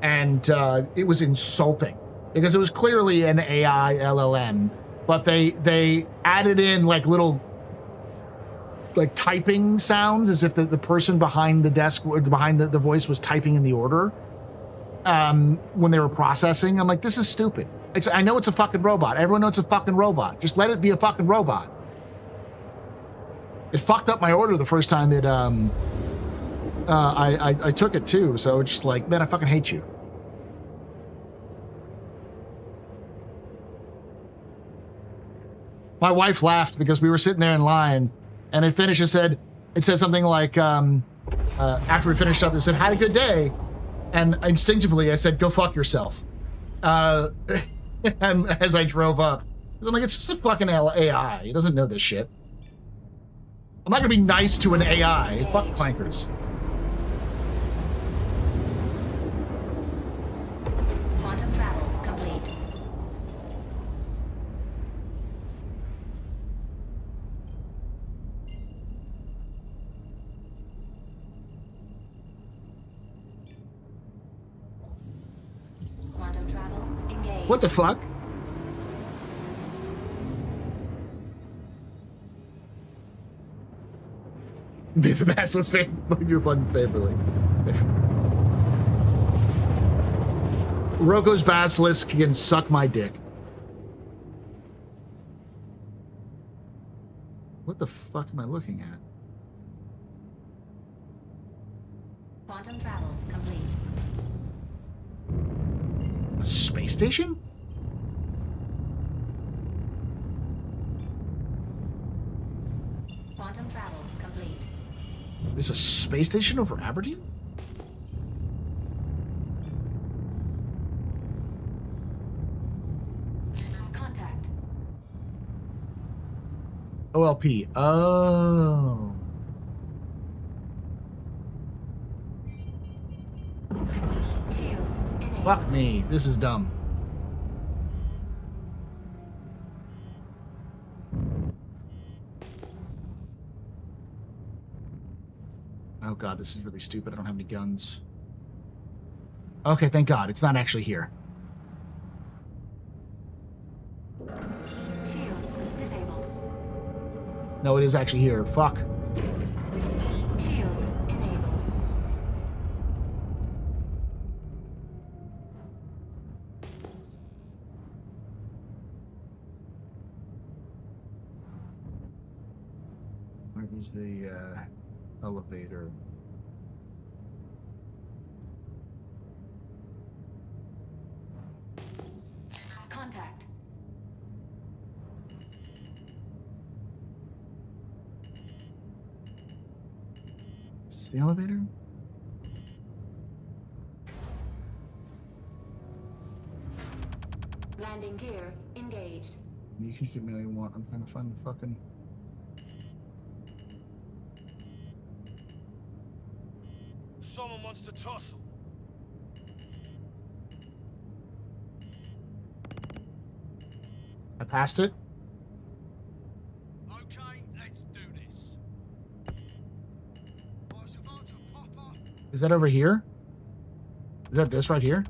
and it was insulting because it was clearly an AI LLM, but they added in like little typing sounds as if the person behind the desk or behind the voice was typing in the order when they were processing. I'm like, this is stupid. I know it's a fucking robot. Everyone knows it's a fucking robot. Just let it be a fucking robot. It fucked up my order the first time it I took it too, so it's just like, man, I fucking hate you. My wife laughed because we were sitting there in line, and it finished and it said something like, after we finished up, it said, had a good day. And instinctively I said, go fuck yourself. And as I drove up, I'm like, it's just a fucking AI. He doesn't know this shit. I'm not gonna be nice to an AI. Fuck clankers. Quantum travel complete. Quantum travel engaged. What the fuck? Be the best. Let's leave your button favorably. Roko's basilisk can suck my dick. What the fuck am I looking at? Quantum travel complete. A space station? Quantum travel complete. There's a space station over Aberdeen? Contact. OLP. Oh. Shields enabled. Fuck me. This is dumb. Oh god, this is really stupid. I don't have any guns. Okay, thank god. It's not actually here. Shields disabled. No, it is actually here. Fuck. Shields enabled. Where is the elevator? Contact. Is this the elevator? Landing gear engaged. You can shoot me all you want. I'm trying to find the fucking... Someone wants to tussle. I passed it? Okay, let's do this. I was about to pop up. Is that over here? Is that this right here?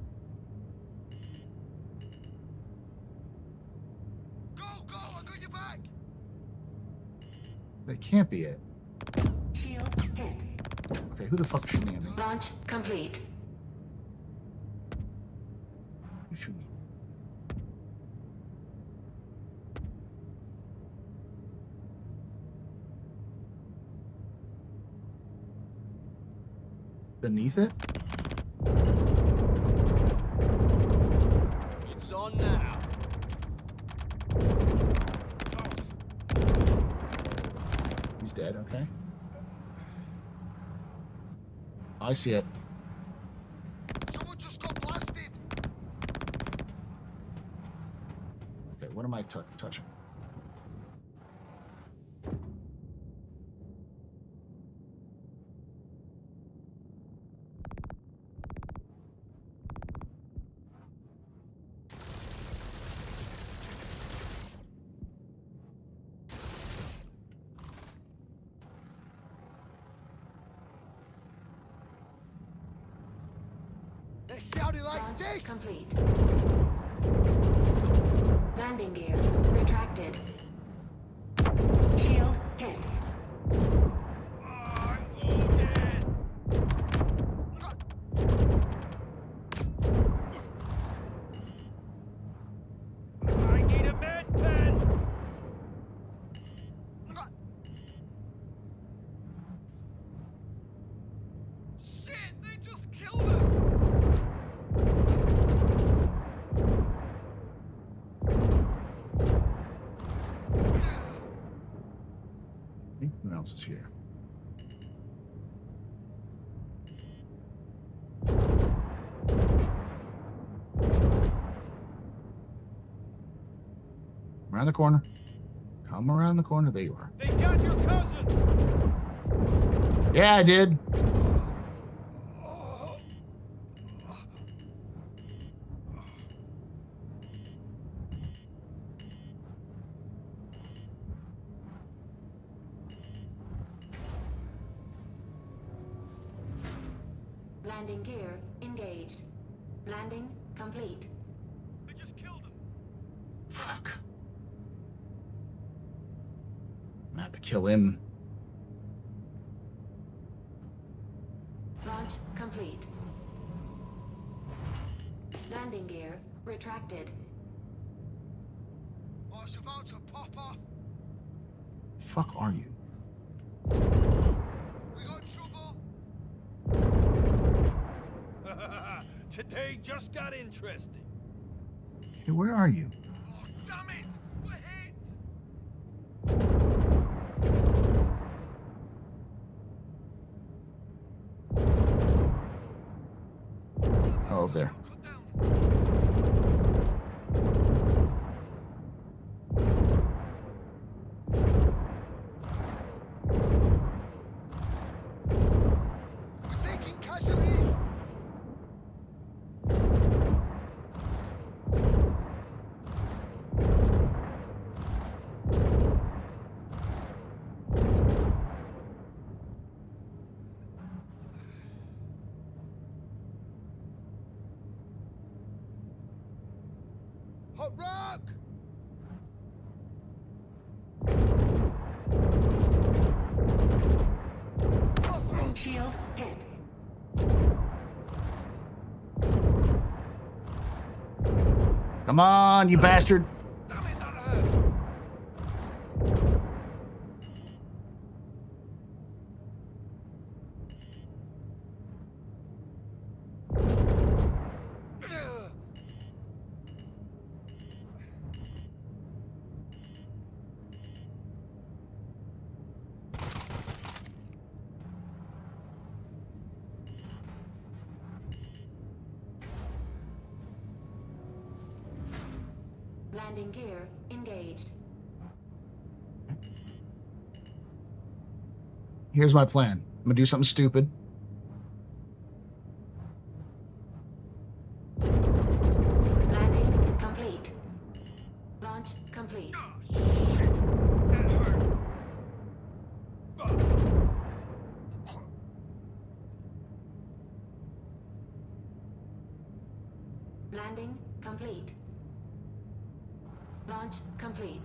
Go, I got your back. That can't be it. Shield hit. Okay, who the fuck is shooting at me? Launch complete. Who's shooting me? Beneath it? It's on now. He's dead, okay. I see it. Someone just got blasted. like touching. They sounded like Launch this! complete. Landing gear retracted. Shield hit. I'm wounded! I need a med pen! Shit, they just killed him! Who else is here? Around the corner. Come around the corner. There you are. They got your cousin! Yeah, I did. Landing gear engaged. Landing complete. They just killed him! Fuck. I'm gonna have to kill him. Launch complete. Landing gear retracted. I was about to pop off! Fuck are you? We got trouble! Today just got interesting. Hey, where are you? Oh, damn it! We're hit! Oh, over there. Cut down. We're taking casualties! Hot rock! Awesome! Shield hit. Come on, you bastard. Damn it, that hurts! Ugh. Landing gear engaged. Here's my plan. I'm gonna do something stupid. Landing complete. Launch complete. That hurt. Landing complete. Launch complete.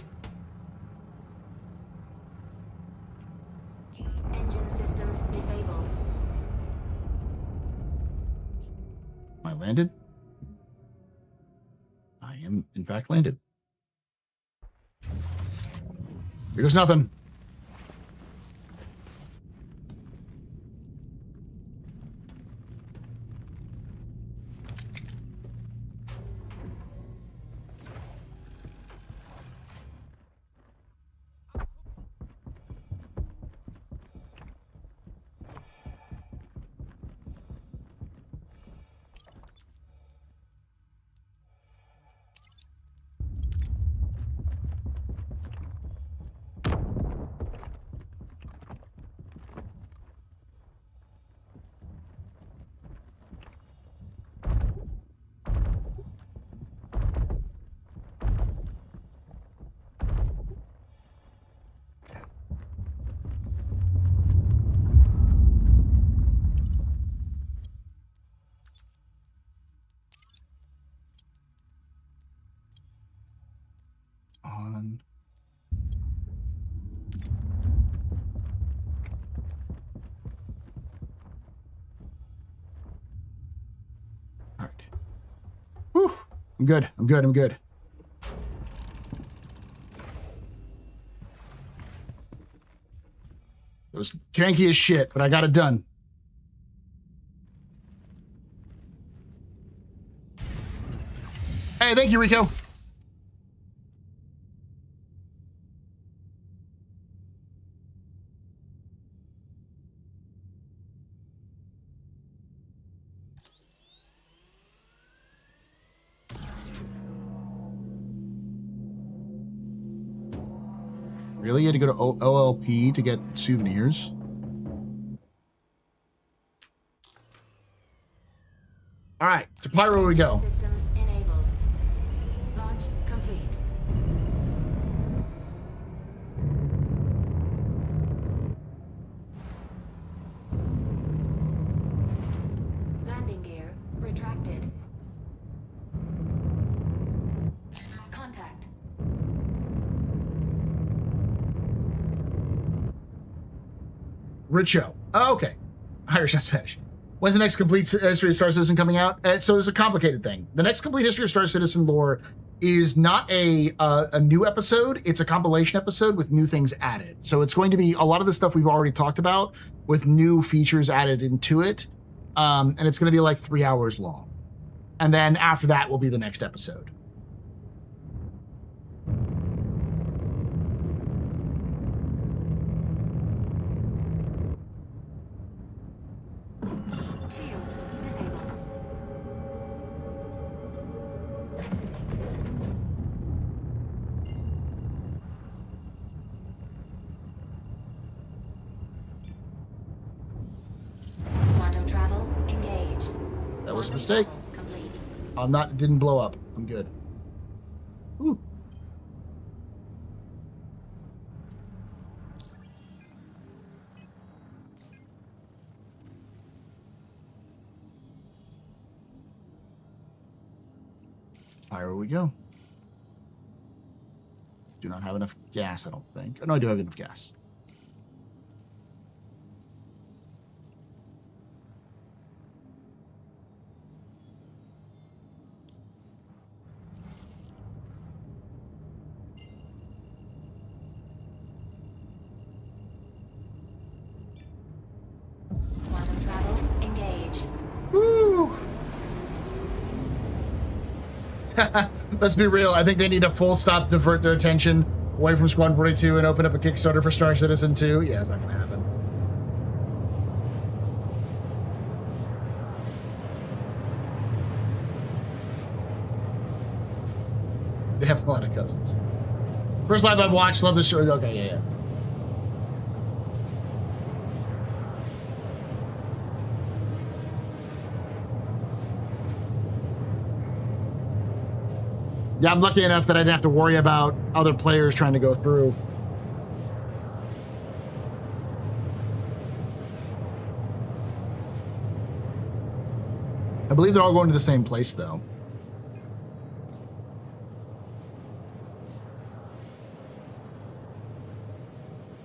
Engine systems disabled. Am I landed? I am, in fact, landed. Here goes nothing. I'm good. I'm good. I'm good. It was janky as shit, but I got it done. Hey, thank you, Rico. Really? You had to go to OLP to get souvenirs? All right, to Pyro we go. Systems enabled. Launch complete. Landing gear retracted. Contact. Richo. Oh, okay. Irish, not Spanish. When's the next complete history of Star Citizen coming out? So it's a complicated thing. The next complete history of Star Citizen lore is not a new episode. It's a compilation episode with new things added. So it's going to be a lot of the stuff we've already talked about with new features added into it. And it's going to be like 3 hours long. And then after that will be the next episode. Shields disabled. Quantum travel engaged. That was a Quantum mistake. travel complete. I'm not, it didn't blow up. I'm good. Ooh. Here we go. Do not have enough gas, I don't think. Oh, no, I do have enough gas. Quantum travel engaged. Woo! Let's be real. I think they need a full stop, divert their attention away from Squad 42 and open up a Kickstarter for Star Citizen 2. Yeah, it's not going to happen. They have a lot of cousins. First live I've watched. Love the show. Okay, yeah, yeah. Yeah, I'm lucky enough that I didn't have to worry about other players trying to go through. I believe they're all going to the same place, though.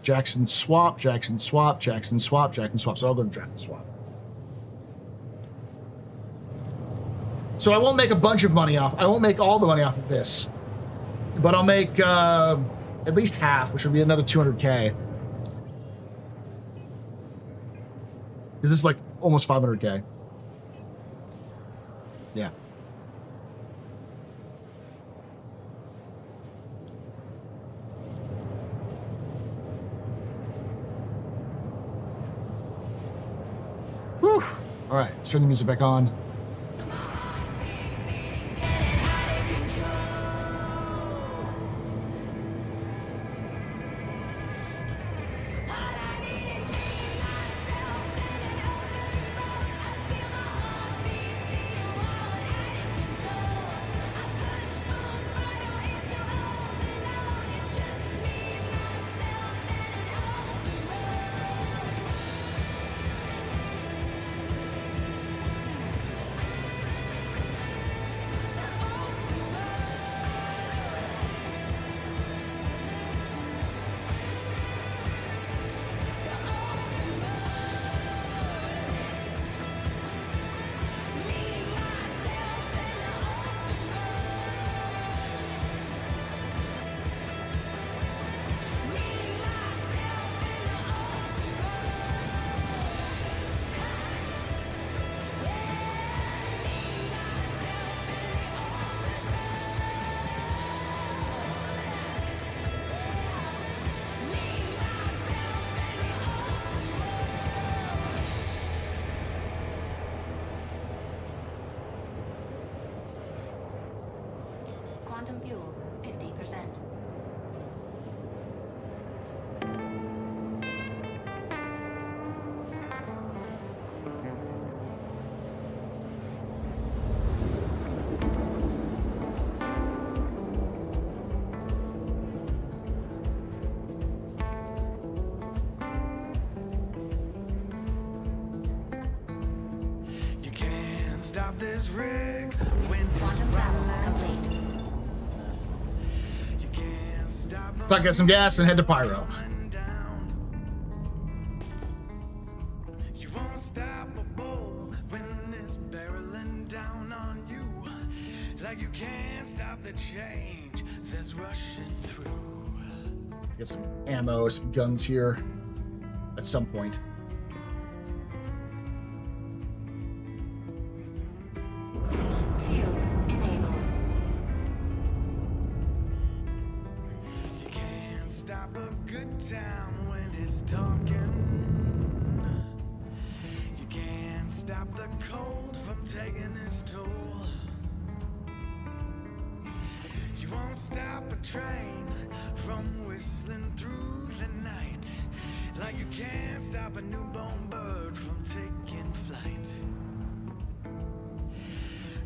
Jackson swap, Jackson swap, Jackson swap, Jackson swap. So I'll go to Jackson swap. So I won't make a bunch of money off. I won't make all the money off of this, but I'll make at least half, which would be another 200K. Is this like almost 500K? Yeah. Whew. All right, let's turn the music back on. stop this rig when it's Quantum travel complete. You can't stop Let's get some gas and head to Pyro. You won't stop a bull when it's barreling down on you. Like you can't stop the change that's rushing through. Let's get some ammo, some guns here at some point. Shields enabled. You can't stop a good time when it's talking. You can't stop the cold from taking its toll. You won't stop a train from whistling through the night. Like you can't stop a newborn bird from taking flight.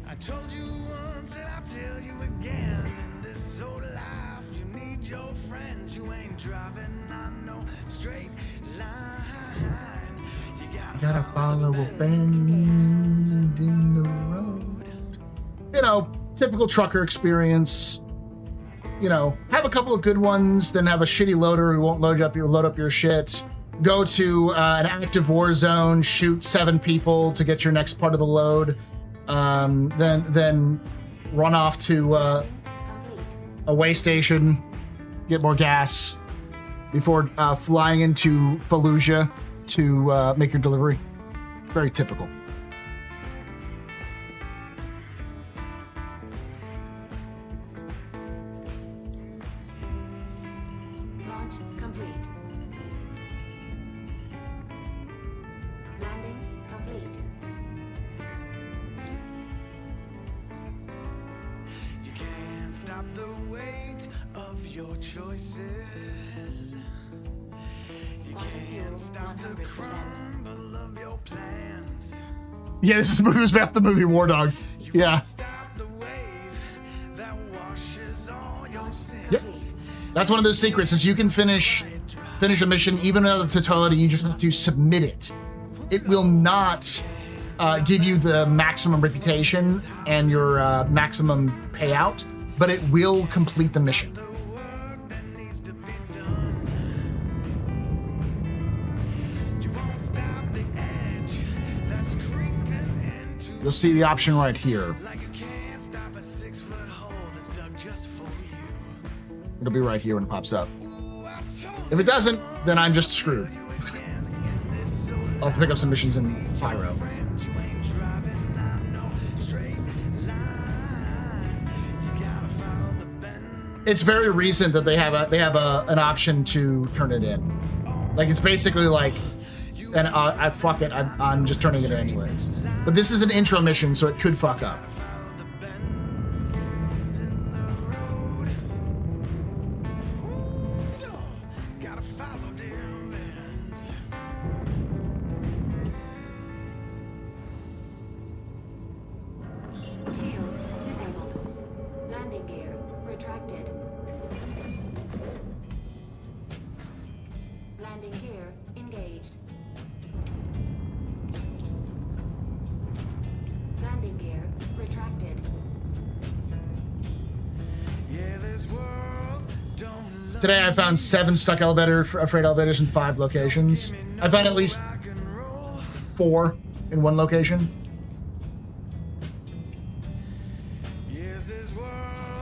I told you once and I'll tell you again. In this old life, you need your friends. You ain't driving on no straight line. You gotta follow a bend in the road. You know, typical trucker experience. You know, have a couple of good ones, then have a shitty loader who won't load up your shit. Go to an active war zone, shoot 7 people to get your next part of the load. Then run off to a way station, get more gas before flying into Fallujah to make your delivery. Very typical. Launch complete. Landing complete. You can't stop the weight of your choices. You can't stop the 100%. crumble of your plans. Yeah, this is about the movie War Dogs. Yeah. Stop the wave that washes all your sins. Yep. That's one of those secrets is you can finish a mission even without the totality. You just have to submit it. It will not give you the maximum reputation and your maximum payout, but it will complete the mission. You'll see the option right here. It'll be right here when it pops up. If it doesn't, then I'm just screwed. I'll have to pick up some missions in Pyro. It's very recent that they have an option to turn it in. Like it's basically like, and fuck it, I'm just turning it in anyways. But this is an intro mission, so it could fuck up. Shields disabled. Landing gear retracted. Landing gear engaged. Landing gear retracted. Today I found 7 stuck freight elevators in 5 locations. I found at least 4 in 1 location.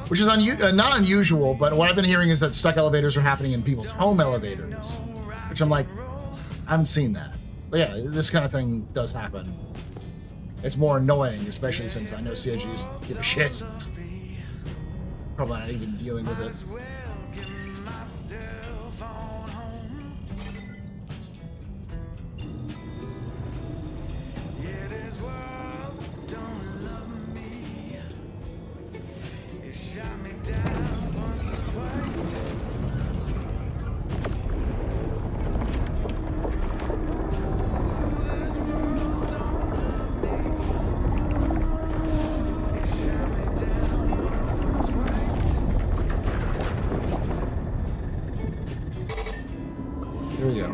Which is not unusual, but what I've been hearing is that stuck elevators are happening in people's home elevators. Which I'm like, I haven't seen that. But yeah, this kind of thing does happen. It's more annoying, especially since I know CIG doesn't give a shit. Probably not even dealing with it. Here we go.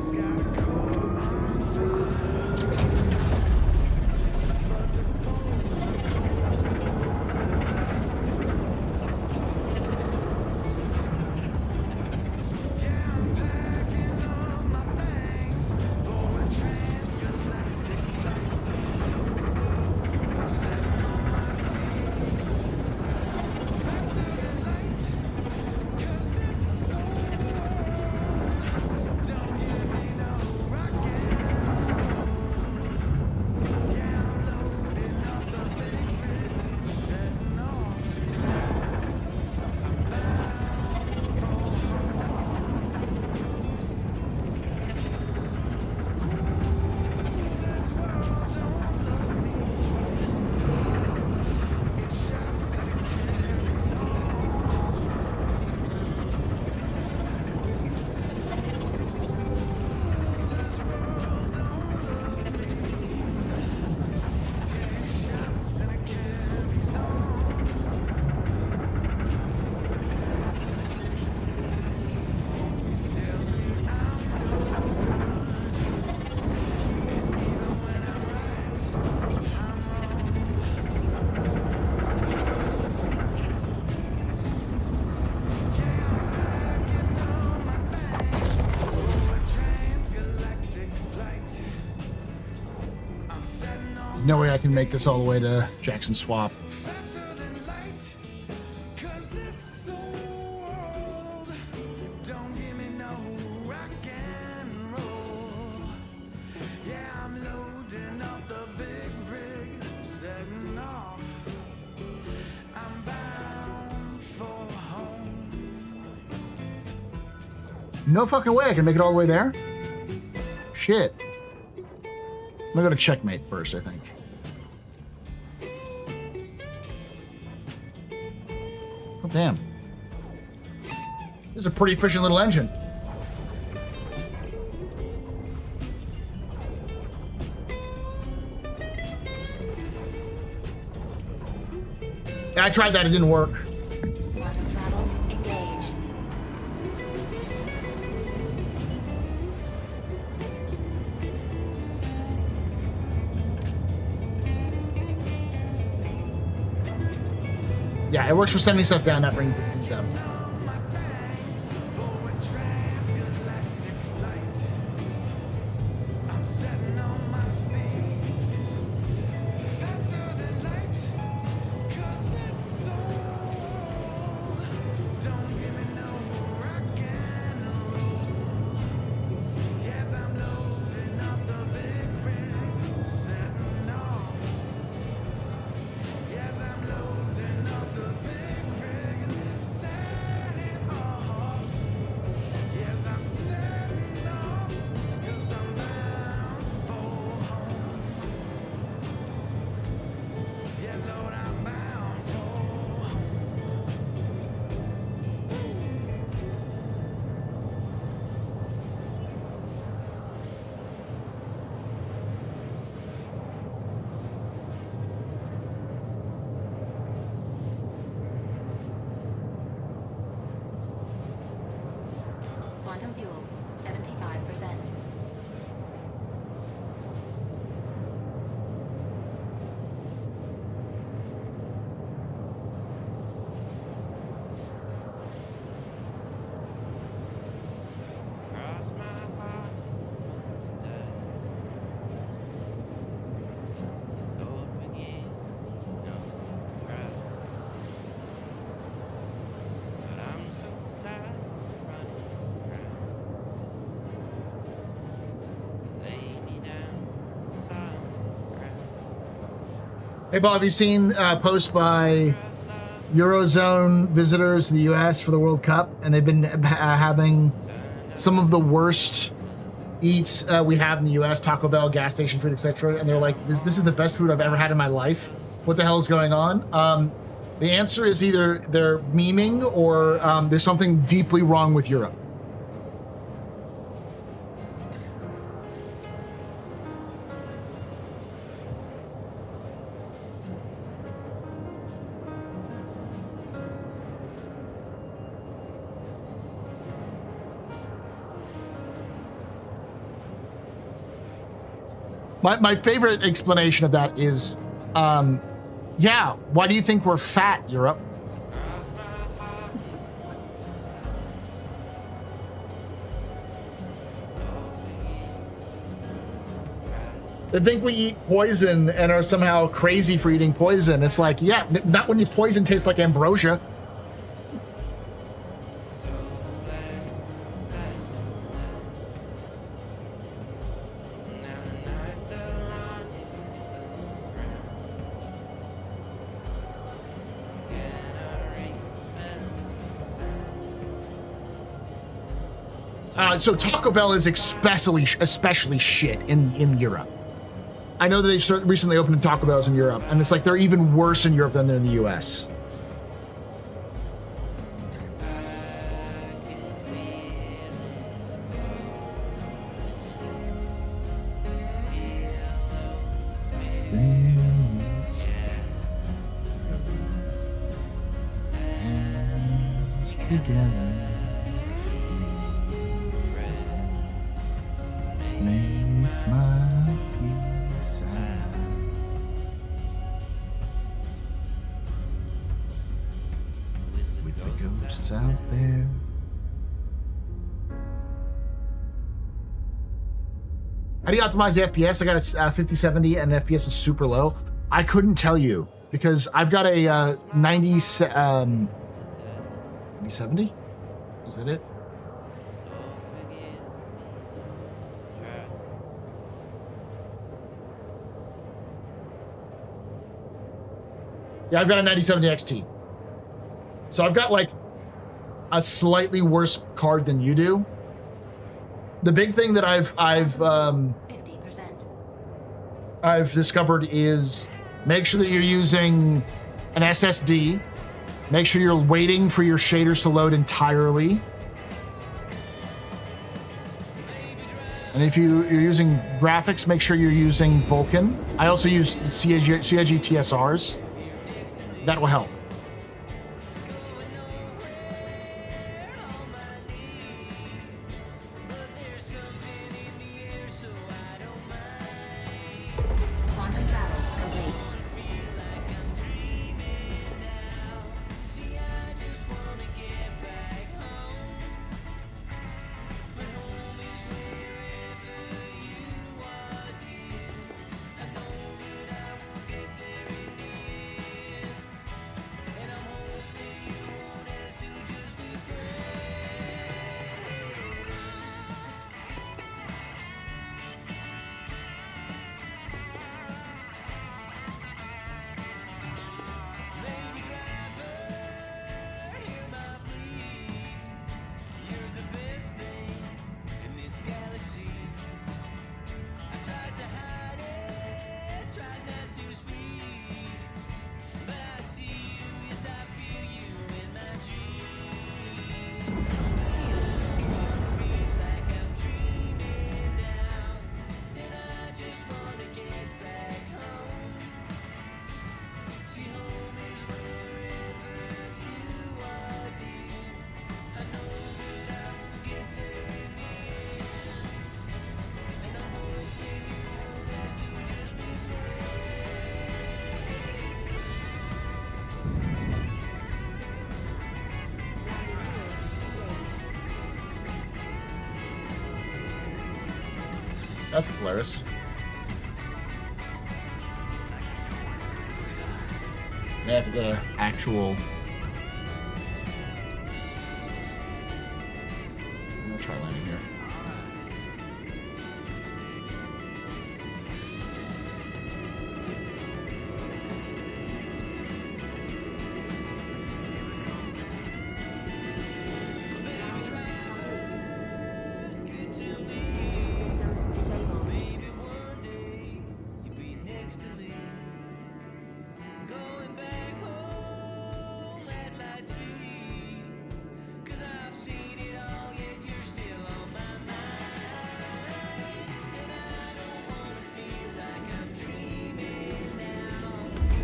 no way I can make this all the way to Jackson Swap. Faster than light, 'cause this world don't give me no rock and roll. Yeah, I'm loading up the big rig, setting off. I'm bound for home. No fucking way I can make it all the way there? Shit. I'm gonna go to checkmate first, I think. Oh, damn. This is a pretty efficient little engine. Yeah, I tried that, it didn't work. Quantum travel engaged. Yeah, it works for sending stuff down, not bringing things up. I'm setting on my speeds. Faster than light, 'cause this soul don't give me no rock and roll. Yes, I'm loading up the big rig, setting off. Yes, I'm loading up the big rig, setting off. Yes, I'm setting off, 'cause I'm bound for home. Yes, Lord, I'm bound for home. Quantum fuel 75%. Cross my heart today. Lord, forgive me, no try. But I'm so tired of running around. Lay me down, silent ground. Hey, Bob, have you seen a post by Eurozone visitors to the U.S. for the World Cup? And they've been having some of the worst eats we have in the U.S., Taco Bell, gas station food, etc. And they're like, this is the best food I've ever had in my life. What the hell is going on? The answer is either they're memeing or there's something deeply wrong with Europe. My favorite explanation of that is, yeah, why do you think we're fat, Europe? They think we eat poison and are somehow crazy for eating poison. It's like, yeah, not when your poison tastes like ambrosia. So Taco Bell is especially shit in Europe. I know that they've recently opened Taco Bells in Europe, and it's like they're even worse in Europe than they're in the US. Out there. How do you optimize the FPS? I got a 5070 and FPS is super low. I couldn't tell you because I've got a 9070. Is that it? Yeah, I've got a 9070 XT. So I've got like a slightly worse card than you do. The big thing that I've 50%. discovered is make sure that you're using an SSD. Make sure you're waiting for your shaders to load entirely. And if you're using graphics, make sure you're using Vulkan. I also use CIG TSRs. That will help. Quantum travel complete. That's hilarious. I have to get an actual. I'm gonna try landing here. Systems disabled.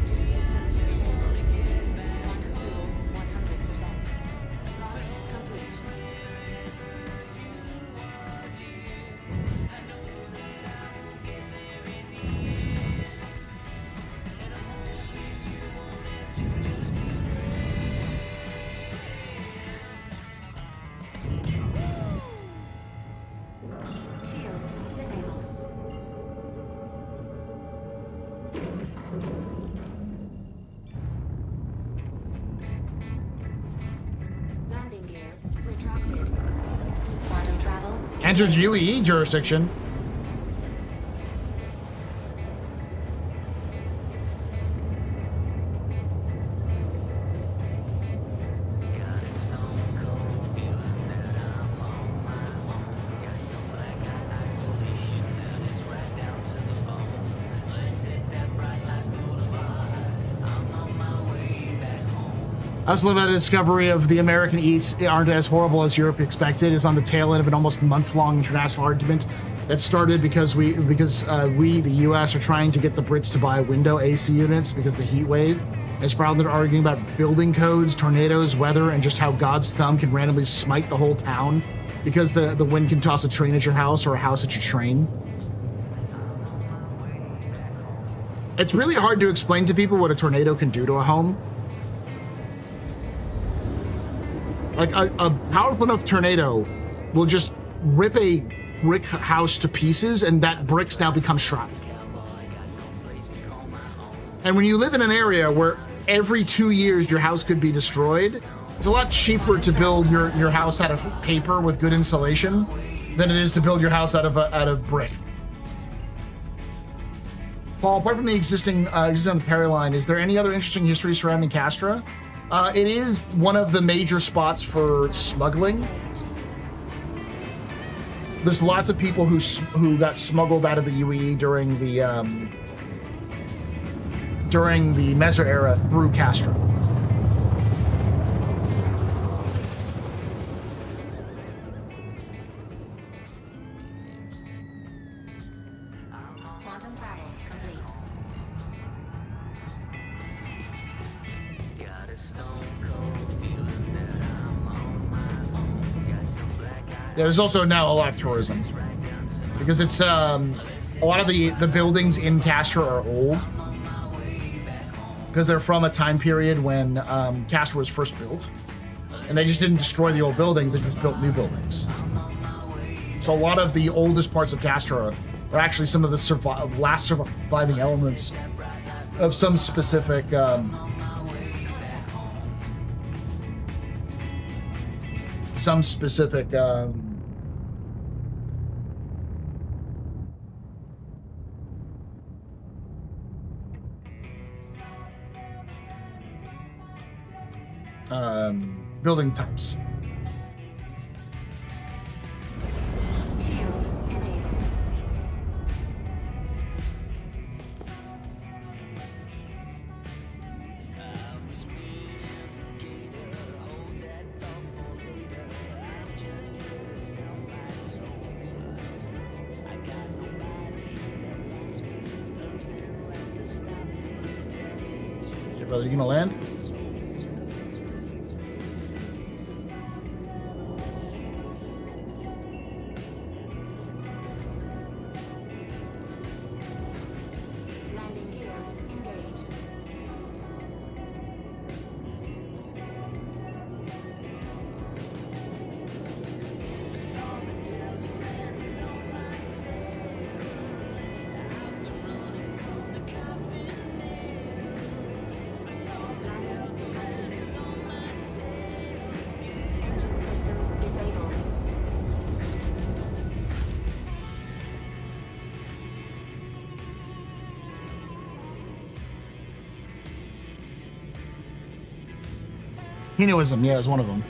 Systems disabled. Quantum fuel 100%. Launch complete. Shields disabled. Landing gear retracted. Quantum travel. Enter UE jurisdiction. I also love that the discovery of the American eats aren't as horrible as Europe expected is on the tail end of an almost months-long international argument that started because we, the U.S., are trying to get the Brits to buy window AC units because of the heat wave. It's probably they're arguing about building codes, tornadoes, weather, and just how God's thumb can randomly smite the whole town because the wind can toss a train at your house or a house at your train. It's really hard to explain to people what a tornado can do to a home. Like a powerful enough tornado will just rip a brick house to pieces, and that bricks now become shrouded. And when you live in an area where every 2 years your house could be destroyed, it's a lot cheaper to build your house out of paper with good insulation than it is to build your house out of brick. Paul, apart from the existing on the Perry line, is there any other interesting history surrounding Castra? It is one of the major spots for smuggling. There's lots of people who got smuggled out of the UE during the Mezzer era through Castra. Quantum travel complete. There's also now a lot of tourism because it's a lot of the buildings in Castra are old because they're from a time period when Castra was first built, and they just didn't destroy the old buildings; they just built new buildings. So a lot of the oldest parts of Castra are actually some of the last surviving elements of some specific. Building types. Shields enabled. Hey, brother, you gonna land? Landing gear engaged. Engine systems disabled. Heinoism, yeah, is one of them.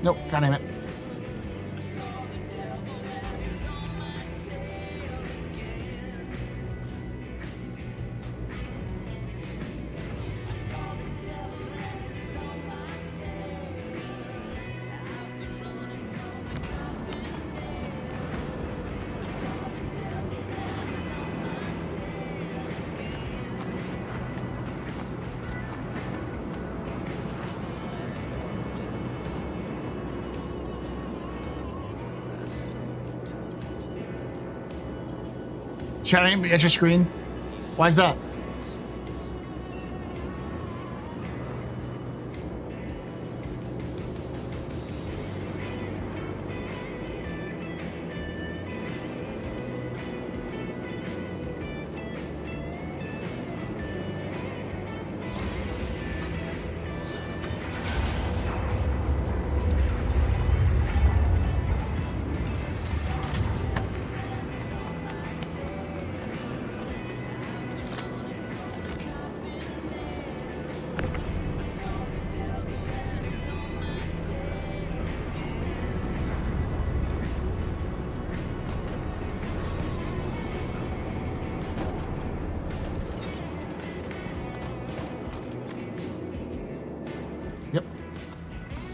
Nope, can't name it. Chatting at your screen? Why is that?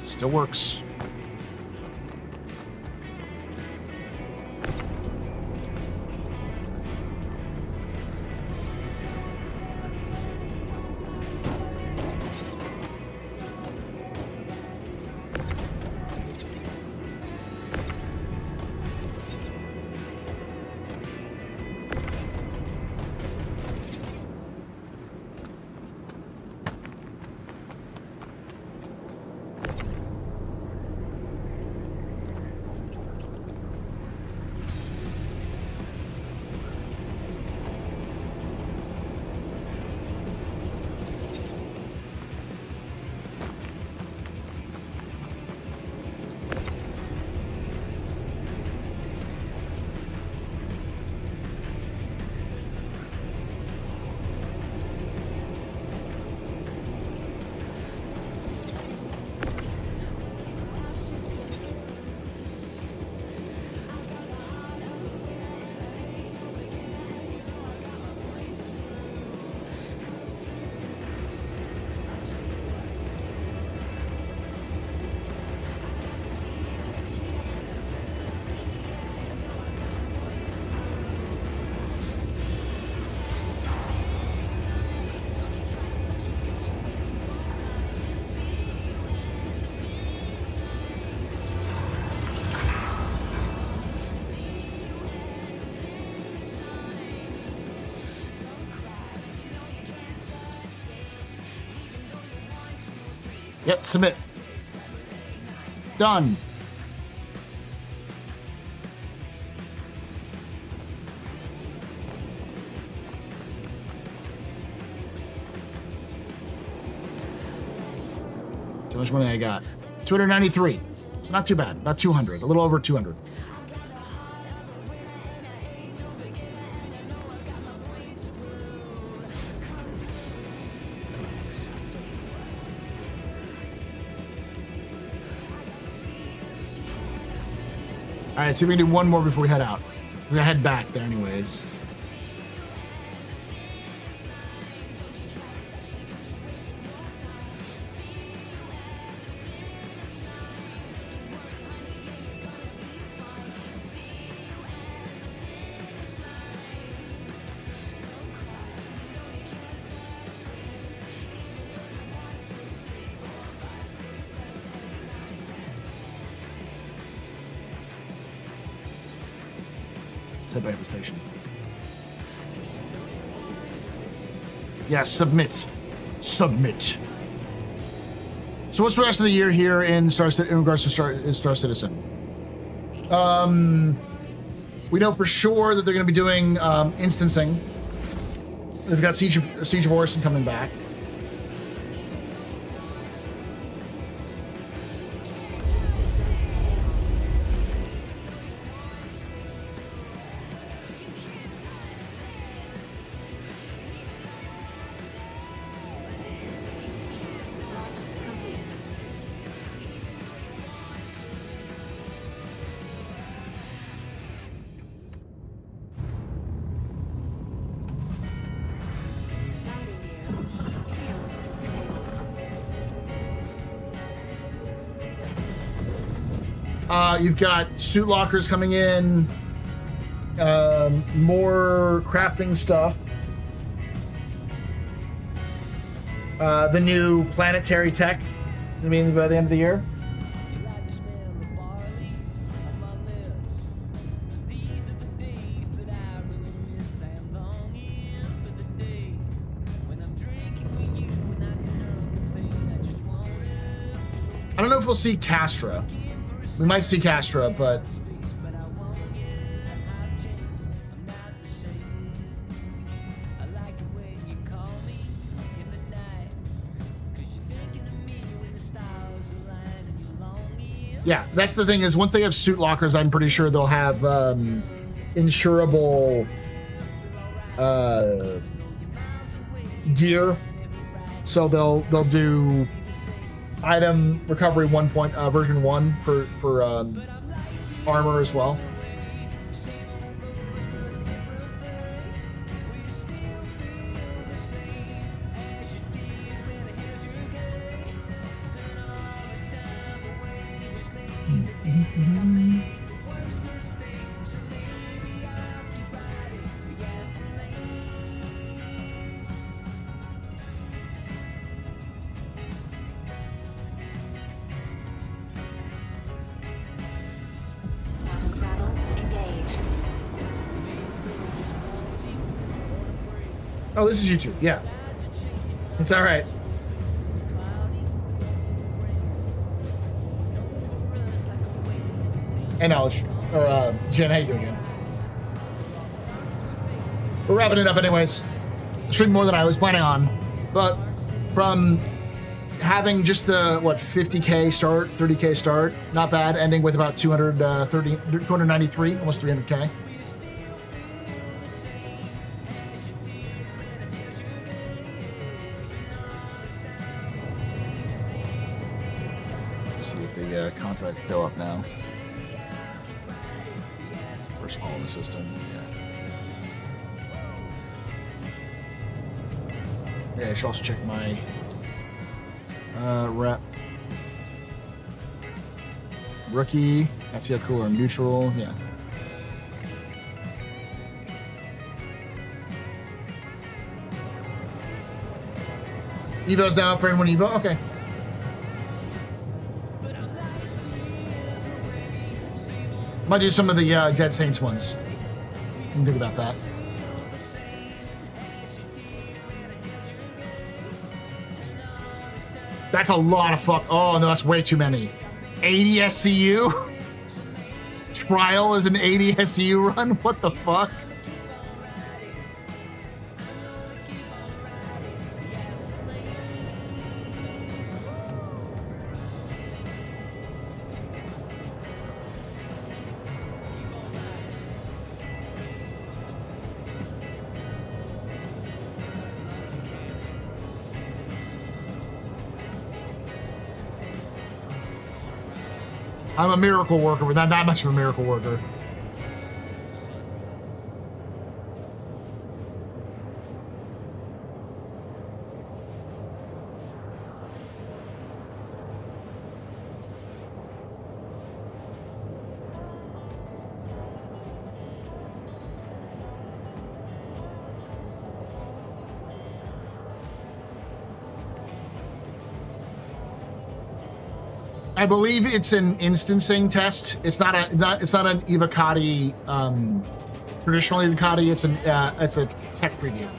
Still works. Yep, submit. Done. How much money I got? 293. So not too bad. About 200. A little over 200. All right, see if we can do one more before we head out. We're gonna head back there anyways. Head back to the station. Yeah, submit. Submit. So what's the rest of the year here in regards to Star Citizen? We know for sure that they're going to be doing instancing. They've got Siege of Orison coming back. You've got suit lockers coming in, more crafting stuff, the new planetary tech, I mean, by the end of the year. I don't know if we'll see Castra. We might see Castra, but yeah, that's the thing is once they have suit lockers, I'm pretty sure they'll have insurable gear. So they'll do item recovery version 1 for armor as well. Oh, this is YouTube. Yeah. It's all right. Hey, Knowledge. Or, Jen, how you doing, Jen? We're wrapping it up anyways. Stream more than I was planning on. But from having just the, 50K start, 30K start, not bad, ending with about 293, almost 300K. Contracts go up now. First all in the system, yeah. I should also check my rep. Rookie, FTL cooler, neutral, yeah. Evo's down for anyone Evo? Okay. Might do some of the Dead Saints ones. Didn't think about that. That's a lot of fuck. Oh, no, that's way too many. 80 SCU? Trial is an 80 SCU run? What the fuck? I'm a miracle worker, but not that much of a miracle worker. I believe it's an instancing test. It's not an Evocati, traditional Evocati. It's a tech preview.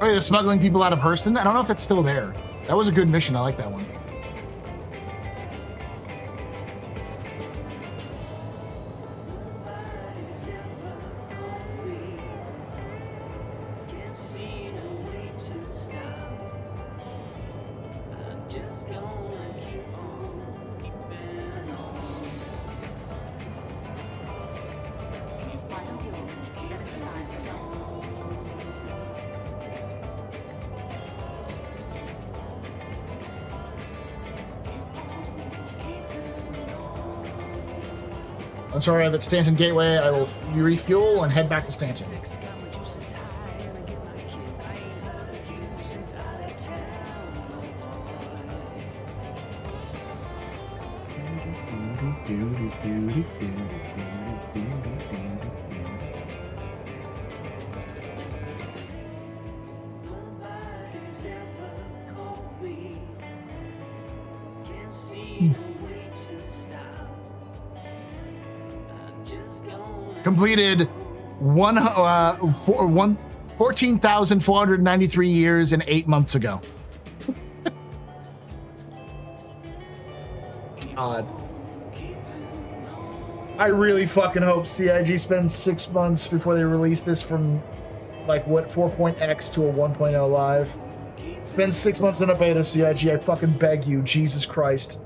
Oh, yeah, smuggling people out of Hurston? I don't know if that's still there. That was a good mission. I like that one. Quantum fuel, 75%. Once I arrive at Stanton Gateway, I will refuel and head back to Stanton. Completed 14,493 years and 8 months ago. God. I really fucking hope CIG spends 6 months before they release this from like what 4.x to a 1.0 live. Spend 6 months in a beta, CIG. I fucking beg you, Jesus Christ.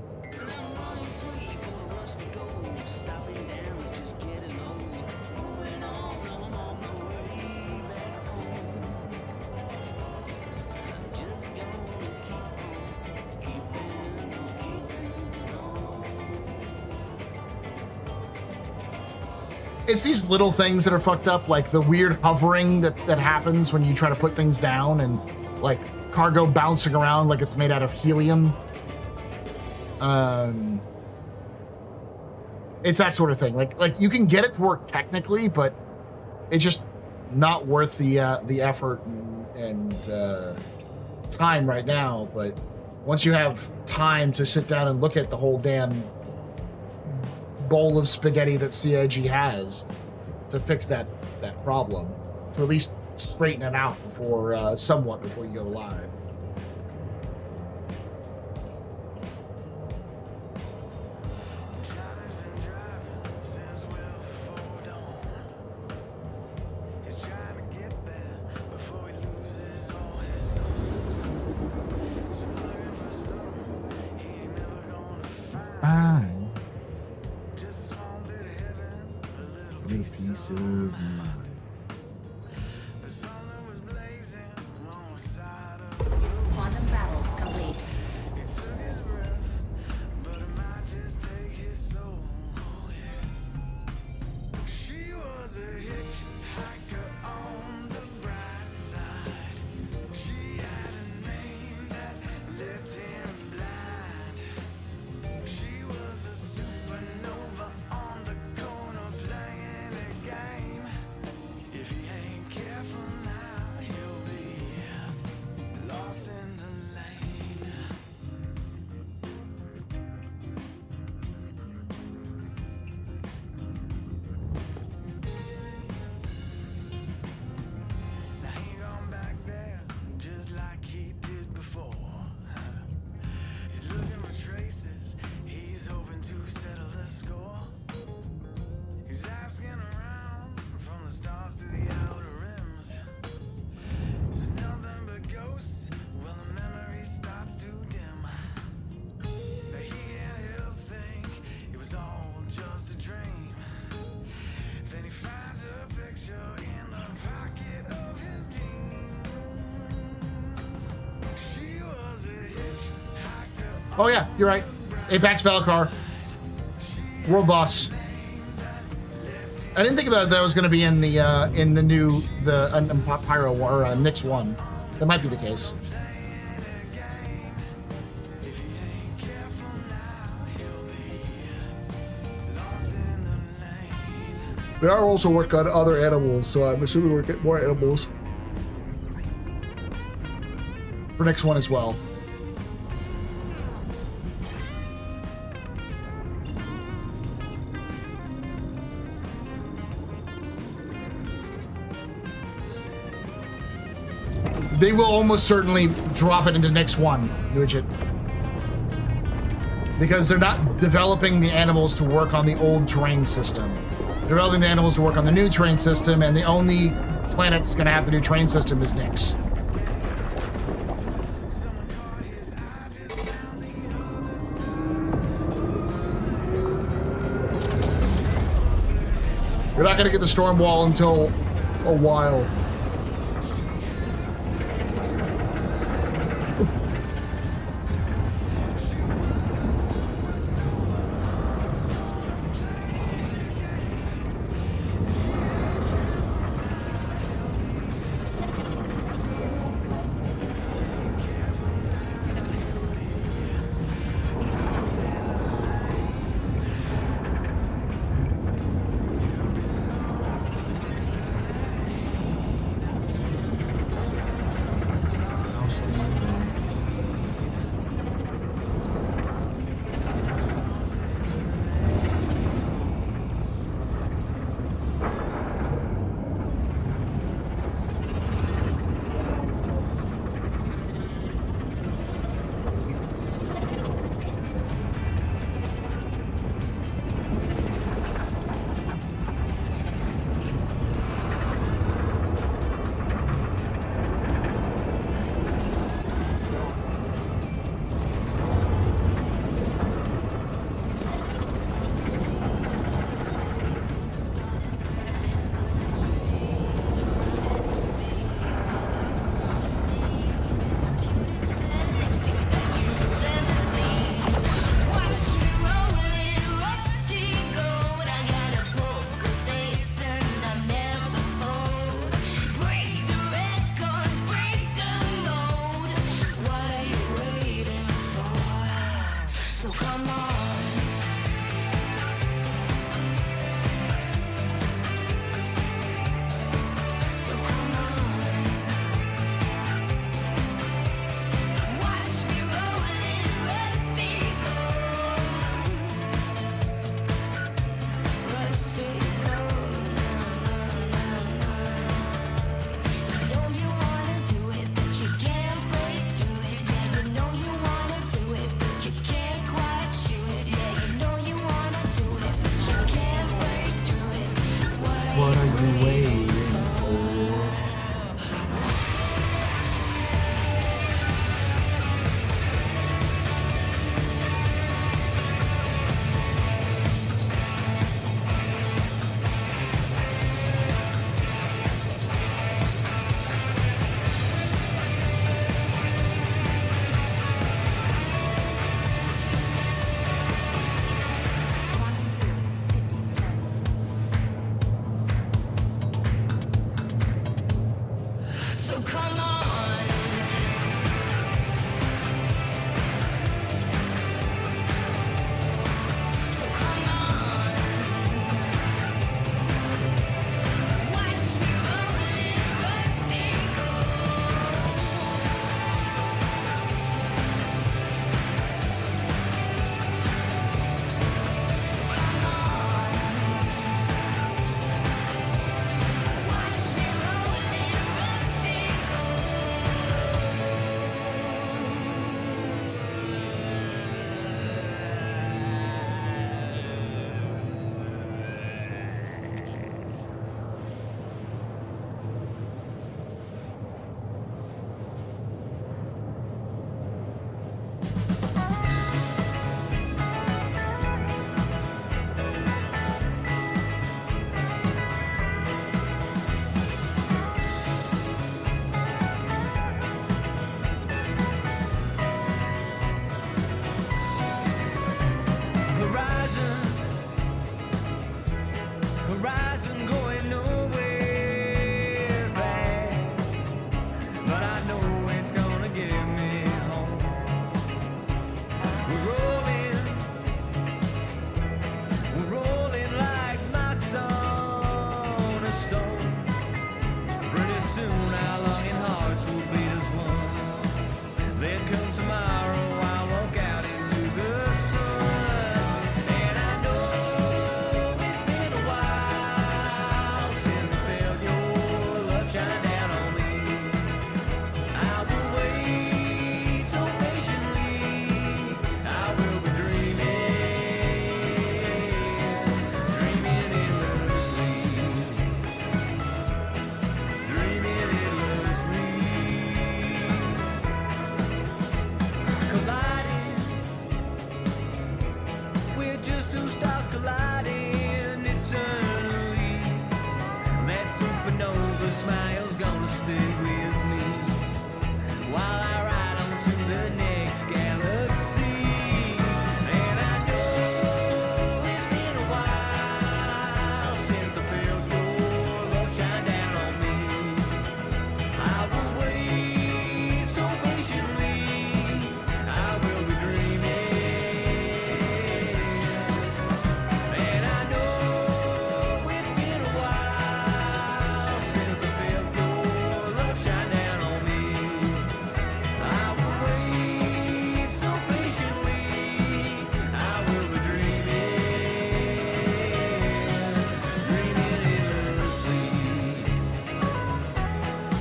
It's these little things that are fucked up, like the weird hovering that happens when you try to put things down, and like cargo bouncing around like it's made out of helium. It's that sort of thing. Like you can get it to work technically, but it's just not worth the effort and time right now. But once you have time to sit down and look at the whole damn bowl of spaghetti that CIG has to fix that problem, to at least straighten it out before somewhat before you go live. Peace of mind. The sun was blazing alongside of the Oh yeah, you're right. Apex Valakar. World boss. I didn't think about it, that was going to be in the new Pyro or Nyx 1. That might be the case. They are also working on other animals, so I'm assuming we'll get more animals for Nyx 1 as well. They will almost certainly drop it into Nyx 1, Nugent. Because they're not developing the animals to work on the old terrain system. They're developing the animals to work on the new terrain system, and the only planet that's going to have the new terrain system is Nyx. We're not going to get the storm wall until a while.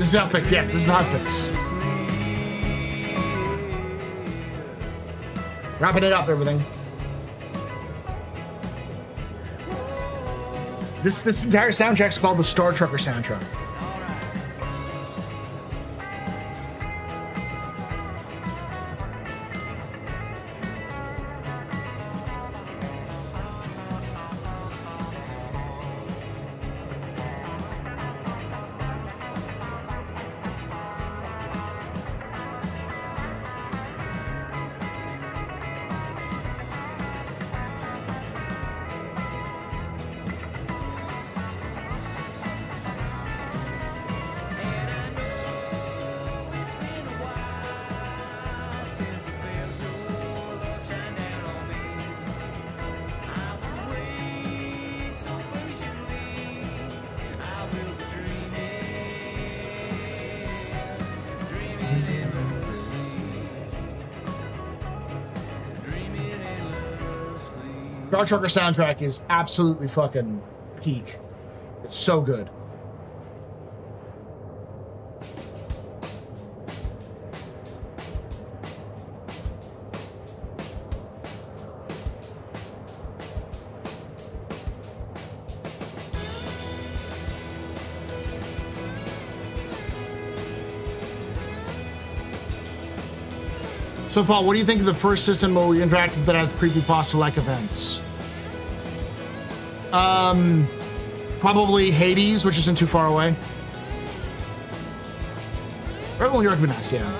This is hotfix. Yes, this is hotfix. Wrapping it up, everything. This entire soundtrack is called the Star Trucker soundtrack. Star Trucker soundtrack is absolutely fucking peak. It's so good. So, Paul, what do you think of the first system where we interacted that had creepypasta-like events? Probably Hades, which isn't too far away. Rebel New York would be nice, yeah.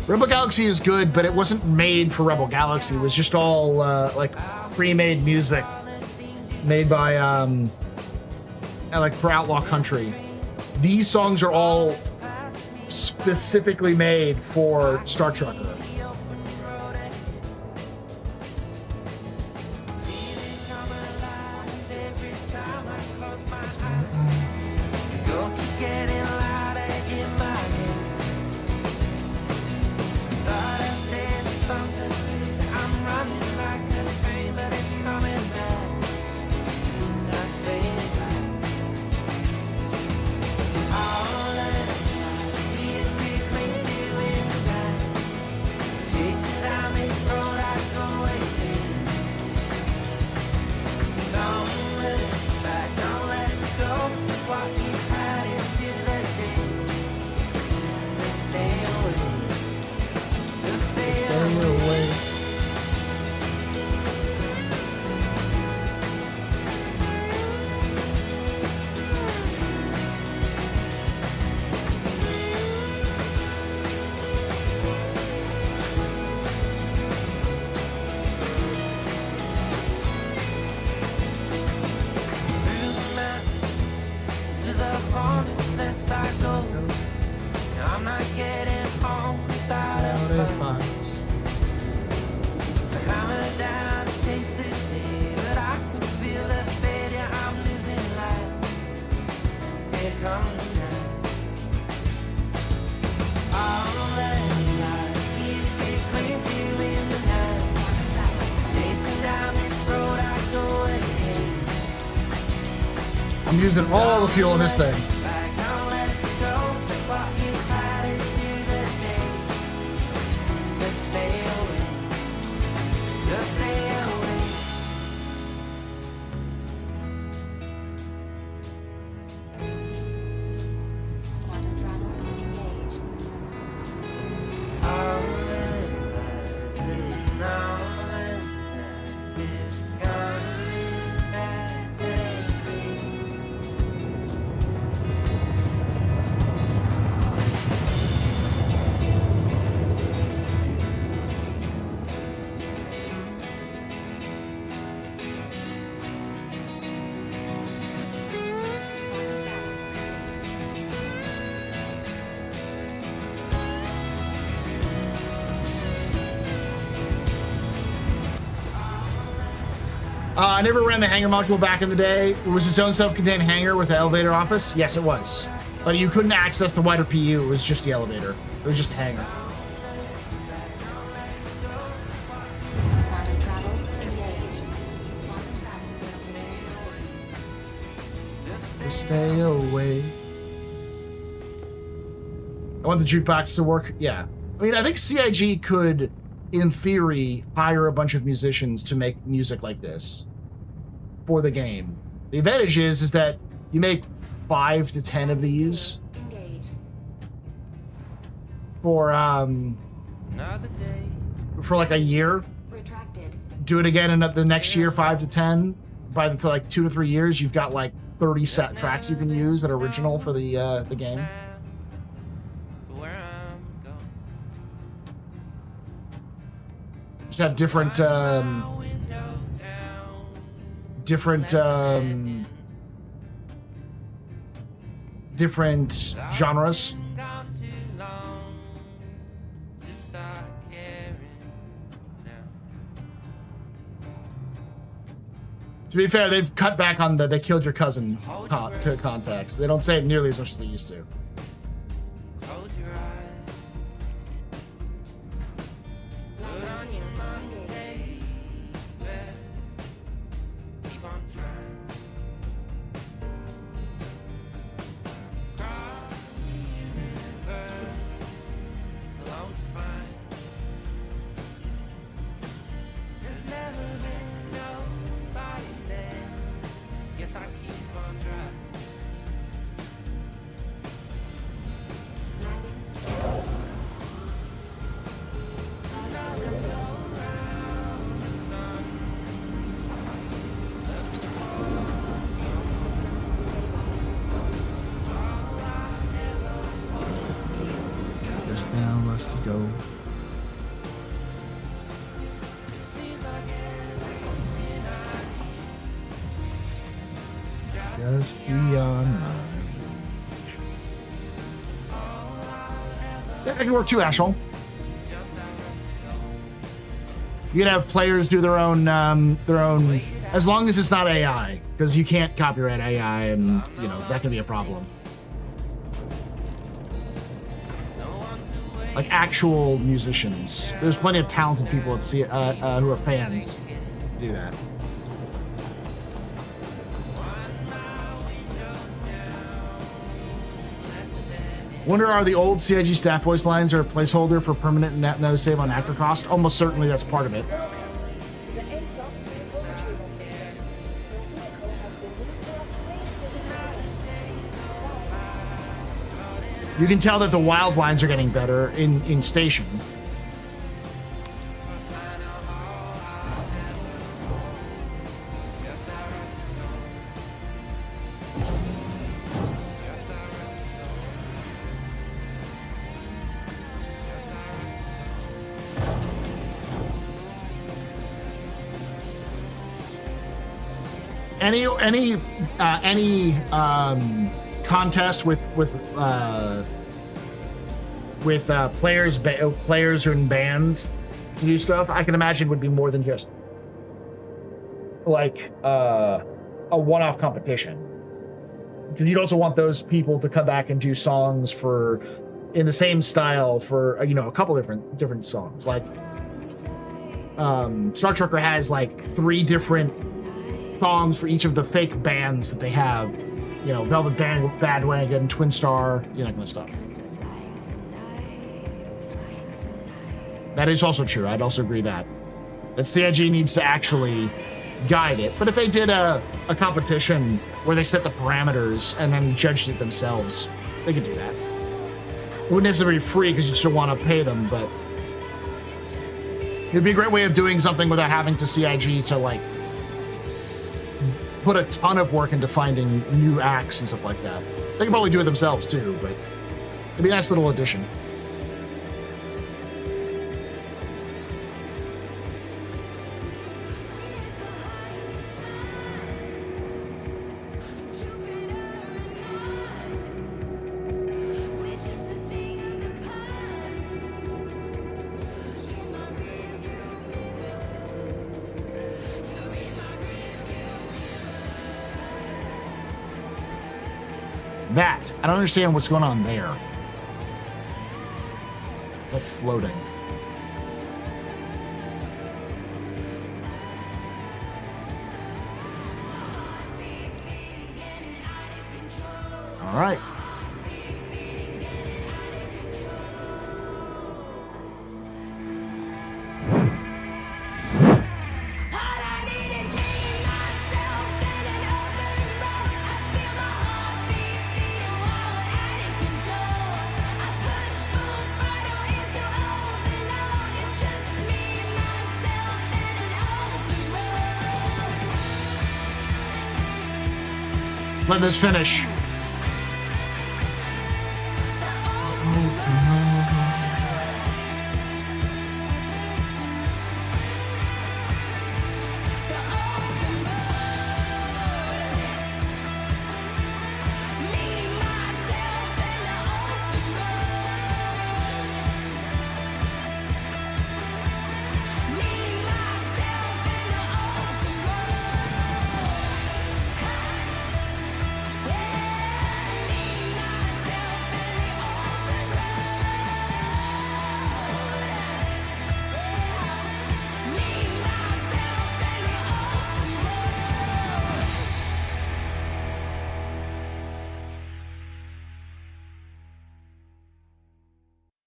Rebel Galaxy is good, but it wasn't made for Rebel Galaxy. It was just all like pre-made music made by like for Outlaw Country. These songs are all specifically made for Star Trucker. I'm using all the fuel in this thing. I never ran the hangar module back in the day. It was its own self-contained hangar with the elevator office. Yes, it was. But you couldn't access the wider PU. It was just the elevator. It was just the hangar. Stay away. I want the jukebox to work. Yeah. I mean, I think CIG could, in theory, hire a bunch of musicians to make music like this for the game. The advantage is that you make 5 to 10 of these for like a year. Do it again in the next year, 5 to 10. By the like 2 to 3 years, you've got like 30 set tracks you can use that are original for the game. Just have different genres. To be fair, they've cut back on the "they killed your cousin" to context. They don't say it nearly as much as they used to. To go. Just beyond. That can work too, Ashel. You can have players do their own, as long as it's not AI, because you can't copyright AI, and you know that can be a problem. Like actual musicians. There's plenty of talented people at who are fans to do that. Wonder, are the old CIG staff voice lines or a placeholder for permanent net no save on actor cost? Almost certainly that's part of it. Welcome to the ASOP vehicle retrieval system. Your vehicle has been moved to our space visitor center. You can tell that the wild lines are getting better in station. Any contest with players and bands to do stuff, I can imagine would be more than just like a one-off competition. Because you'd also want those people to come back and do songs in the same style for a couple different songs. Like Star Trekker has like 3 different songs for each of the fake bands that they have. Velvet Badwagon, Twin Star, that kind of stuff. That is also true. I'd also agree that CIG needs to actually guide it. But if they did a competition where they set the parameters and then judged it themselves, they could do that. It wouldn't necessarily be free because you still want to pay them, but it'd be a great way of doing something without having to CIG to like put a ton of work into finding new acts and stuff like that. They can probably do it themselves too, but it'd be a nice little addition. That, I don't understand what's going on there. Like floating. All right. Let this finish.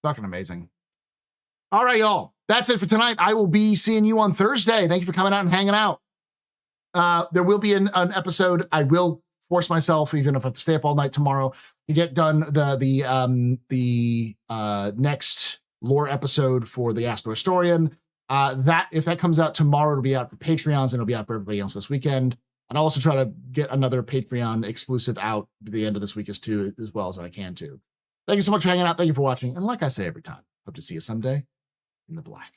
Fucking amazing. All right, y'all. That's it for tonight. I will be seeing you on Thursday. Thank you for coming out and hanging out. There will be an episode. I will force myself, even if I have to stay up all night tomorrow, to get done the next lore episode for the Astro Historian. That if that comes out tomorrow, it'll be out for Patreons and it'll be out for everybody else this weekend. And I'll also try to get another Patreon exclusive out at the end of this week as well as I can too. Thank you so much for hanging out. Thank you for watching. And like I say every time, hope to see you someday in the black.